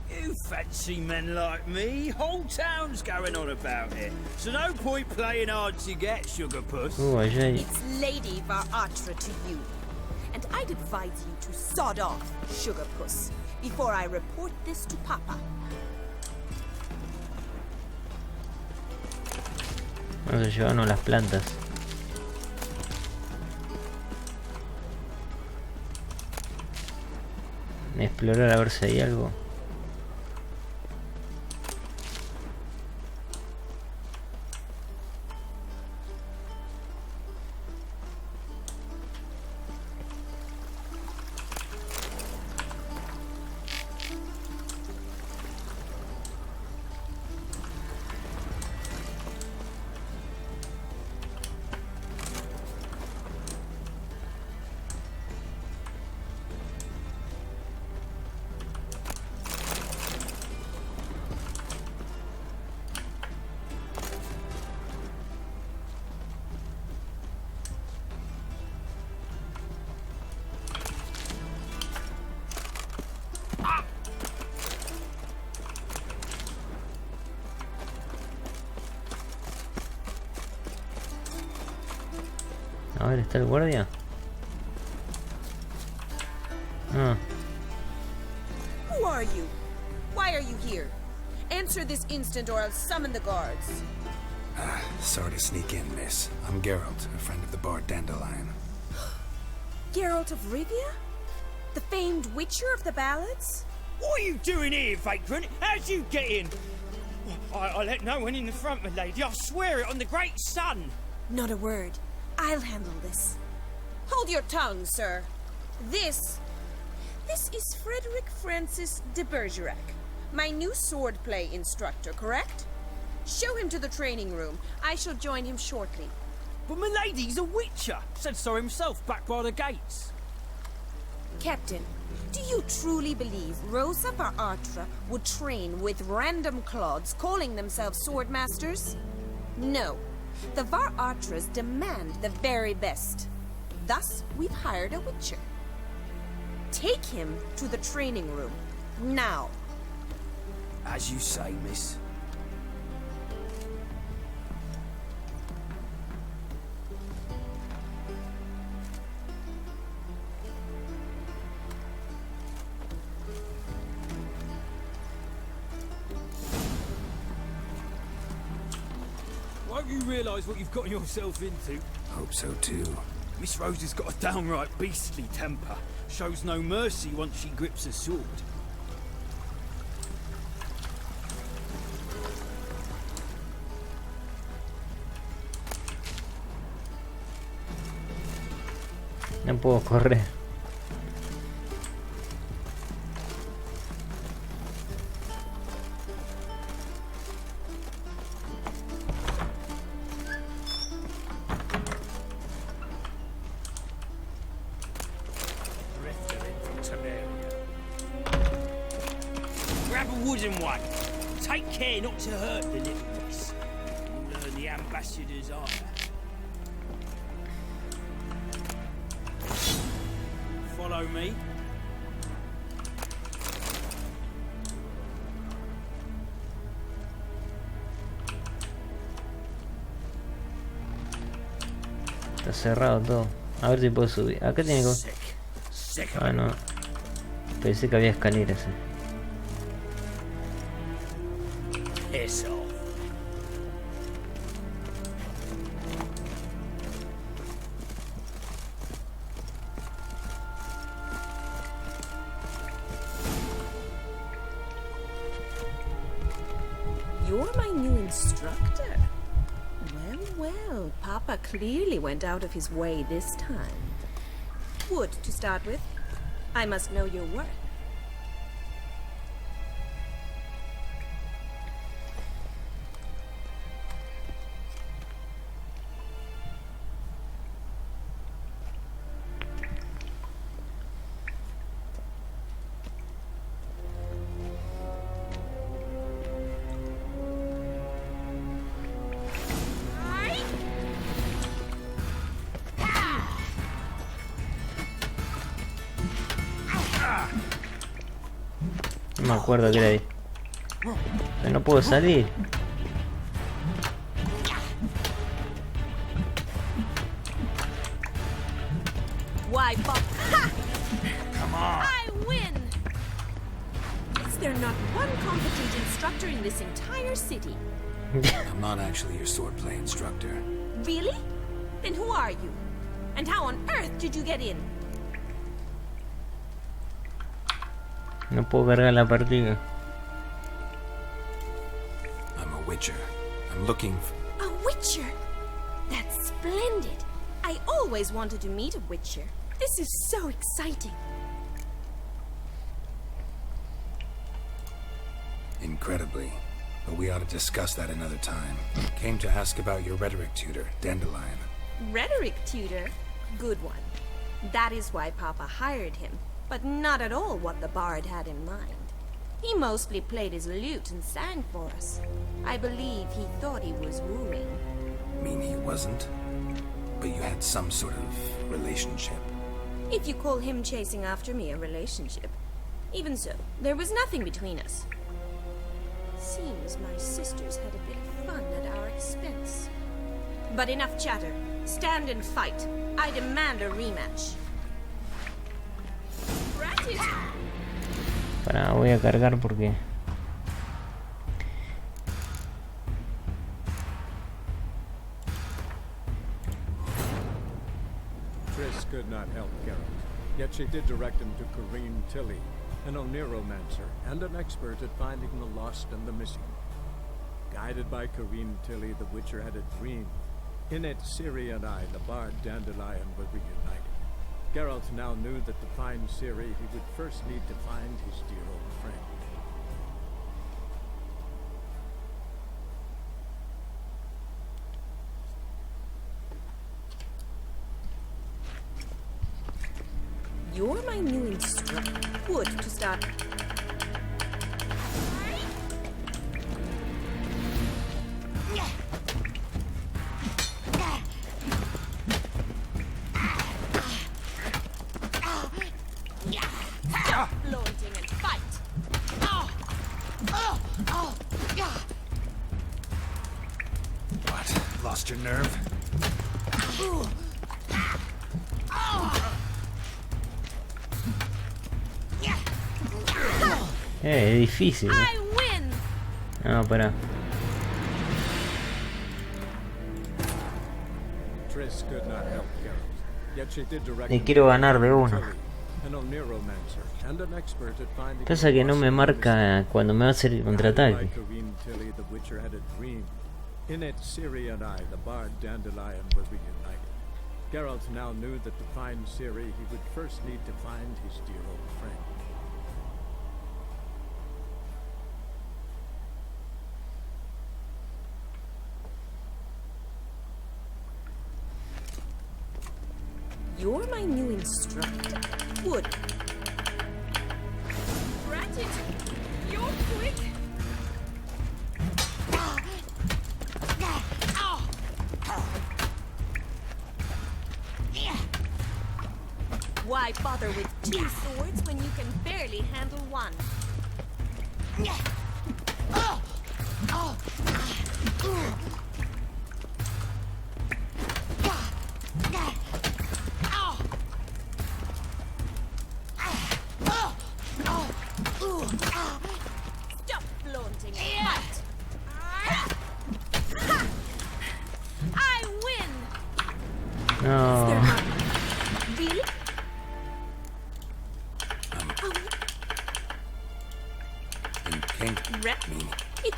You fancy men like me? Whole town's going on about it. So no point playing hard to get, sugar puss. Allá hay... It's Lady Varatra to you. And I'd advise you to sod off, sugar puss, before I report this to Papa. Vamos a llevarnos las plantas. Explorar a ver si hay algo. A ver, ¿está el guardia? Ah. Who are you? Why are you here? Answer this instant or I'll summon the guards. Sorry to sneak in, miss. I'm Geralt, a friend of the bard Dandelion. Geralt of Rivia? The famed witcher of the ballads? What are you doing here, vagrant? How'd you get in? I let no one in the front, my lady. I swear it on the great sun. Not a word. I'll handle this. Hold your tongue, sir. This is Frederick Francis de Bergerac, my new swordplay instructor, correct? Show him to the training room. I shall join him shortly. But my lady's a witcher. Said so himself back by the gates. Captain, do you truly believe Rosa Varatra would train with random clods calling themselves swordmasters? No. The Varatras demand the very best. Thus, we've hired a witcher. Take him to the training room, now. As you say, miss. Won't you realise what you've gotten yourself into? Hope so too. Miss Rose has got a downright beastly temper. Shows no mercy once she grips a sword. No puedo correr. Grab a wooden one. Take care not to hurt the little miss. You'll learn the ambassador's honor. Follow me. Está cerrado todo. A ver si puedo subir. Acá tiene que... Ah, no. Pensé que había escaleras. You're my new instructor. Well, well, Papa clearly went out of his way this time. Wood, to start with. I must know your worth. No me acuerdo que era ahí. Pero no puedo salir. Why, Bob? Ha! Come on! I win! Is there not one competent instructor in this entire city? I'm not actually your swordplay instructor. Really? Then who are you? And how on earth did you get in? No puedo cargar la partida. I'm a witcher. I'm looking for... A witcher? That's splendid. I always wanted to meet a witcher. This is so exciting. Incredibly. But we ought to discuss that another time. Came to ask about your rhetoric tutor, Dandelion. Rhetoric tutor? Good one. That is why Papa hired him, but not at all what the bard had in mind. He mostly played his lute and sang for us. I believe he thought he was wooing. Mean he wasn't? But you had some sort of relationship. If you call him chasing after me a relationship. Even so, there was nothing between us. Seems my sisters had a bit of fun at our expense. But enough chatter. Stand and fight. I demand a rematch. Para, voy a cargar porque... Triss could not help Geralt, yet she did direct him to Corrine Tilly, an Oneiromancer and an expert at finding the lost and the missing. Guided by Corrine Tilly, the Witcher had a dream. In it, Ciri and I, the bard Dandelion, were reunited. Geralt now knew that to find Ciri, he would first need to find his dear old friend. You're my new instructor. Wood, to start. Stop flaunting and fight! What? Lost your nerve? Es difícil. No, para. Triss could not help Geralt, yet she did direct Le quiero ganar de una. an Oneiromancer and an expert at finding Pasa que no me marca cuando me va a hacer el contraataque. Corrine Tilly, the Witcher had a dream. In it, Ciri and I, the bard Dandelion, were reunited. Geralt now knew that to find Ciri, he would first need to find his dear old friend. You're my new instructor. Wood. Ratchet! You're quick! Why bother with two swords when you can barely handle one? Stop flaunting and fight! I win! No. Really? And came It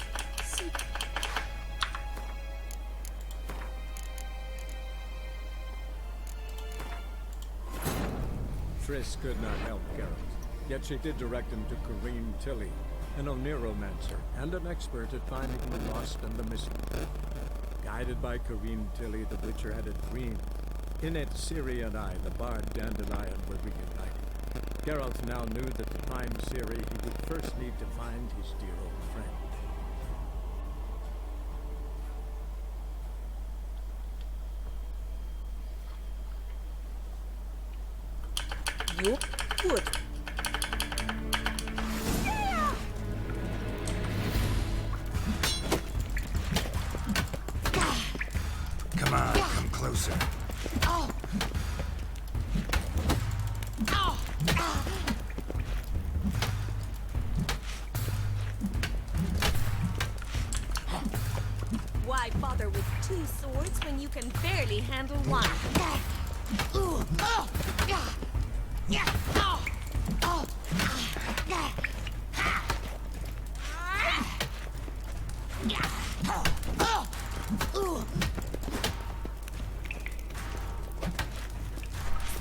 Triss could not help Geralt, yet she did direct him to Corrine Tilly, an Oneiromancer and an expert at finding the lost and the missing. Guided by Corrine Tilly, the Witcher had a dream. In it, Ciri and I, the bard Dandelion, were reunited. Geralt now knew that to find Ciri, he would first need to find his dear old friend. You're good. Come on, come closer. Why bother with two swords when you can barely handle one?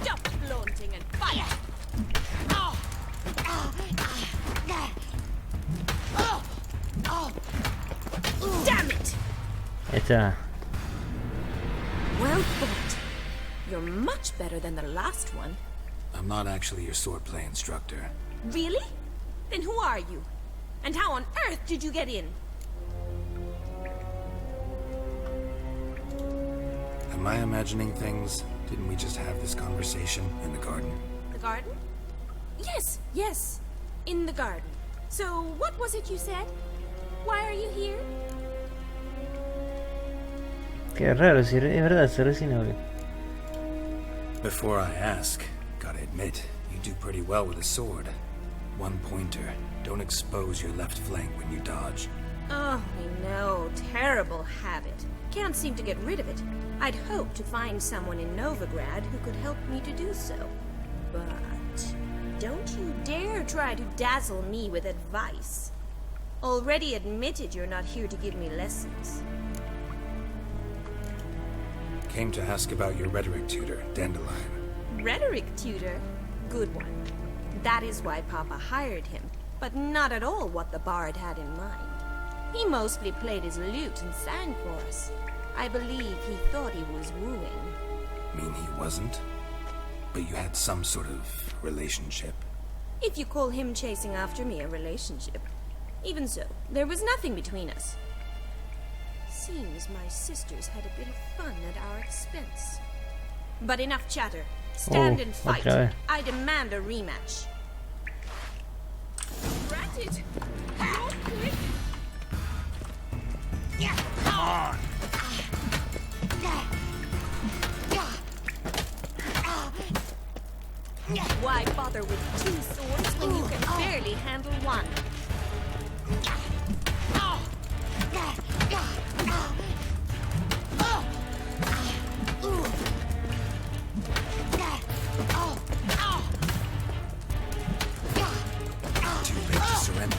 Stop flaunting and fight! Damn it! Está. Well fought. You're much better than the last one. I'm not actually your swordplay instructor. Really? Then who are you? And how on earth did you get in? Am I imagining things? Didn't we just have this conversation in the garden? The garden? Yes, yes. In the garden. So, what was it you said? Why are you here? Qué raro, si es verdad, se recién hablé. Before I ask, gotta admit, you do pretty well with a sword. One pointer. Don't expose your left flank when you dodge. Oh, I know. Terrible habit. Can't seem to get rid of it. I'd hoped to find someone in Novigrad who could help me to do so. But don't you dare try to dazzle me with advice. Already admitted you're not here to give me lessons. Came to ask about your rhetoric tutor, Dandelion. Rhetoric tutor? Good one. That is why Papa hired him, but not at all what the bard had in mind. He mostly played his lute and sang for us. I believe he thought he was wooing. Mean he wasn't? But you had some sort of relationship? If you call him chasing after me a relationship. Even so, there was nothing between us. Seems my sisters had a bit of fun at our expense. But enough chatter. Stand and fight. I demand a rematch. Granted. Real quick. Come on! Why bother with two swords when you can barely handle one? Too big to surrender.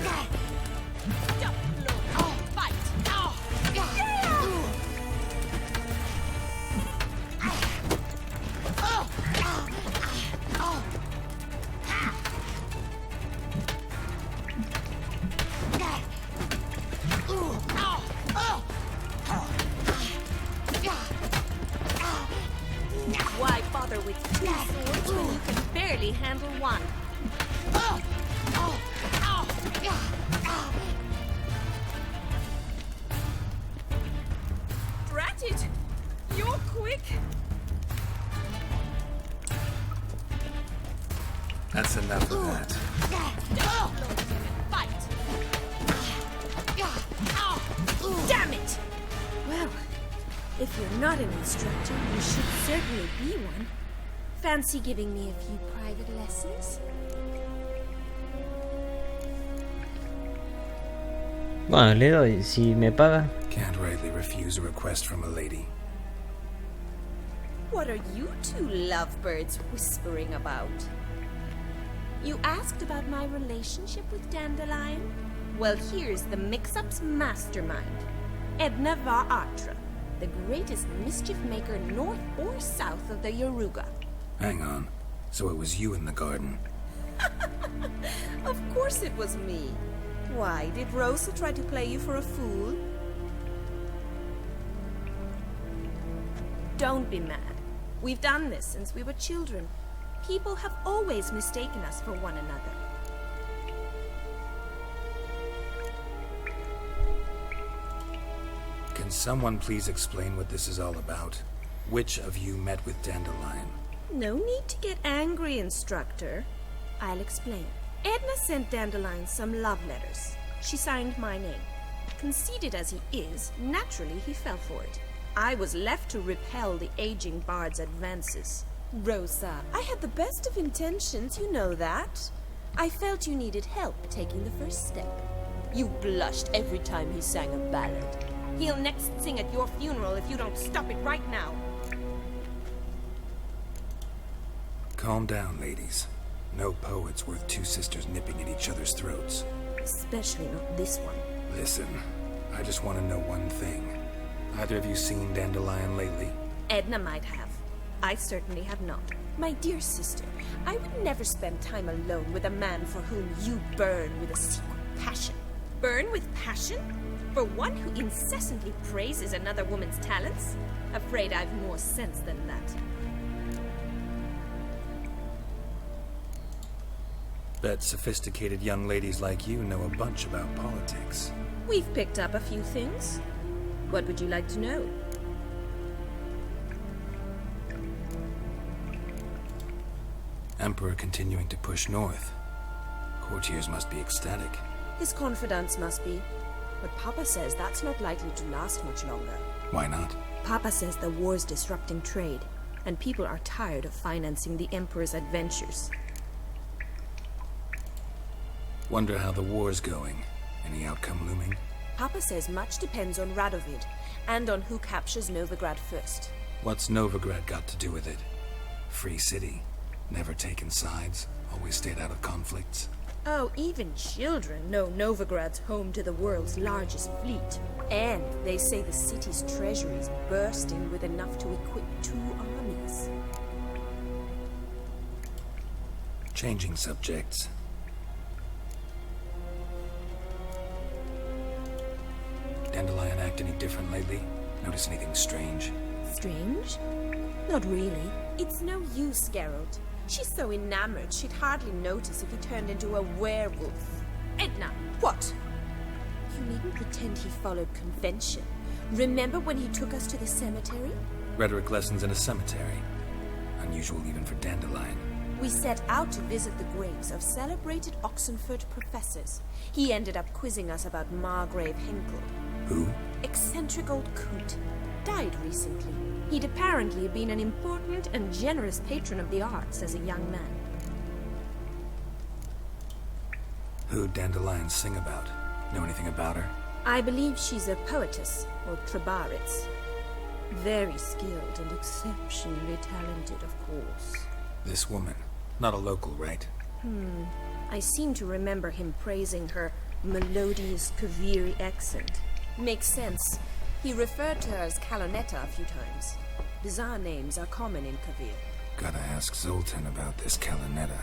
Why bother with two swords when you can barely handle one? Drat it! You're quick! That's enough of that. Fight! Damn it! Well, if you're not an instructor, you should certainly be one. Fancy giving me a few private lessons? Bueno, le doy, si me paga. Can't rightly refuse a request from a lady. What are you two lovebirds whispering about? You asked about my relationship with Dandelion? Well, here's the mix-up's mastermind. Edna Va Atra, the greatest mischief maker north or south of the Yaruga. Hang on. So it was you in the garden? Of course it was me. Why, did Rosa try to play you for a fool? Don't be mad. We've done this since we were children. People have always mistaken us for one another. Can someone please explain what this is all about? Which of you met with Dandelion? No need to get angry, Instructor. I'll explain. Edna sent Dandelion some love letters. She signed my name. Conceited as he is, naturally he fell for it. I was left to repel the aging bard's advances. Rosa, I had the best of intentions, you know that. I felt you needed help taking the first step. You blushed every time he sang a ballad. He'll next sing at your funeral if you don't stop it right now. Calm down, ladies. No poet's worth two sisters nipping at each other's throats. Especially not this one. Listen, I just want to know one thing. Either of you seen Dandelion lately? Edna might have. I certainly have not. My dear sister, I would never spend time alone with a man for whom you burn with a secret passion. Burn with passion? For one who incessantly praises another woman's talents? Afraid I've more sense than that. Bet sophisticated young ladies like you know a bunch about politics. We've picked up a few things. What would you like to know? Emperor continuing to push north. Courtiers must be ecstatic. His confidants must be. But Papa says that's not likely to last much longer. Why not? Papa says the war's disrupting trade, and people are tired of financing the Emperor's adventures. Wonder how the war's going. Any outcome looming? Papa says much depends on Radovid, and on who captures Novigrad first. What's Novigrad got to do with it? Free city. Never taken sides. Always stayed out of conflicts. Oh, even children know Novigrad's home to the world's largest fleet. And they say the city's treasury is bursting with enough to equip 2 armies. Changing subjects. Dandelion act any different lately? Notice anything strange? Strange? Not really. It's no use, Geralt. She's so enamored she'd hardly notice if he turned into a werewolf. Edna! What? You needn't pretend he followed convention. Remember when he took us to the cemetery? Rhetoric lessons in a cemetery. Unusual even for Dandelion. We set out to visit the graves of celebrated Oxenford professors. He ended up quizzing us about Margrave Henkel. Who? Eccentric old coot. Died recently. He'd apparently been an important and generous patron of the arts as a young man. Who'd Dandelion sing about? Know anything about her? I believe she's a poetess, or Trebaritz. Very skilled and exceptionally talented, of course. This woman. Not a local, right? I seem to remember him praising her melodious Kaviri accent. Makes sense. He referred to her as Calonetta a few times. Bizarre names are common in Kavir. Gotta ask Zoltan about this Calonetta.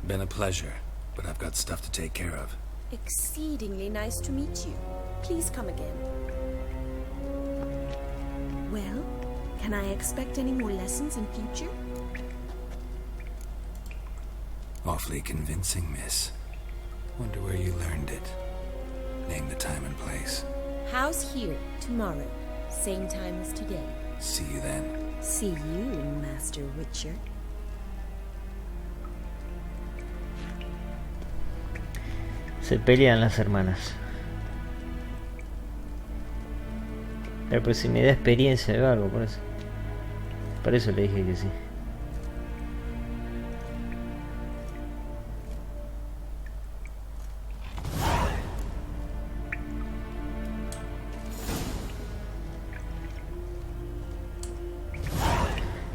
Been a pleasure, but I've got stuff to take care of. Exceedingly nice to meet you. Please come again. Well, can I expect any more lessons in future? Awfully convincing, miss. Wonder where you learned it. Name the time and place. House here, tomorrow. Same time as today. See you then. See you, Master Witcher. Se pelean las hermanas. Pero si me da experiencia de algo, por eso. Por eso le dije que sí.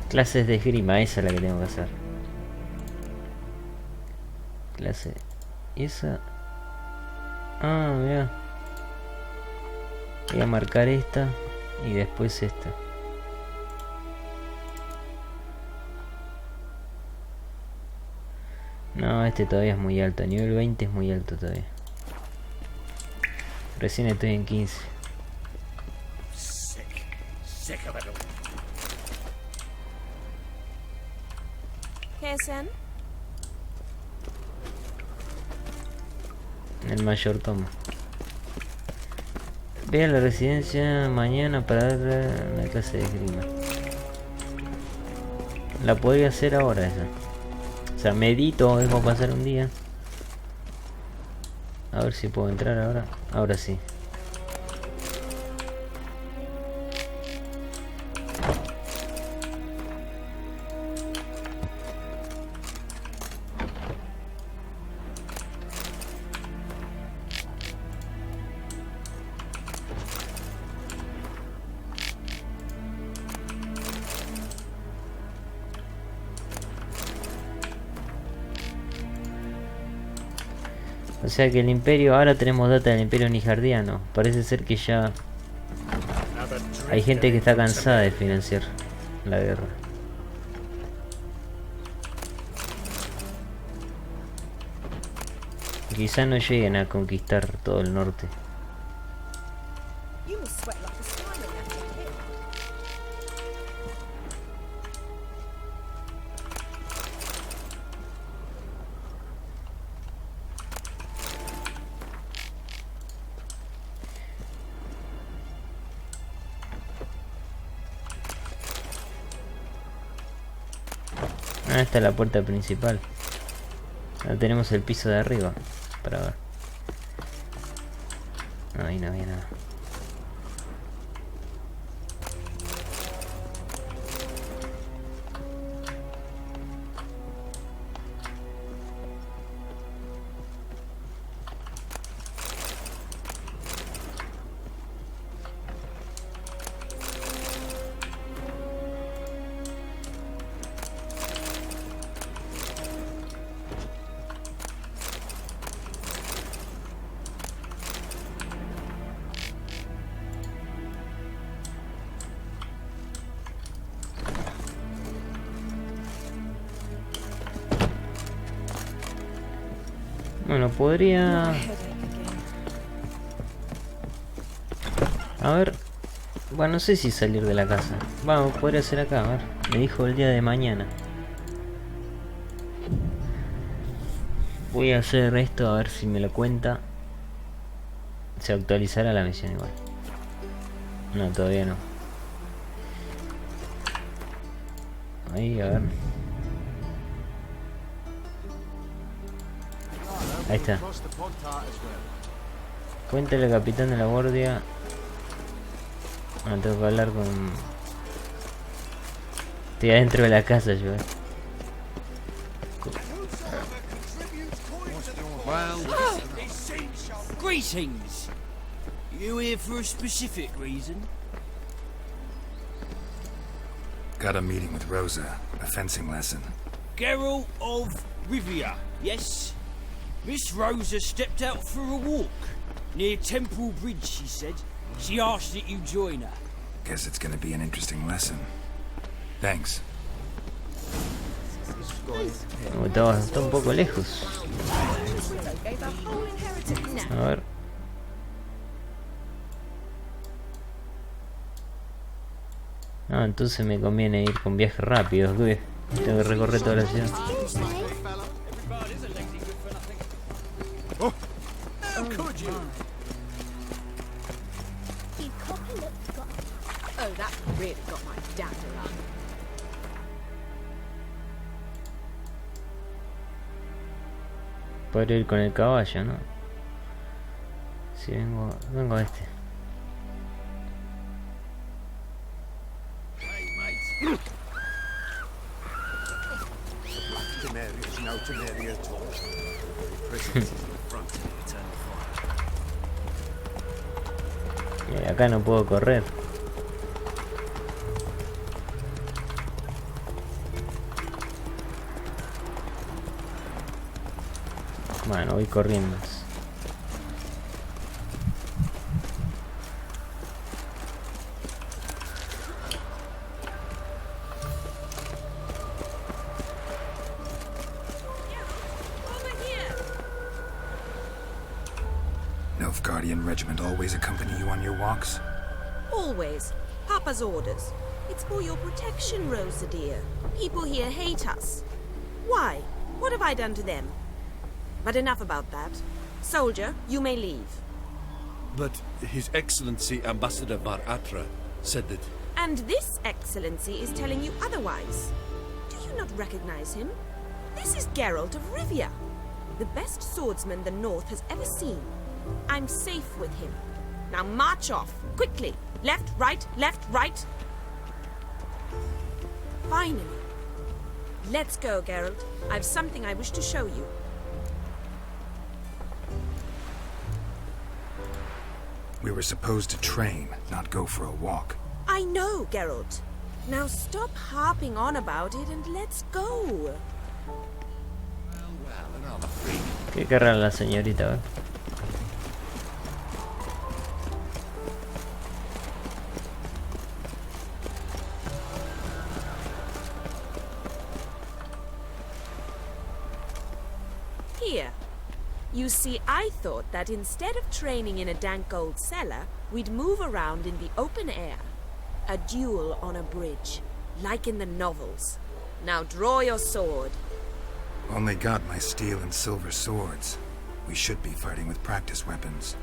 Clases de esgrima, esa es la que tengo que hacer. Clase Y esa... Ah, mira. Voy a marcar esta y después esta. No, este todavía es muy alto. Nivel 20 es muy alto todavía. Recién estoy en 15. Sick of it all. ¿Qué hacen? El mayordomo. Ve a la residencia mañana para dar una clase de esgrima. La podría hacer ahora esa. O sea, medito, dejo pasar un día. A ver si puedo entrar ahora. Ahora sí. O sea que el imperio, ahora tenemos data del imperio nijardiano. Parece ser que ya hay gente que está cansada de financiar la guerra. Quizá no lleguen a conquistar todo el norte. Ah, esta es la puerta principal. Ahora tenemos el piso de arriba para ver. No, ahí no había nada. Bueno, podría... A ver... Bueno, no sé si salir de la casa. Vamos, podría ser acá, a ver. Me dijo el día de mañana. Voy a hacer esto a ver si me lo cuenta. Se actualizará la misión igual. No, todavía no. Ahí, a ver. Ahí está. Cuéntale al capitán de la guardia. Ah, tengo que hablar con... Estoy adentro de la casa yo, Greetings. You here for a specific reason? Got a meeting with Rosa, a fencing lesson. Geralt of Rivia, yes? Miss Rosa stepped out for a walk. Near Temple Bridge, she said. She asked that you join her. Guess it's gonna be an interesting lesson. Thanks. Está un poco lejos. A ver. Ah, entonces me conviene ir con viaje rápido. Tengo que recorrer toda la ciudad. How could you? Oh, that really got my dander up. Podría ir con el caballo, ¿no? Si vengo a este. Y acá no puedo correr. Bueno, voy corriendo. Nilfgaardian regiment always accompany you on your walks? Always. Papa's orders. It's for your protection, Rosa dear. People here hate us. Why? What have I done to them? But enough about that. Soldier, you may leave. But His Excellency Ambassador Var Atra said that... And this Excellency is telling you otherwise. Do you not recognize him? This is Geralt of Rivia, the best swordsman the North has ever seen. I'm safe with him. Now march off, quickly. Left, right, Finally. Let's go, Geralt. I've something I wish to show you. We were supposed to train, not go for a walk. I know, Geralt. Now stop harping on about it and let's go. Qué querrá la señorita, ¿eh? Here. You see, I thought that instead of training in a dank old cellar, we'd move around in the open air. A duel on a bridge, like in the novels. Now draw your sword. Only got my steel and silver swords. We should be fighting with practice weapons.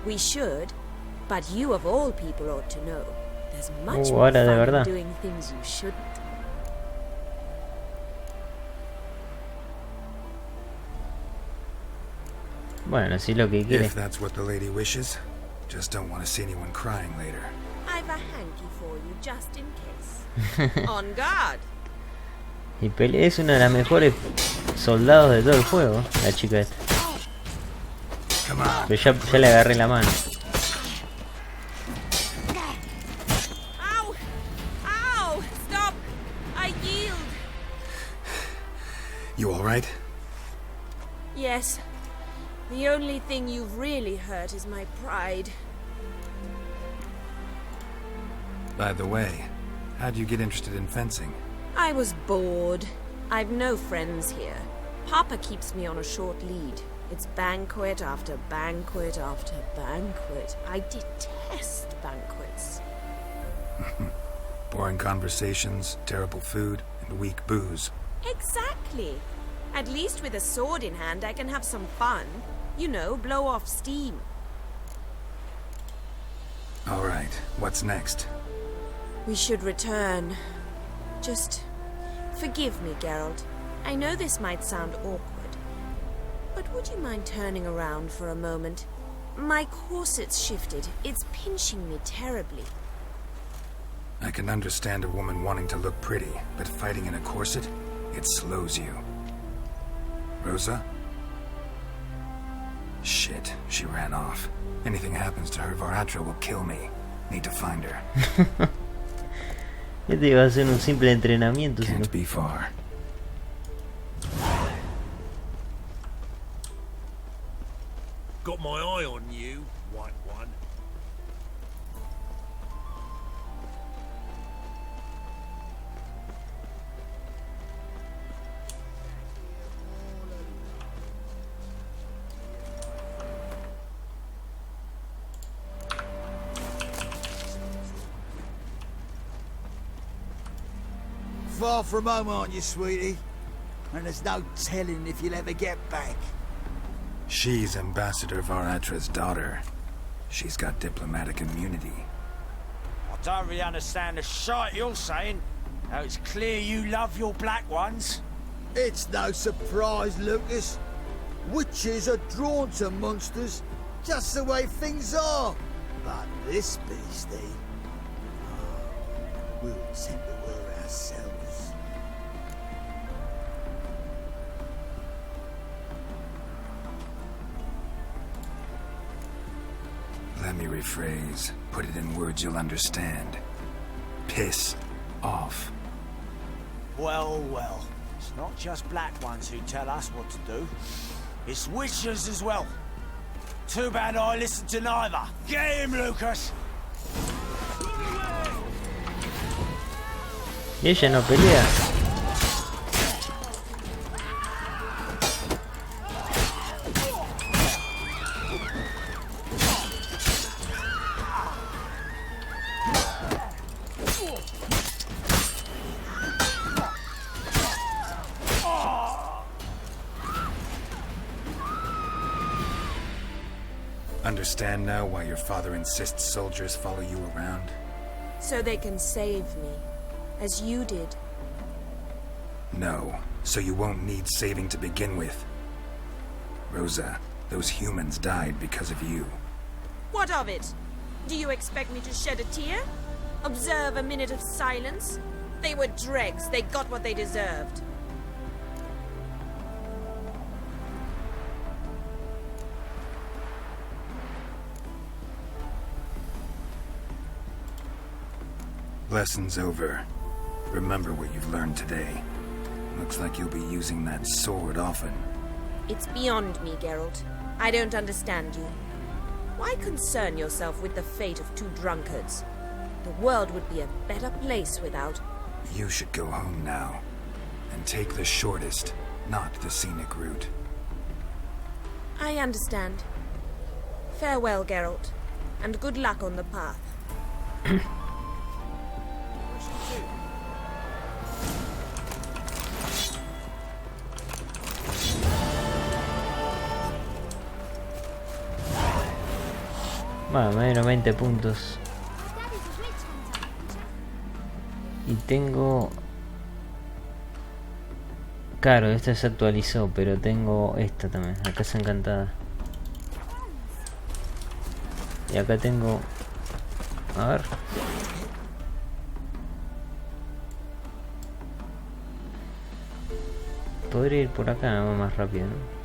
We should, but you of all people ought to know. There's much Oh, more ahora de fun in verdad. doing things you shouldn't. Bueno, si lo que quiere. If that's what the lady wishes, just don't want to see anyone crying later. I've a hanky for you just in case. On guard. Y es una de las mejores soldados de todo el juego, la chica esta. Pero ya le agarré la mano. Ow! Ow! Stop! I yield. You all right? Yes. The only thing you've really hurt is my pride. By the way, how'd you get interested in fencing? I was bored. I've no friends here. Papa keeps me on a short lead. It's banquet after banquet after banquet. I detest banquets. Boring conversations, terrible food, and weak booze. Exactly. At least with a sword in hand, I can have some fun. You know, blow off steam. All right, what's next? We should return. Just forgive me, Geralt. I know this might sound awkward, but would you mind turning around for a moment? My corset's shifted. It's pinching me terribly. I can understand a woman wanting to look pretty, but fighting in a corset, it slows you. Rosa? Shit, she ran off. Anything happens to her, Var Atra will kill me. Need to find her. Este iba a ser un simple entrenamiento. Can't be far. Got my eye on you, white one. Far from home, aren't you, sweetie? And there's no telling if you'll ever get back. She's Ambassador Var Atra's daughter. She's got diplomatic immunity. I don't really understand the shite you're saying. Now it's clear you love your black ones. It's no surprise, Lucas. Witches are drawn to monsters, just the way things are. But this beastie, we'll tend to her ourselves. Let me rephrase. Put it in words you'll understand. Piss off. Well, well. It's not just black ones who tell us what to do. It's witches as well. Too bad I listened to neither. Get him, Lucas! Y ella no pelea. Understand now why your father insists soldiers follow you around? So they can save me, as you did. No, so you won't need saving to begin with. Rosa, those humans died because of you. What of it? Do you expect me to shed a tear? Observe a minute of silence? They were dregs. They got what they deserved. Lesson's over. Remember what you've learned today. Looks like you'll be using that sword often. It's beyond me, Geralt. I don't understand you. Why concern yourself with the fate of two drunkards? The world would be a better place without... You should go home now. And take the shortest, not the scenic route. I understand. Farewell, Geralt. And good luck on the path. Bueno, me dieron 20 puntos. Y tengo... Claro, esta se actualizó, pero tengo esta también, la casa encantada. Y acá tengo... A ver. Podría ir por acá, nada más rápido, ¿no?